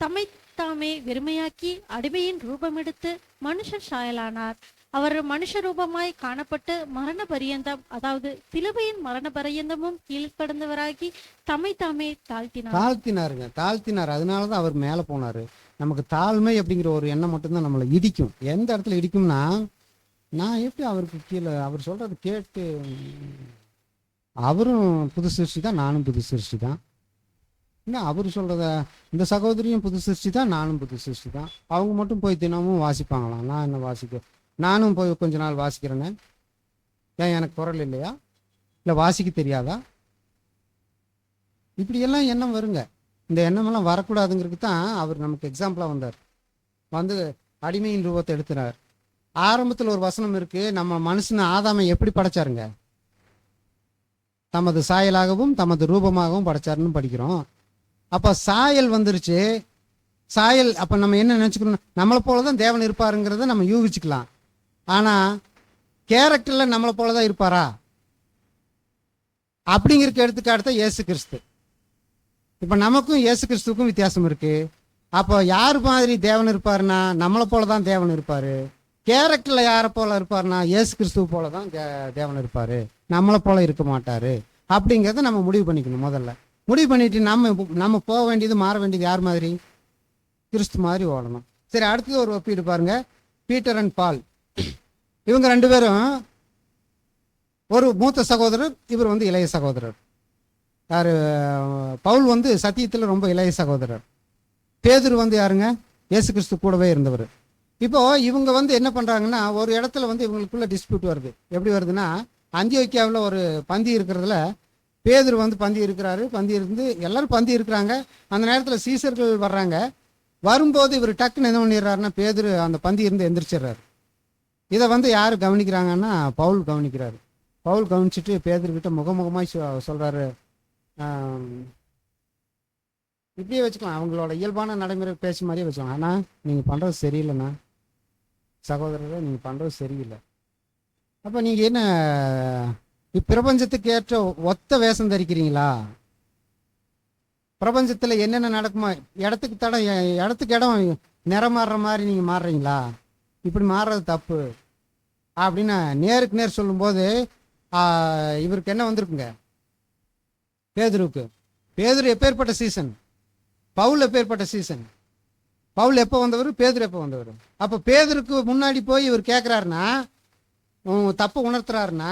தம்மை தாமே வெறுமையாக்கி அடிமையின் ரூபமெடுத்து மனுஷர் சாயலானார். அவர் மனுஷ ரூபமாய் காணப்பட்டு மரண பரியந்தம், அதாவது சிலுவையின் மரண பரியந்தமும் கீழ்ப்படந்தவராகி தம்மை தாமே தாழ்த்தினார். அதனாலதான் அவர் மேலே போனாரு. நமக்கு தாழ்மை அப்படிங்கிற ஒரு எண்ணம் மட்டும்தான் நம்மளை இடிக்கும். எந்த இடத்துல இடிக்கும்னா, நான் எப்படி அவருக்கு கீழே, அவர் சொல்றது கேட்டு, அவரும் புது சிருஷ்டி தான், நானும் புது சிருஷ்டி தான். இன்னும் அவர் சொல்றத, இந்த சகோதரியும் புது சிருஷ்டி தான், நானும் புது சிருஷ்டி தான். அவங்க மட்டும் போய் தினமும் வாசிப்பாங்களாம், நான் என்ன வாசிக்க? நானும் போய் கொஞ்ச நாள் வாசிக்கிறேன்னு. ஏன் எனக்கு குரல் இல்லையா? இல்லை வாசிக்க தெரியாதா? இப்படியெல்லாம் எண்ணம் வருங்க. இந்த எண்ணமெல்லாம் வரக்கூடாதுங்கிறதுக்கு தான் அவர் நமக்கு எக்ஸாம்பிளாக வந்தார். வந்து அடிமையின் ரூபத்தை எடுத்துனார். ஆரம்பத்தில் ஒரு வசனம் இருக்கு, நம்ம மனுஷனை ஆதாமை எப்படி படைச்சாருங்க? தமது சாயலாகவும் தமது ரூபமாகவும் படைச்சாருன்னு படிக்கிறோம். அப்போ சாயல் வந்துருச்சு. சாயல் அப்போ நம்ம என்ன நினச்சிக்கணும்? நம்மளை போல தான் தேவன் இருப்பாருங்கிறத நம்ம யூகிச்சுக்கலாம். ஆனால் கேரக்டரில் நம்மளை போல தான் இருப்பாரா அப்படிங்கிறதுக்கு எடுத்துக்காட்டு தான் இயேசு கிறிஸ்து. இப்போ நமக்கும் இயேசு கிறிஸ்துவுக்கும் வித்தியாசம் இருக்கு. அப்போ யார் மாதிரி தேவன் இருப்பாருன்னா நம்மளை போல தான் தேவன் இருப்பாரு. கேரக்டரில் யாரை போல இருப்பாருன்னா இயேசு கிறிஸ்துவ போல தான் தேவன் இருப்பாரு, நம்மளை போல இருக்க மாட்டாரு. அப்படிங்கிறத நம்ம முடிவு பண்ணிக்கணும். முதல்ல முடிவு பண்ணிட்டு நம்ம போக வேண்டியது, மாற வேண்டியது யார் மாதிரி? கிறிஸ்து மாதிரி ஓடணும். சரி, அடுத்தது ஒரு ஒப்பீடு பாருங்க. பீட்டர் அண்ட் பால், இவங்க 2 பேரும் ஒரு மூத்த சகோதரர், இவர் வந்து இளைய சகோதரர். யார்? பவுல் வந்து சத்தியத்தில் ரொம்ப இளைய சகோதரர். பேதுரு வந்து யாருங்க? இயேசு கிறிஸ்து கூடவே இருந்தவர். இப்போ இவங்க வந்து என்ன பண்ணுறாங்கன்னா, ஒரு இடத்துல வந்து இவங்களுக்குள்ள டிஸ்பியூட் வருது. எப்படி வருதுன்னா, அந்தியோக்கியாவில் ஒரு பந்தி இருக்கிறதுல பேதுரு வந்து பந்தி இருக்கிறாரு. பந்தி இருந்து எல்லாரும் பந்தி இருக்கிறாங்க. அந்த நேரத்தில் சீசர்கள் வர்றாங்க. வரும்போது இவர் டக்குன்னு என்ன பண்ணிடுறாருன்னா, பேதுரு அந்த பந்தி இருந்து எந்திரிச்சிடுறாரு. இதை வந்து யார் கவனிக்கிறாங்கன்னா, பவுல் கவனிக்கிறாரு. பவுல் கவனிச்சுட்டு பேதுருக்கிட்ட முகமுகமாய் சொல்கிறாரு. இப்படியே வச்சுக்கலாம், அவங்களோட இயல்பான நடைமுறை பேச்சு மாதிரியே வச்சுக்கலாம். ஆனால் நீங்கள் பண்ணுறது சரியில்லைண்ணா, சகோதரரை நீங்கள் பண்ணுறது சரியில்லை. அப்போ நீங்கள் என்ன இப்பிரபஞ்சத்துக்கு ஏற்ற ஒத்த வேஷம் தரிக்கிறீங்களா? பிரபஞ்சத்தில் என்னென்ன நடக்குமா, இடத்துக்கு இடம் நிறம் மாறுற மாதிரி நீங்கள் மாறுறீங்களா? இப்படி மாறுறது தப்பு அப்படின்னு நேருக்கு நேர் சொல்லும்போது இவருக்கு என்ன வந்திருக்குங்க? பேதுருக்கு. பேதுரு எப்பேற்பட்ட சீசன், பவுல் எப்பேற்பட்ட சீசன். பவுல் எப்போ வந்தவர், பேதுரு எப்போ வந்தவர்? அப்போ பேதுருக்கு முன்னாடி போய் இவர் கேட்குறாருன்னா, தப்பை உணர்த்துறாருன்னா,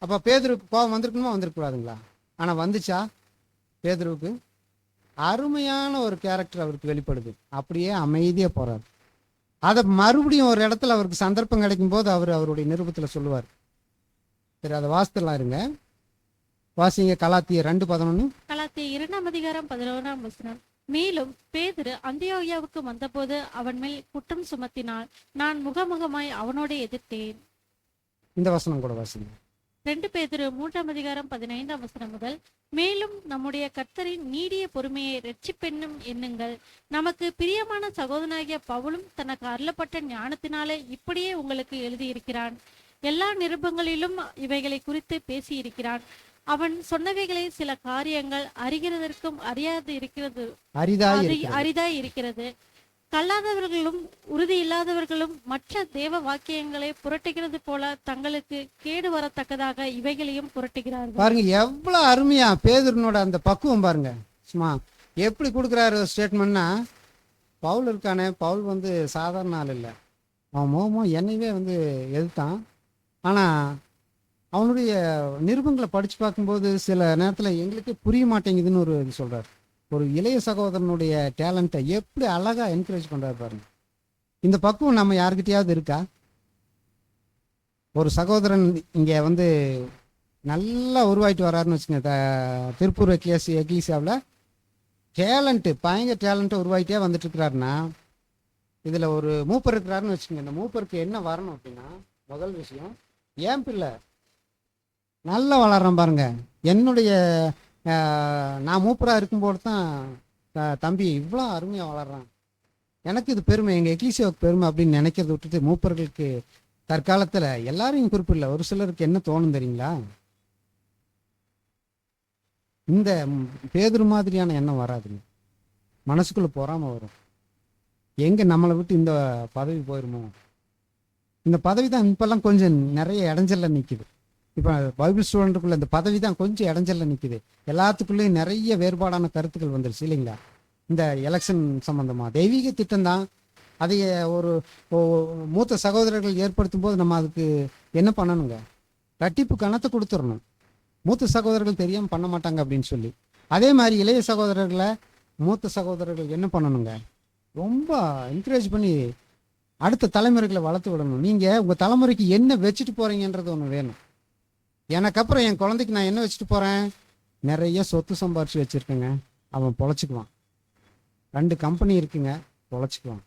அப்போ பேதுருக்கு கோபம் வந்திருக்கணுமா, வந்திருக்கூடாதுங்களா? ஆனால் வந்துச்சா பேதுருவுக்கு? அருமையான ஒரு கேரக்டர் அவருக்கு வெளிப்படுது. அப்படியே அமைதியாக போகிறார். அதை மறுபடியும் ஒரு இடத்துல அவருக்கு சந்தர்ப்பம் கிடைக்கும் போது அவருடைய நிருபத்தில் சொல்லுவார். சரி, அதை வாசித்துலாம் இருங்க. வாசிங்க. கலாத்தியர் 2:11. கலாத்தியர் 2:11. மேலும் பேதுரு அந்தியோகியாவுக்கு வந்தபோது அவன் மேல் குற்றம் சுமத்தினான். நான் முகமுகமாய் அவனோடு எதிர்த்தேன். இந்த வசனம் கூட வாசிங்க. 2 பேதுரு 3:15 முதல். மேலும் நம்முடைய கர்த்தரின் நீடிய பொறுமையை இரட்சிப்பென்னும் எண்ணுங்கள். நமக்கு பிரியமான சகோதரனாகிய பவுலும் தனக்கு அருளப்பட்ட ஞானத்தினாலே இப்படியே உங்களுக்கு எழுதியிருக்கிறான். எல்லா நிருபங்களிலும் இவைகளை குறித்து பேசியிருக்கிறான். அவன் சொன்னவைகளை சில காரியங்கள் அறிகிறதற்கும் அரிதாய் இருக்கிறது. கல்லாதவர்களும் உறுதி இல்லாதவர்களும் மற்ற தேவ வாக்கியங்களை புரட்டுகிறது போல தங்களுக்கு கேடு வரத்தக்கதாக இவைகளையும் புரட்டுகிறார்கள். பாருங்க எவ்வளவு அருமையா பேதுருனோட அந்த பக்குவம் பாருங்க. சும்மா எப்படி கொடுக்குறாரு ஸ்டேட்மெண்ட்னா, பவுல் இருக்கானே, பவுல் வந்து சாதாரண ஆள் இல்லை. அவன் மோமோ என்னையவே வந்து எதிர்த்தான். ஆனால் அவனுடைய நிருபங்களை படித்து பார்க்கும்போது சில நேரத்தில் எங்களுக்கே புரிய மாட்டேங்குதுன்னு ஒரு இது சொல்கிறார். ஒரு இளைய சகோதரனுடைய டேலண்ட்டை எப்படி அழகாக என்கரேஜ் பண்ணுறாரு பாருங்க. இந்த பக்குவம் நம்ம யாருக்கிட்டையாவது இருக்கா? ஒரு சகோதரன் இங்கே வந்து நல்லா உருவாயிட்டு வர்றாருன்னு வச்சுங்க. திருப்பூர் எக்லீசியாவில் பயங்கர டேலண்ட்டை உருவாயிட்டே வந்துட்டு இருக்கிறாருன்னா, இதில் ஒரு மூப்பர் இருக்கிறாருன்னு வச்சுக்கோங்க. இந்த மூப்பருக்கு என்ன வரணும் அப்படின்னா, முதல் விஷயம், ஏன் பிள்ளை நல்லா வளர்றான் பாருங்க. என்னுடைய நான் மூப்பராக இருக்கும்போது தான் தம்பி இவ்வளோ அருமையாக வளர்றான், எனக்கு இது பெருமை, எங்கள் எக்லீசியாவுக்கு பெருமை அப்படின்னு நினைக்கிறத விட்டுட்டு மூப்பர்களுக்கு தற்காலத்தில் எல்லாரையும் குறிப்பிடல, ஒரு சிலருக்கு என்ன தோணும் தெரியுங்களா? இந்த பேதுரு மாதிரியான எண்ணம் வராதுங்க. மனசுக்குள்ளே பொறாமல் வரும். எங்கே நம்மளை விட்டு இந்த பதவி போயிருமோ? இந்த பதவி தான் இப்போல்லாம் கொஞ்சம் நிறைய இடைஞ்சல்ல நிற்கிது. இப்போ பைபிள் ஸ்டூடெண்ட்டுக்குள்ள இந்த பதவி தான் கொஞ்சம் இடைஞ்சல்ல நிற்கிது. எல்லாத்துக்குள்ளேயும் நிறைய வேறுபாடான கருத்துக்கள் வந்துருச்சு இல்லைங்களா? இந்த எலெக்ஷன் சம்மந்தமாக தெய்வீக திட்டம் தான். அதை ஒரு மூத்த சகோதரர்கள் ஏற்படுத்தும் போது நம்ம அதுக்கு என்ன பண்ணணுங்க? ரட்டிப்பு கணத்தை கொடுத்துடணும். மூத்த சகோதரர்கள் தெரியாமல் பண்ண மாட்டாங்க அப்படின்னு சொல்லி. அதே மாதிரி இளைய சகோதரர்களை மூத்த சகோதரர்கள் என்ன பண்ணணுங்க? ரொம்ப என்கரேஜ் பண்ணி அடுத்த தலைமுறைகளை வளர்த்து விடணும். நீங்கள் உங்கள் தலைமுறைக்கு என்ன வச்சுட்டு போகிறீங்கன்றது ஒன்று வேணும். எனக்கு அப்புறம் என் குழந்தைக்கு நான் என்ன வச்சுட்டு போகிறேன்? நிறைய சொத்து சம்பாரிச்சு வச்சுருக்கேங்க, அவன் பொழைச்சிக்குவான். 2 கம்பெனி இருக்குங்க, பொழைச்சிக்குவான்.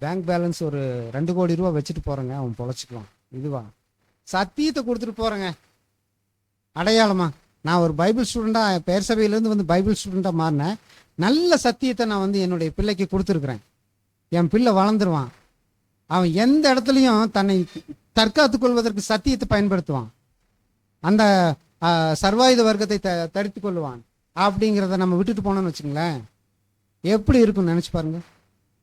பேங்க் பேலன்ஸ் ஒரு 2 கோடி ரூபா வச்சுட்டு போகிறேங்க, அவன் பொழைச்சிக்குவான். இதுவா சத்தியத்தை கொடுத்துட்டு போகிறேங்க அடையாளமா? நான் ஒரு பைபிள் ஸ்டூடெண்ட்டாக பெயர் சபையிலேருந்து வந்து பைபிள் ஸ்டூடெண்ட்டாக மாறினேன். நல்ல சத்தியத்தை நான் வந்து என்னுடைய பிள்ளைக்கு கொடுத்துருக்குறேன். என் பிள்ளை வளர்ந்துருவான். அவன் எந்த இடத்துலையும் தன்னை தற்காத்து கொள்வதற்கு சத்தியத்தை பயன்படுத்துவான். அந்த சர்வாயுத வர்க்கத்தை தடுத்து கொள்ளுவான். அப்படிங்கிறத நம்ம விட்டுட்டு போனோம்னு வச்சுங்களேன், எப்படி இருக்குன்னு நினச்சி பாருங்க.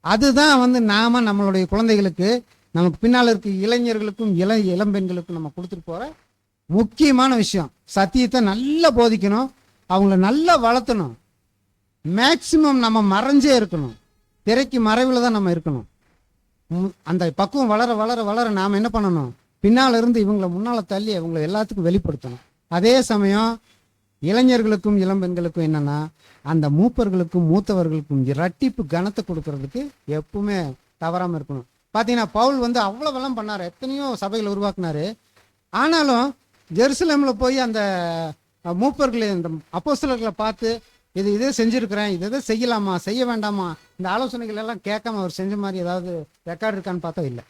அதுதான் வந்து நாம நம்மளுடைய குழந்தைகளுக்கு, நமக்கு பின்னால் இருக்க இளைஞர்களுக்கும் இளம்பெண்களுக்கும் நம்ம கொடுத்துட்டு போகிற முக்கியமான விஷயம். சத்தியத்தை நல்லா போதிக்கணும், அவங்கள நல்லா வளர்த்தணும். மேக்சிமம் நம்ம மறைஞ்சே இருக்கணும், திரைக்கு மறைவில் தான் நம்ம இருக்கணும். அந்த பக்குவம் வளர வளர வளர நாம் என்ன பண்ணணும்? பின்னால் இருந்து இவங்களை முன்னால் தள்ளி அவங்களை எல்லாத்துக்கும் வெளிப்படுத்தணும். அதே சமயம் இளைஞர்களுக்கும் இளம்பெண்களுக்கும் என்னன்னா, அந்த மூப்பர்களுக்கும் மூத்தவர்களுக்கும் இரட்டிப்பு கனத்தை கொடுக்கறதுக்கு எப்பவுமே தவறாமல் இருக்கணும். பார்த்தீங்கன்னா பவுல் வந்து அவ்வளோவெல்லாம் பண்ணார், எத்தனையோ சபைகளை உருவாக்குனாரு. ஆனாலும் ஜெருசலேமில் போய் அந்த மூப்பர்களை, இந்த அப்போஸ்தலர்களை பார்த்து இதே செஞ்சுருக்கிறேன், இதை செய்யலாமா செய்ய வேண்டாமா, இந்த ஆலோசனைகள் எல்லாம் கேட்காம அவர் செஞ்ச மாதிரி ஏதாவது ரெக்கார்டு இருக்கான்னு பார்த்தா இல்லை.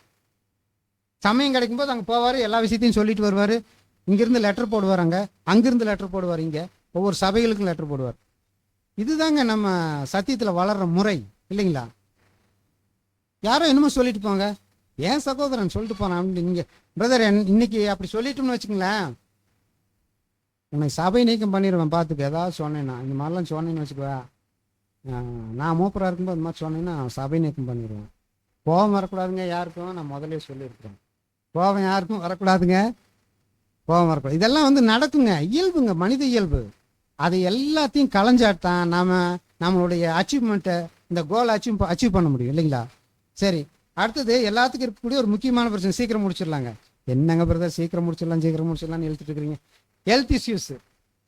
சமயம் கிடைக்கும்போது அங்கே போவார், எல்லா விஷயத்தையும் சொல்லிட்டு வருவார். இங்கேருந்து லெட்டர் போடுவார், அங்கேருந்து லெட்டர் போடுவார், இங்கே ஒவ்வொரு சபைகளுக்கும் லெட்டர் போடுவார். இதுதாங்க நம்ம சத்தியத்தில் வளர்கிற முறை இல்லைங்களா? யாரோ என்னமோ சொல்லிட்டு போங்க, ஏன் சகோதரன் சொல்லிட்டு போனான் அப்படின்னு நீங்கள் பிரதர் இன்னைக்கு அப்படி சொல்லிட்டோம்னு வச்சுங்களேன், உன்னை சபை நீக்கம் பண்ணிடுவேன் பார்த்துக்க. ஏதாவது சொன்னேன்னா, இந்த மாதிரிலாம் சொன்னேன்னு வச்சுக்குவா, நான் மூப்பராக இருக்கும்போது இந்த மாதிரி சொன்னேன்னா சபை நீக்கம் பண்ணிடுவேன். கோபம் வரக்கூடாதுங்க யாருக்கும், நான் முதலே சொல்லியிருக்கிறேன். கோபம் யாருக்கும் வரக்கூடாதுங்க, கோபம் வரக்கூடாது. இதெல்லாம் வந்து நடக்குங்க, இயல்புங்க, மனித இயல்பு. அதை எல்லாத்தையும் களைஞ்சாட்டான் நம்மளுடைய அச்சீவ்மெண்ட்டை இந்த கோல் அச்சீவ் பண்ண முடியும் இல்லைங்களா? சரி, அடுத்தது எல்லாத்துக்கும் இருக்கக்கூடிய ஒரு முக்கியமான பிரச்சனை, சீக்கிரம் முடிச்சிடலாங்க. என்னங்க பிரதர் சீக்கிரம் முடிச்சிடலாம்னு எழுத்துட்டு இருக்கிறீங்க.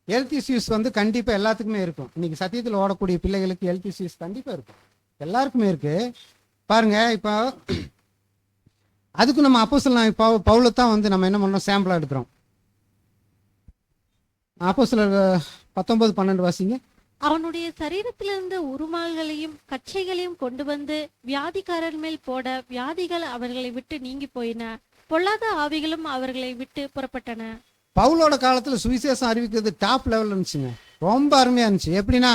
ஹெல்த் இஷ்யூஸ் வந்து கண்டிப்பாக எல்லாத்துக்குமே இருக்கும். இன்னைக்கு சத்தியத்தில் ஓடக்கூடிய பிள்ளைகளுக்கு ஹெல்த் இஷ்யூஸ் கண்டிப்பாக இருக்கும், எல்லாருக்குமே இருக்கு. பாருங்க, இப்போ அதுக்கு நம்ம அப்போஸ்தலன் பவுலை தான் வந்து நம்ம என்ன பண்ணோம், சாம்பிளாக எடுக்கிறோம். அப்போஸ்தலர் 19:12 வாசிங்க. அவனுடைய சரீரத்திலிருந்து உருமால்களையும் கச்சைகளையும் கொண்டு வந்து வியாதிக்காரர் மேல் போட வியாதிகள் அவர்களை விட்டு நீங்கி போயின, பொல்லாத ஆவிகளும் அவர்களை விட்டு புறப்பட்டன. பவுலோட காலத்தில் சுவிசேஷம் அறிவிக்கிறது டாப் லெவலில் இருந்துச்சுங்க, ரொம்ப அருமையாக இருந்துச்சு. எப்படின்னா,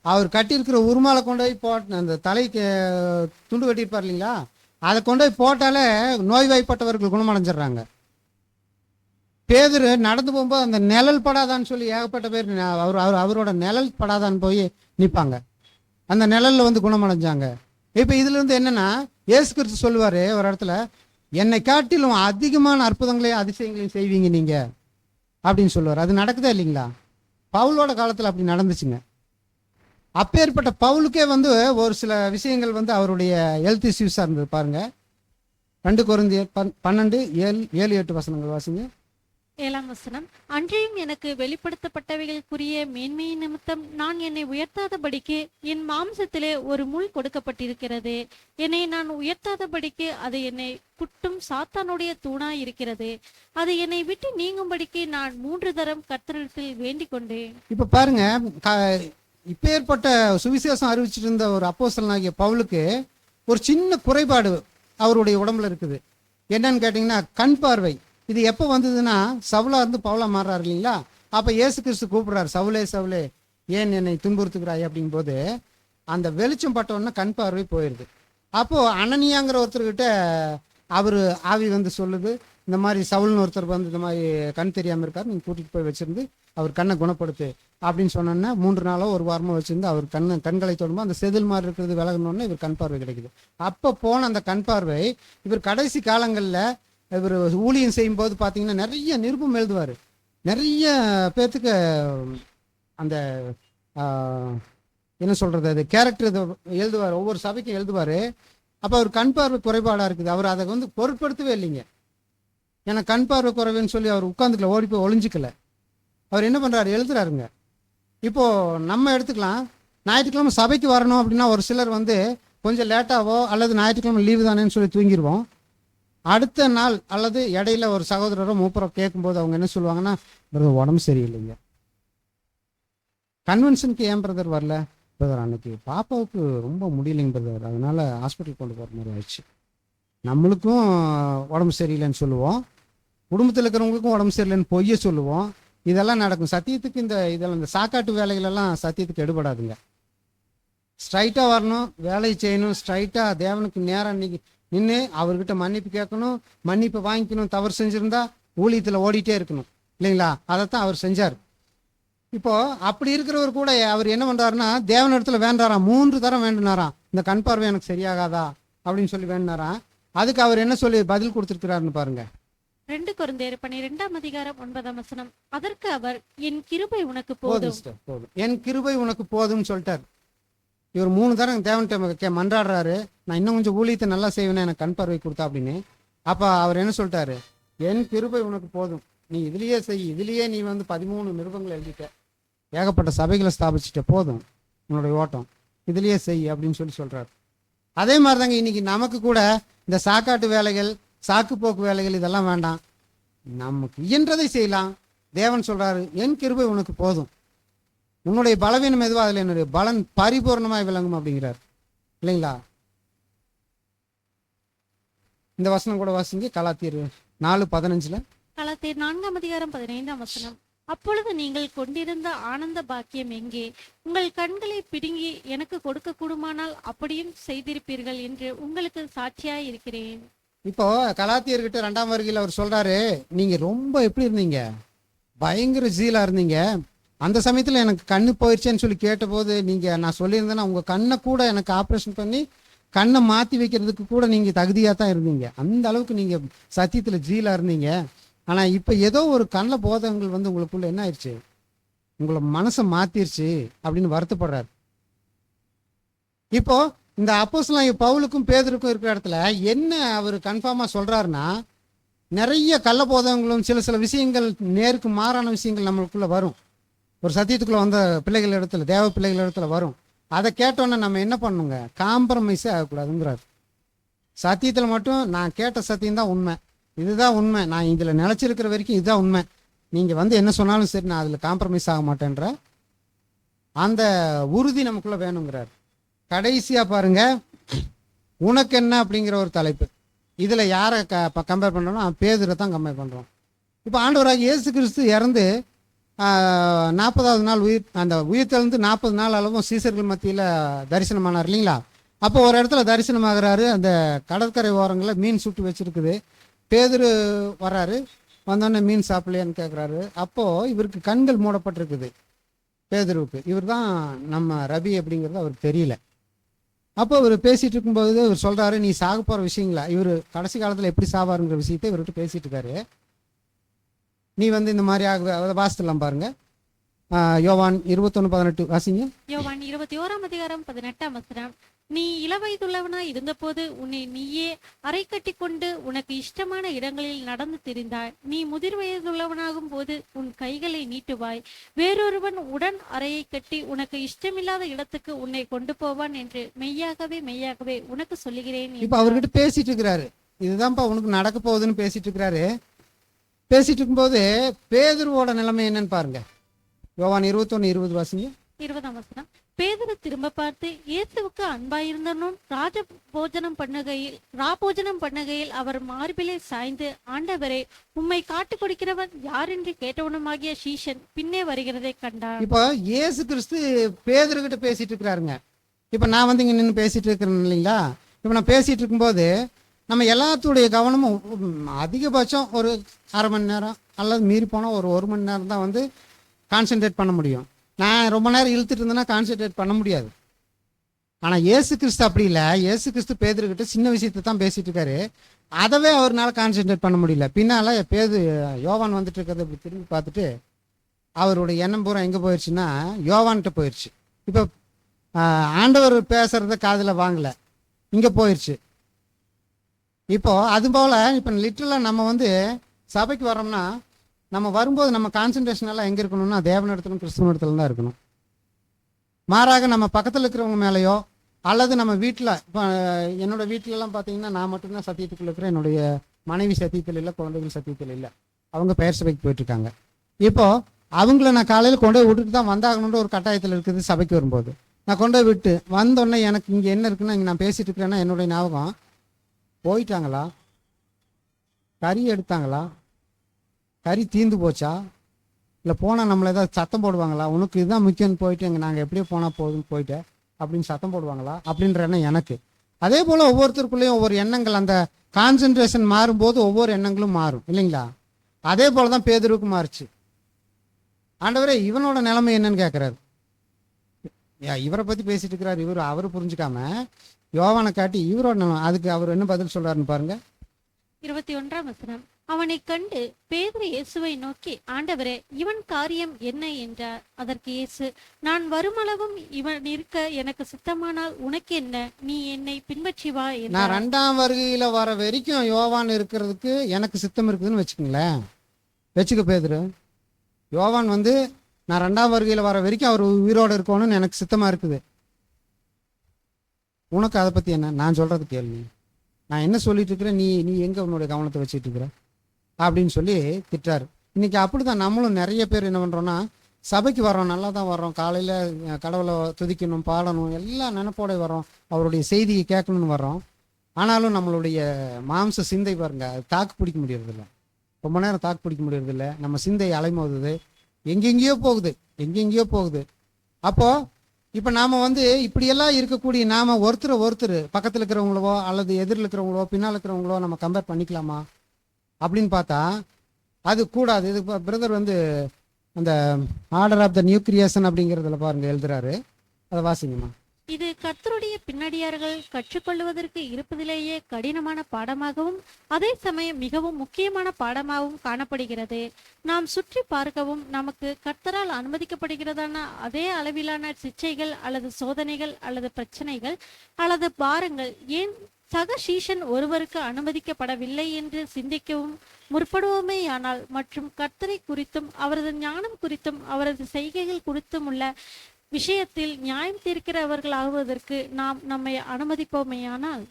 அவர் கட்டியிருக்கிற உருமாலை கொண்டு போய் போட்ட அந்த தலைக்கு துண்டு கட்டியிருப்பார் இல்லைங்களா, அதை கொண்டு போய் போட்டாலே நோய்வாய்ப்பட்டவர்கள் குணமடைஞ்சிடுறாங்க. பேதுரு நடந்து போகும்போது அந்த நிழல் படாதான்னு சொல்லி ஏகப்பட்ட பேர் அவரோட நிழல் படாதான்னு போய் நிற்பாங்க, அந்த நிழலில் வந்து குணமடைஞ்சாங்க. இப்போ இதுல இருந்து என்னன்னா, இயேசு கிறிஸ்து சொல்லுவார் ஒரு இடத்துல, என்னை காட்டிலும் அதிகமான அற்புதங்களையும் அதிசயங்களையும் செய்வீங்க நீங்க அப்படின்னு சொல்லுவார். அது நடக்குதா இல்லைங்களா? பவுலோட காலத்தில் அப்படி நடந்துச்சுங்க. அப்பேற்பட்ட பவுலுக்கே வந்து ஒரு சில விஷயங்கள் வந்து அவருடைய ஹெல்த் இஷ்யூஸாக இருந்தது. பாருங்க, 2 கொரிந்தியர் 12:7-8 வசனங்கள் வாசிங்க. 7ஆம் வசனம். அன்றியும் எனக்கு வெளிப்படுத்தப்பட்டவைகளுக்குரிய மேன்மை நிமித்தம் நான் என்னை உயர்த்தாதபடிக்கு என் மாம்சத்திலே ஒரு முள் கொடுக்கப்பட்டிருக்கிறது. என்னை நான் உயர்த்தாதபடிக்கு அது என்னை குட்டும் சாத்தானுடைய தூணாய் இருக்கிறது. அது என்னை விட்டு நீங்கும்படிக்கு நான் 3 தரம் கர்த்தரிடத்தில் வேண்டிக் கொண்டேன். இப்ப பாருங்க, இப்பேற்பட்ட சுவிசேஷம் அறிவிச்சிட்டு இருந்த ஒரு அப்போஸ்தலனாகிய பவுலுக்கு ஒரு சின்ன குறைபாடு அவருடைய உடம்புல இருக்குது. என்னன்னு கேட்டீங்கன்னா, கண் பார்வை. இது எப்போ வந்ததுன்னா, சவுலா இருந்து பவுலா மாறுறாரு இல்லைங்களா, அப்போ இயேசு கிறிஸ்து கூப்பிடுறாரு, சவுலே சவுலே ஏன் என்னை துன்புறுத்துக்கிறாய் அப்படிங்கும் போது அந்த வெளிச்சம் பட்டோன்னா கண் பார்வை போயிடுது. அப்போது அனனியாங்கிற ஒருத்தர்கிட்ட அவர் ஆவி வந்து சொல்லுது, இந்த மாதிரி சவுல்னு ஒருத்தர் வந்து இந்த மாதிரி கண் தெரியாமல் இருக்கார், நீங்கள் கூட்டிகிட்டு போய் வச்சிருந்து அவர் கண்ணை குணப்படுத்து அப்படின்னு சொன்னோன்னா 3 நாளோ 1 வாரமோ வச்சிருந்து அவர் கண்களை தொடும்போது அந்த செதில் மாதிரி இருக்கிறது விலகணுன்னு இவர் கண் பார்வை கிடைக்குது. அப்போ போன அந்த கண் பார்வை இவர் கடைசி காலங்களில் இவர் ஊழியம் செய்யும்போது பார்த்தீங்கன்னா நிறைய நிருபம் எழுதுவார், நிறைய பேர்த்துக்கு அந்த என்ன சொல்கிறது, அது கேரக்டர் எழுதுவார், ஒவ்வொரு சபைக்கும் எழுதுவார். அப்போ அவர் கண் பார்வை குறைபாடாக இருக்குது, அவர் அதை வந்து பொருட்படுத்தவே இல்லைங்க. ஏன்னா கண் பார்வை குறைவுன்னு சொல்லி அவர் உட்காந்துக்கல, ஓடி போய் ஒளிஞ்சிக்கல. அவர் என்ன பண்ணுறாரு, எழுதுறாருங்க. இப்போது நம்ம எடுத்துக்கலாம், ஞாயிற்றுக்கிழமை சபைக்கு வரணும் அப்படின்னா ஒரு சிலர் வந்து கொஞ்சம் லேட்டாவோ அல்லது ஞாயிற்றுக்கிழமை லீவு தானேன்னு சொல்லி தூங்கிடுவோம். அடுத்த நாள் அல்லது இடையில ஒரு சகோதரரோ மூப்பரோ கேட்கும்போது அவங்க என்ன சொல்லுவாங்கன்னா, பிரதர் உடம்பு சரியில்லைங்க, கன்வென்ஷனுக்கு ஏன் பிரதர் வரல, பிரதர் அன்னைக்கு பாப்பாவுக்கு ரொம்ப முடியலைங்க பிரதர், அதனால ஹாஸ்பிட்டல் கொண்டு போகிற மாதிரி ஆயிடுச்சு. நம்மளுக்கும் உடம்பு சரியில்லைன்னு சொல்லுவோம், குடும்பத்தில் இருக்கிறவங்களுக்கும் உடம்பு சரியில்லைன்னு பொய்ய சொல்லுவோம். இதெல்லாம் நடக்கும். சத்தியத்துக்கு இதெல்லாம் இந்த சாக்காட்டு வேலைகளெல்லாம் சத்தியத்துக்கு எடுபடாதுங்க. ஸ்ட்ரைட்டாக வரணும், வேலையை செய்யணும், ஸ்ட்ரைட்டாக தேவனுக்கு நேரம் அன்னைக்கு நின்று அவர்கிட்ட மன்னிப்பு கேட்கணும், மன்னிப்பு வாங்கிக்கணும், தவறு செஞ்சுருந்தா ஊழியத்தில் ஓடிட்டே இருக்கணும் இல்லைங்களா, அதைத்தான் அவர் செஞ்சார். இப்போ அப்படி இருக்கிறவர் கூட அவர் என்ன பண்ணுறாருன்னா, தேவனிடத்துல வேண்டாராம், 3 தரம் வேண்டினாராம், இந்த கண் பார்வை எனக்கு சரியாகாதா அப்படின்னு சொல்லி வேண்டினாராம். அதுக்கு அவர் என்ன சொல்லி பதில் கொடுத்துருக்கிறாருன்னு பாருங்க. 2 கொரிந்தியர் 12:9 அதற்கு அவர், என் கிருபை உனக்கு போதும், என் கிருபை உனக்கு போதும்னு சொல்லிட்டார். இவர் 3 தரம் தேவன்கிட்ட மன்றாடுறாரு, நான் இன்னும் கொஞ்சம் ஊழியத்தை நல்லா செய்வேன்னு எனக்கு கண் பார்வை கொடுத்தா அப்படின்னு. அப்போ அவர் என்ன சொல்லிட்டாரு, என் கிருபை உனக்கு போதும், நீ இதுலேயே செய், இதுலேயே நீ வந்து 13 நிருபங்கள் எழுதிட்ட, ஏகப்பட்ட சபைகளை ஸ்தாபிச்சுட்ட, போதும் உன்னுடைய ஓட்டம், இதுலேயே செய் அப்படின்னு சொல்லி சொல்கிறார். அதே மாதிரி தாங்க இன்னைக்கு நமக்கு கூட இந்த சாக்காட்டு வேலைகள், சாக்கு போக்கு வேலைகள் இதெல்லாம் வேண்டாம், நமக்கு இயன்றதை செய்யலாம். தேவன் சொல்கிறாரு, என் கிருபை உனக்கு போதும், உன்னுடைய பலவீனம் எதுவோ அதில் என்னுடைய பலன் பரிபூர்ணமாய் விளங்கும் அப்படிங்கிறார் இல்லைங்களா. இந்த வசனம் கூட வாசிங்க, கலாத்தியர் 4:15. கலாத்தியர் 4:15 அப்பொழுது நீங்கள் கொண்டிருந்த ஆனந்த பாக்கியம் எங்கே? உங்கள் கண்களை பிடுங்கி எனக்கு கொடுக்க கூடுமானால் அப்படியும் செய்திருப்பீர்கள் என்று உங்களுக்கு சாட்சியாய் இருக்கிறேன். இப்போ கலாத்தியர்கிட்ட 2ஆம் வருகையில் அவர் சொல்றாரு, நீங்க ரொம்ப எப்படி இருந்தீங்க, பயங்கர ஜீலா இருந்தீங்க, அந்த சமயத்தில் எனக்கு கண்ணு போயிடுச்சேன்னு சொல்லி கேட்டபோது நீங்கள் நான் சொல்லியிருந்தேன்னா உங்கள் கண்ணை கூட எனக்கு ஆப்ரேஷன் பண்ணி கண்ணை மாற்றி வைக்கிறதுக்கு கூட நீங்கள் தகுதியாக தான் இருந்தீங்க, அந்த அளவுக்கு நீங்கள் சத்தியத்தில் ஜீலாக இருந்தீங்க. ஆனால் இப்போ ஏதோ ஒரு கண்ணில் போதகங்கள் வந்து உங்களுக்குள்ள என்ன ஆயிடுச்சு, உங்களை மனசை மாற்றிருச்சு அப்படின்னு வருத்தப்படுறாரு. இப்போ இந்த அப்போஸ்தலனாகிய பவுலுக்கும் பேதுருக்கும் இருக்கிற இடத்துல என்ன அவர் கன்ஃபார்மாக சொல்கிறாருன்னா, நிறைய கள்ளபோதகங்களும் சில விஷயங்கள் நேருக்கு மாறான விஷயங்கள் நம்மளுக்குள்ளே வரும். ஒரு சத்தியத்துக்குள்ளே வந்த பிள்ளைகள் இடத்துல, தேவ பிள்ளைகள் இடத்துல வரும். அதை கேட்டோன்னே நம்ம என்ன பண்ணுங்க, காம்ப்ரமைஸே ஆகக்கூடாதுங்கிறார். சத்தியத்தில் மட்டும் நான் கேட்ட சத்தியம் தான் உண்மை, இதுதான் உண்மை, நான் இதில் நிலச்சிருக்கிற வரைக்கும் இதுதான் உண்மை, நீங்கள் வந்து என்ன சொன்னாலும் சரி நான் அதில் காம்ப்ரமைஸ் ஆக மாட்டேன்ற அந்த உறுதி நமக்குள்ளே வேணுங்கிறார். கடைசியாக பாருங்க, உனக்கு என்ன அப்படிங்கிற ஒரு தலைப்பு. இதில் யாரை கம்பேர் பண்ணுறோம்னா பேதுரை தான் கம்பேர் பண்ணுறோம். இப்போ ஆண்டவராக இயேசு கிறிஸ்து இறந்து 40வது நாள் அந்த உயிர்த்தெழுந்து 40 நாள் அளவும் சீசர்கள் மத்தியில் தரிசனமானார் இல்லைங்களா? அப்போ ஒரு இடத்துல தரிசனமாகறாரு. அந்த கடற்கரை ஓரங்களில் மீன் சுட்டு வச்சுருக்குது. பேதுரு வர்றாரு, வந்தோடனே மீன் சாப்பிடலையான்னு கேட்குறாரு. அப்போது இவருக்கு கண்கள் மூடப்பட்டிருக்குது பேதுருவுக்கு. இவர் தான் நம்ம ரபி அப்படிங்கிறது அவருக்கு தெரியல. அப்போ இவர் பேசிகிட்டு இருக்கும்போது இவர் சொல்கிறாரு, நீ சாக போகிற விஷயங்களா, இவர் கடைசி காலத்தில் எப்படி சாவாருங்கிற விஷயத்தை இவர்கிட்ட பேசிகிட்டு இருக்காரு. நீ வந்து இந்த மாதிரி அதை வாசித்துலாம் பாருங்க. யோவான் 21:18 வாசிங்க. யோவான் 21:18 நீ இளவயதுள்ளவனாய் இருந்தபோது உன்னை நீயே அறை கட்டி கொண்டு உனக்கு இஷ்டமான இடங்களில் நடந்து திரிந்தாய். நீ முதிர் வயதுள்ளவனாகும் போது உன் கைகளை நீட்டுவாய். வேறொருவன் உடன் அறையை கட்டி உனக்கு இஷ்டமில்லாத இடத்துக்கு உன்னை கொண்டு போவான் என்று மெய்யாகவே மெய்யாகவே உனக்கு சொல்லுகிறேன். இப்ப அவர்கிட்ட பேசிட்டு இருக்கிறாரு, இதுதான்ப்பா உனக்கு நடக்க போகுதுன்னு பேசிட்டு இருக்கிறாரு. பேசிட்டு இருக்கும்போது பேதுருவோட நிலைமை என்னன்னு பாருங்க. யோவான் 21:20 வாசிங்க. 20 பேதுரு திரும்ப பார்த்து, இயேசுவுக்கு அன்பாயிருந்தனும் ராபோஜனம் பண்ணுகையில் அவர் மார்பிலே சாய்ந்து, ஆண்டவரே, உம்மை காட்டுக் கொடுக்கிறவன் யார் என்று கேட்டவனுமாகிய சீஷன் பின்னே வருகிறதை கண்டார். இப்போ இயேசு கிறிஸ்து பேதுருகிட்ட பேசிட்டு இருக்கிறாருங்க. இப்போ நான் வந்து இங்க நின்று பேசிட்டு இருக்கிறேன் இல்லைங்களா? இப்போ நான் பேசிட்டு இருக்கும்போது நம்ம எல்லாத்துடைய கவனமும் அதிகபட்சம் ஒரு அரை மணி நேரம் அல்லது மீறி போனால் ஒரு 1 மணி நேரம் தான் வந்து கான்சென்ட்ரேட் பண்ண முடியும். நான் ரொம்ப நேரம் இழுத்துட்டு இருந்தேன்னா கான்சென்ட்ரேட் பண்ண முடியாது. ஆனால் இயேசு கிறிஸ்து அப்படி இல்லை. இயேசு கிறிஸ்து பேதுருக்கிட்ட சின்ன விஷயத்தை தான் பேசிட்டு இருக்காரு. அதவே அவர்னால கான்சென்ட்ரேட் பண்ண முடியல. பின்னால் யோவான் வந்துட்டு இருக்கிறத இப்படி திரும்பி பார்த்துட்டு அவருடைய எண்ணம் பூரா எங்கே போயிடுச்சுன்னா யோவான்கிட்ட போயிடுச்சு. இப்போ ஆண்டவர் பேசுறத காதில் வாங்கலை, இங்கே போயிடுச்சு. இப்போ அது போல் இப்போ லிட்டரலாக நம்ம வந்து சபைக்கு வரோம்னா நம்ம வரும்போது நம்ம கான்சன்ட்ரேஷன் எல்லாம் எங்கே இருக்கணும்னா தேவனிடத்திலும் கிறிஸ்துவனிடத்துல தான் இருக்கணும். மாறாக நம்ம பக்கத்தில் இருக்கிறவங்க மேலேயோ அல்லது நம்ம வீட்டில், இப்போ என்னோட வீட்டிலலாம் பார்த்தீங்கன்னா நான் மட்டும்தான் சத்தியத்துக்குள்ள இருக்கிறேன். என்னுடைய மனைவி சத்தியத்தில் இல்லை, குழந்தைகள் சத்தியத்தில் இல்லை. அவங்க பெயர் சபைக்கு போயிட்டுருக்காங்க. இப்போது அவங்கள நான் காலையில் கொண்டு போய் விட்டுட்டு தான் வந்தாகணுன்ற ஒரு கட்டாயத்தில் இருக்குது. சபைக்கு வரும்போது நான் கொண்டு போய் விட்டு வந்தோடனே எனக்கு இங்கே என்ன இருக்குன்னா, இங்கே நான் பேசிகிட்டு இருக்கிறேன்னா என்னுடைய ஞாபகம், போயிட்டாங்களா, கறி எடுத்தாங்களா, கறி தீந்து போச்சா, இல்லை போனால் நம்மளை ஏதாவது சத்தம் போடுவாங்களா, உனக்கு இதுதான் முக்கியம்னு போயிட்டு எங்கள் நாங்கள் எப்படியோ போனால் போதுன்னு போயிட்டேன் அப்படின்னு சத்தம் போடுவாங்களா அப்படின்ற எண்ணம் எனக்கு. அதே போல் ஒவ்வொருத்தருக்குள்ளேயும் ஒவ்வொரு எண்ணங்கள், அந்த கான்சன்ட்ரேஷன் மாறும்போது ஒவ்வொரு எண்ணங்களும் மாறும் இல்லைங்களா? அதே போல் தான் பேதுருக்கு மாறுச்சு. ஆண்டவரே இவனோட நிலைமை என்னன்னு கேட்குறாரு. இவரை பற்றி பேசிட்டு இருக்கிறார். அவர் புரிஞ்சுக்காம யோவானை காட்டி இவரோட நிலைமை, அதுக்கு அவர் என்ன பதில் சொல்றாருன்னு பாருங்க. 21 அவனை கண்டு பேதுரு இயேசுவை நோக்கி, ஆண்டவரே, இவன் காரியம் என்ன என்றார். அதற்கு இயேசு, நான் வருமளவும் இவன் இருக்க எனக்கு சித்தமானால் உனக்கு என்ன, நீ என்னை பின்பற்றி வா என்றார். நான் 2ஆம் வருகையில வர வரைக்கும் யோவான் இருக்கிறதுக்கு எனக்கு சித்தம் இருக்குதுன்னு வச்சுக்கோங்களேன். வச்சுக்க பேதுரு, யோவான் வந்து நான் 2ஆம் வருகையில வர வரைக்கும் அவர் உயிரோடு இருக்கணும்னு எனக்கு சித்தமா இருக்குது. உனக்கு அதை பத்தி என்ன? நான் சொல்றது கேள்வி. நான் என்ன சொல்லிட்டு இருக்கிறேன், நீ எங்க உன்னுடைய கவனத்தை வச்சுட்டு இருக்கிற அப்படின்னு சொல்லி திட்டாரு. இன்னைக்கு அப்படிதான் நம்மளும் நிறைய பேர் என்ன பண்றோம்னா, சபைக்கு வர்றோம், நல்லா தான் வர்றோம், காலையில கடவுளை துதிக்கணும், பாடணும், எல்லாம் நினைப்போட வர்றோம், அவருடைய செய்தியை கேட்கணும்னு வர்றோம். ஆனாலும் நம்மளுடைய மாம்ச சிந்தை பாருங்க, அது தாக்கு பிடிக்க முடியறதில்ல. ரொம்ப நேரம் தாக்கு பிடிக்க முடியறதில்ல. நம்ம சிந்தை அலைமோதுது, எங்கெங்கேயோ போகுது. அப்போ இப்போ நாம் வந்து இப்படியெல்லாம் இருக்கக்கூடிய நாம் ஒருத்தர் பக்கத்தில் இருக்கிறவங்களோ அல்லது எதிரில் இருக்கிறவங்களோ பின்னால் இருக்கிறவங்களோ நம்ம கம்பேர் பண்ணிக்கலாமா அப்படின்னு பார்த்தா அது கூடாது. இது பிரதர் வந்து அந்த order of the new creation அப்படிங்கிறதுல பாருங்க எழுதுறாரு, அதை வாசிங்கம்மா. இது கர்த்தருடைய பின்னடியார்கள் கற்றுக்கொள்வதற்கு இருப்பதிலேயே கடினமான பாடமாகவும் அதே சமயம் மிகவும் முக்கியமான பாடமாகவும் காணப்படுகிறது. நாம் சுற்றி பார்க்கவும் நமக்கு கர்த்தரால் அனுமதிக்கப்படுகிறதான அதே அளவிலான சிச்சைகள் அல்லது சோதனைகள் அல்லது பிரச்சனைகள் அல்லது பாரங்கள் ஏன் சக சீஷன் ஒருவருக்கு அனுமதிக்கப்படவில்லை என்று சிந்திக்கவும் முற்படுவோமேயானால் மற்றும் கர்த்தரை குறித்தும் அவரது ஞானம் குறித்தும் அவரது செய்கைகள் குறித்தும் உள்ள விஷயத்தில் நியாயம் தீர்க்கிறவர்களாகுவதற்கு நாம் நம்மை அனுமதிப்போமேயானால்.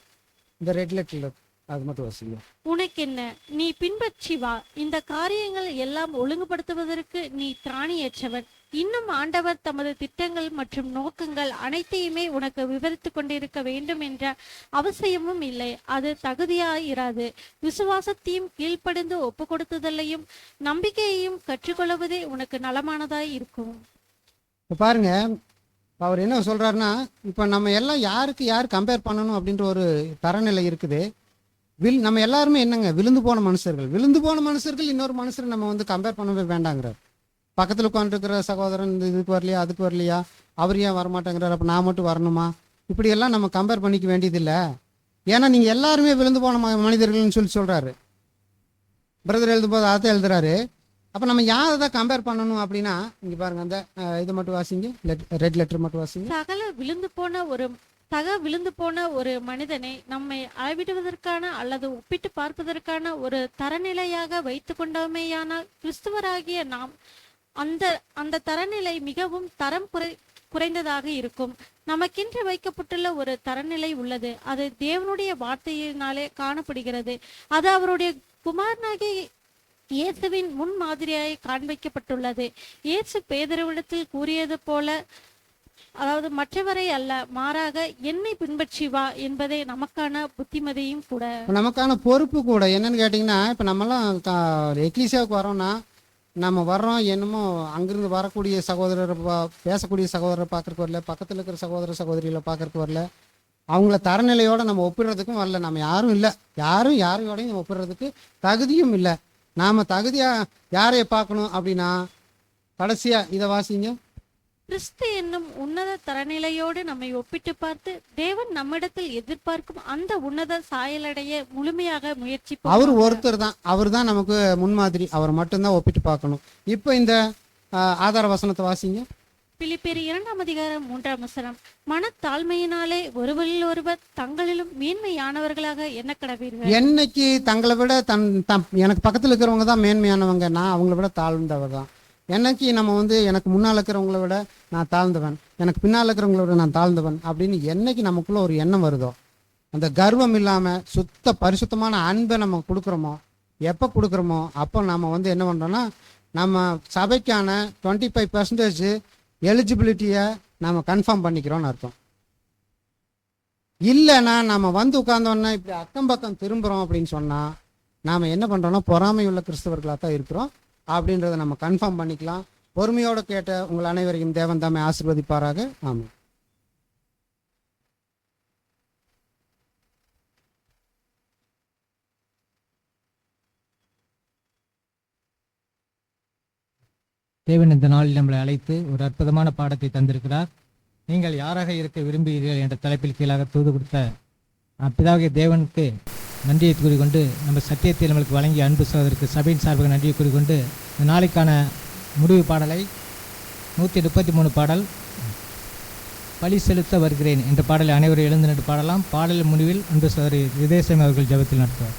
இந்த ரெட் லெட்டர்ல அது மட்டும் வாசிங்க. உனக்கென்ன, நீ பின்பற்றி வா, இந்த காரியங்கள் எல்லாம் ஒழுங்குபடுத்துவதற்கு நீ திராணியற்றவன். இன்னும் ஆண்டவர் தமது திட்டங்கள் மற்றும் நோக்கங்கள் அனைத்தையுமே உனக்கு விவரித்து கொண்டிருக்க வேண்டும் என்ற அவசியமும் இல்லை. அது தகுதியாயிராது. விசுவாசத்தையும் கீழ்ப்படிந்து ஒப்பு கொடுத்துதலையும் நம்பிக்கையையும் கற்றுக்கொள்வதே உனக்கு நலமானதாய் இருக்கும். இப்போ பாருங்க, அவர் என்ன சொல்றாருன்னா, இப்போ நம்ம எல்லாம் யாருக்கு யார் கம்பேர் பண்ணணும் அப்படின்ற ஒரு தரநிலை இருக்குது. நம்ம எல்லாருமே என்னங்க, விழுந்து போன மனுஷர்கள். விழுந்து போன மனுஷர்கள் இன்னொரு மனுஷரை நம்ம வந்து கம்பேர் பண்ணவே வேண்டாங்கிறார். பக்கத்தில் உட்காந்துருக்கிற சகோதரன் இந்த இதுக்கு வரலையா, அதுக்கு வரலையா, அவர் ஏன் வரமாட்டேங்கிறார், அப்போ நான் மட்டும் வரணுமா, இப்படியெல்லாம் நம்ம கம்பேர் பண்ணிக்க வேண்டியதில்லை. ஏன்னா நீங்கள் எல்லாருமே விழுந்து போன மனிதர்கள்னு சொல்கிறாரு. பிரதர் எழுதும்போது அதை எழுதுறாரு. அப்போ நம்ம யாரை தான் கம்பேர் பண்ணணும் அப்படின்னா, இங்கே பாருங்க, அந்த இதை மட்டும் வாசிங்க, ரெட் லெட்டர் மட்டும் வாசிங்க. சக விழுந்து போன ஒரு மனிதனை நம்மை அளவிடுவதற்கான அல்லது ஒப்பிட்டு பார்ப்பதற்கான ஒரு தரநிலையாக வைத்து கொண்டோமேயானால் கிறிஸ்துவராகிய நாம் அந்த தரநிலை மிகவும் தரம் குறைந்ததாக இருக்கும். நமக்கென்று வைக்கப்பட்டுள்ள ஒரு தரநிலை உள்ளது. அது தேவனுடைய வார்த்தையினாலே காணப்படுகிறது. அது அவருடைய குமாரனாகிய இயேசுவின் முன் மாதிரியாய் காண்பிக்கப்பட்டுள்ளது. இயேசு பேதுருவிடத்தில் கூறியது போல, அதாவது மற்றவரை அல்ல, மாறாக என்னை பின்பற்றி வா என்பதே நமக்கான புத்திமதியும் கூட, நமக்கான பொறுப்பு கூட. என்னன்னு கேட்டிங்கன்னா, இப்போ நம்மலாம் எக்லீசியாவுக்கு வரோம்னா, நம்ம வர்றோம் என்னமோ அங்கிருந்து வரக்கூடிய சகோதரரை பேசக்கூடிய சகோதரரை பார்க்கறக்கு வரல, பக்கத்தில் இருக்கிற சகோதர சகோதரிகளை பார்க்கறக்கு வரல, அவங்கள தரநிலையோடு நம்ம ஒப்பிடுறதுக்கும் வரல. நம்ம யாரும் இல்லை, யாரையோடையும் நம்ம ஒப்பிடுறதுக்கு தகுதியும் இல்லை. நாம் தகுதியாக யாரையை பார்க்கணும் அப்படின்னா, கடைசியாக இதை வாசிங்க. கிறிஸ்து என்னும் உன்னத தரநிலையோடு நம்மை ஒப்பிட்டு பார்த்து தேவன் நம்மிடத்தில் எதிர்பார்க்கும் அந்த உன்னத சாயலடைய முழுமையாக முயற்சிப்போம். அவர் ஒருத்தர் தான், அவர் தான் நமக்கு முன்மாதிரி. அவர் மட்டும்தான் ஒப்பிட்டு பார்க்கணும். இப்போ இந்த ஆதார வசனத்தை வாசிங்க. பிலிப்பியர் 2:3 மனத்தாழ்மையினாலே ஒருவரில் ஒருவர் தங்களிலும் மேன்மையானவர்களாக எண்ண கடவீர்கள். என்னைக்கு தங்களை விட எனக்கு பக்கத்தில் இருக்கிறவங்க தான் மேன்மையானவங்க, நான் அவங்கள விட தாழ்ந்தவர் தான். என்னைக்கு நம்ம வந்து எனக்கு முன்னால் இருக்கிறவங்கள விட நான் தாழ்ந்தவன், எனக்கு பின்னால் இருக்கிறவங்கள விட நான் தாழ்ந்தவன் அப்படின்னு என்னைக்கு நமக்குள்ள ஒரு எண்ணம் வருதோ, அந்த கர்வம் இல்லாமல் சுத்த பரிசுத்தமான அன்பை நம்ம கொடுக்குறோமோ, எப்போ கொடுக்குறோமோ அப்போ நம்ம வந்து என்ன பண்ணுறோன்னா, நம்ம சபைக்கான 25% எலிஜிபிலிட்டியை நம்ம கன்ஃபார்ம் பண்ணிக்கிறோன்னு அர்த்தம். இல்லைன்னா நம்ம வந்து உட்கார்ந்தோன்னா இப்படி அக்கம் பக்கம் திரும்புகிறோம் அப்படின்னு சொன்னால் நாம் என்ன பண்ணுறோன்னா பொறாமையுள்ள கிறிஸ்தவர்களாக தான் இருக்கிறோம் அப்படின்றத நம்ம கன்ஃபார்ம் பண்ணிக்கலாம். பொறுமையோடு கேட்ட உங்கள் அனைவரையும் தேவன் தாமே ஆசீர்வதிப்பாராக. ஆமாம். தேவன் இந்த நாளில் நம்மளை அழைத்து ஒரு அற்புதமான பாடத்தை தந்திருக்கிறார். நீங்கள் யாராக இருக்க விரும்புகிறீர்கள் என்ற தலைப்பில் கீழாக தூது கொடுத்த பிதாகிய தேவனுக்கு நன்றியை கூறிக்கொண்டு, நம்ம சத்தியத்தை நம்மளுக்கு வழங்கிய அன்பு சகோதரருக்கு சபையின் சார்பாக நன்றியை கூறிக்கொண்டு, இந்த நாளைக்கான முடிவு பாடலை 133 பாடல் பலி செலுத்த வருகிறேன் என்ற பாடலை அனைவரும் எழுந்து நின்று பாடலாம். பாடலின் முடிவில் அன்பு சகோதரி விதேசம் அவர்கள் ஜெபத்தில் நடத்துவார்.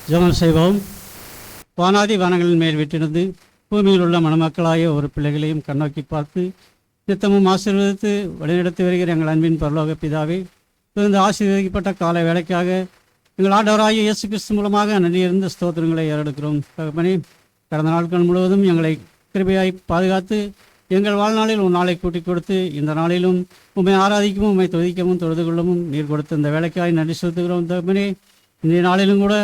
ஜெபம் செய்வோம். வானாதி வானங்களின் மேல் விட்டிருந்து பூமியில் உள்ள மணமக்களாய ஒரு பிள்ளைகளையும் கண்ணோக்கி பார்த்து நித்தமும் ஆசீர்வதித்து வழிநடத்தி வருகிற எங்கள் அன்பின் பரலோக பிதாவே, இந்த ஆசீர்வதிக்கப்பட்ட கால வேலைக்காக எங்கள் ஆண்டவராகிய இயேசு கிறிஸ்து மூலமாக நன்றியிருந்த ஸ்தோத்திரங்களை ஏறெடுக்கிறோம். தகப்பனே, கடந்த நாட்கள் முழுவதும் எங்களை கிருபையாய் பாதுகாத்து எங்கள் வாழ்நாளில் ஒரு நாளை கூட்டிக் கொடுத்து இந்த நாளிலும் உம்மை ஆராதிக்கவும் உம்மை துதிக்கவும் தொழுது கொள்ளவும் நீர் கொடுத்த இந்த வேலைக்காய் நன்றி செலுத்துகிறோம். தகப்பனே, இந்த நாளிலும் கூட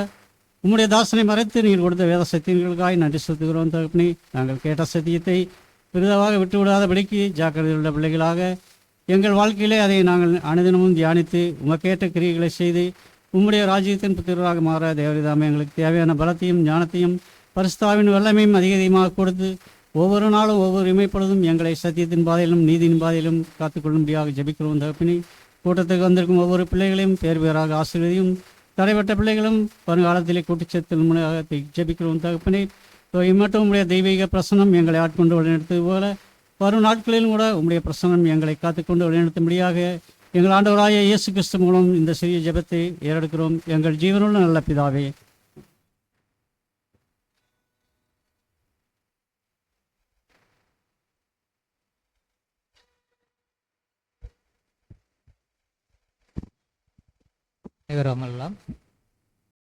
உம்முடைய தாசனை மறைத்து நீர் கொடுத்த வேத சத்தியங்களுக்காய் நன்றி செலுத்துகிறோம். தகப்பனே, நாங்கள் கேட்ட சத்தியத்தை விருதாக விட்டுவிடாதபடிக்கு ஜாக்கிரதையில் உள்ள பிள்ளைகளாக எங்கள் வாழ்க்கையிலே அதை நாங்கள் அனுதினமும் தியானித்து உமக்கேற்ற கிரியைகளை செய்து உம்முடைய ராஜ்யத்தின் புத்திரராக மாற தேவரிதாமே எங்களுக்கு தேவையான பலத்தையும் ஞானத்தையும் பரிசுத்தாவின் வல்லமையும் அதிகமாக கொடுத்து ஒவ்வொரு நாளும் ஒவ்வொரு இமைப்பொழுதும் எங்களை சத்தியத்தின் பாதையிலும் நீதியின் பாதையிலும் காத்துக்கொள்ளும்படியாக ஜெபிக்கிறோம். தகப்பனே, கூட்டத்துக்கு வந்திருக்கும் ஒவ்வொரு பிள்ளைகளையும் பேர் பேராக ஆசீர்வதியும் தடைப்பட்ட பிள்ளைகளும் வருங்காலத்திலே கூட்டுச்சத்தில் முன்னாக ஜெபிக்கிறோம். தகப்பனே, இம்மட்டும் உம்முடைய தெய்வீக பிரசனம் எங்களை ஆட்கொண்டு வழிநடத்துவது போல வரும் நாட்களிலும் கூட உம்முடைய பிரசனம் எங்களை காத்துக்கொண்டு வழிநடத்தும்படியாக எங்கள் ஆண்டவராகிய இயேசு கிறிஸ்து மூலம் இந்த சிறிய ஜெபத்தை ஏறெடுக்கிறோம். எங்கள் ஜீவனுள்ள நல்ல பிதாவே. அனைவரும் அமரலாம்.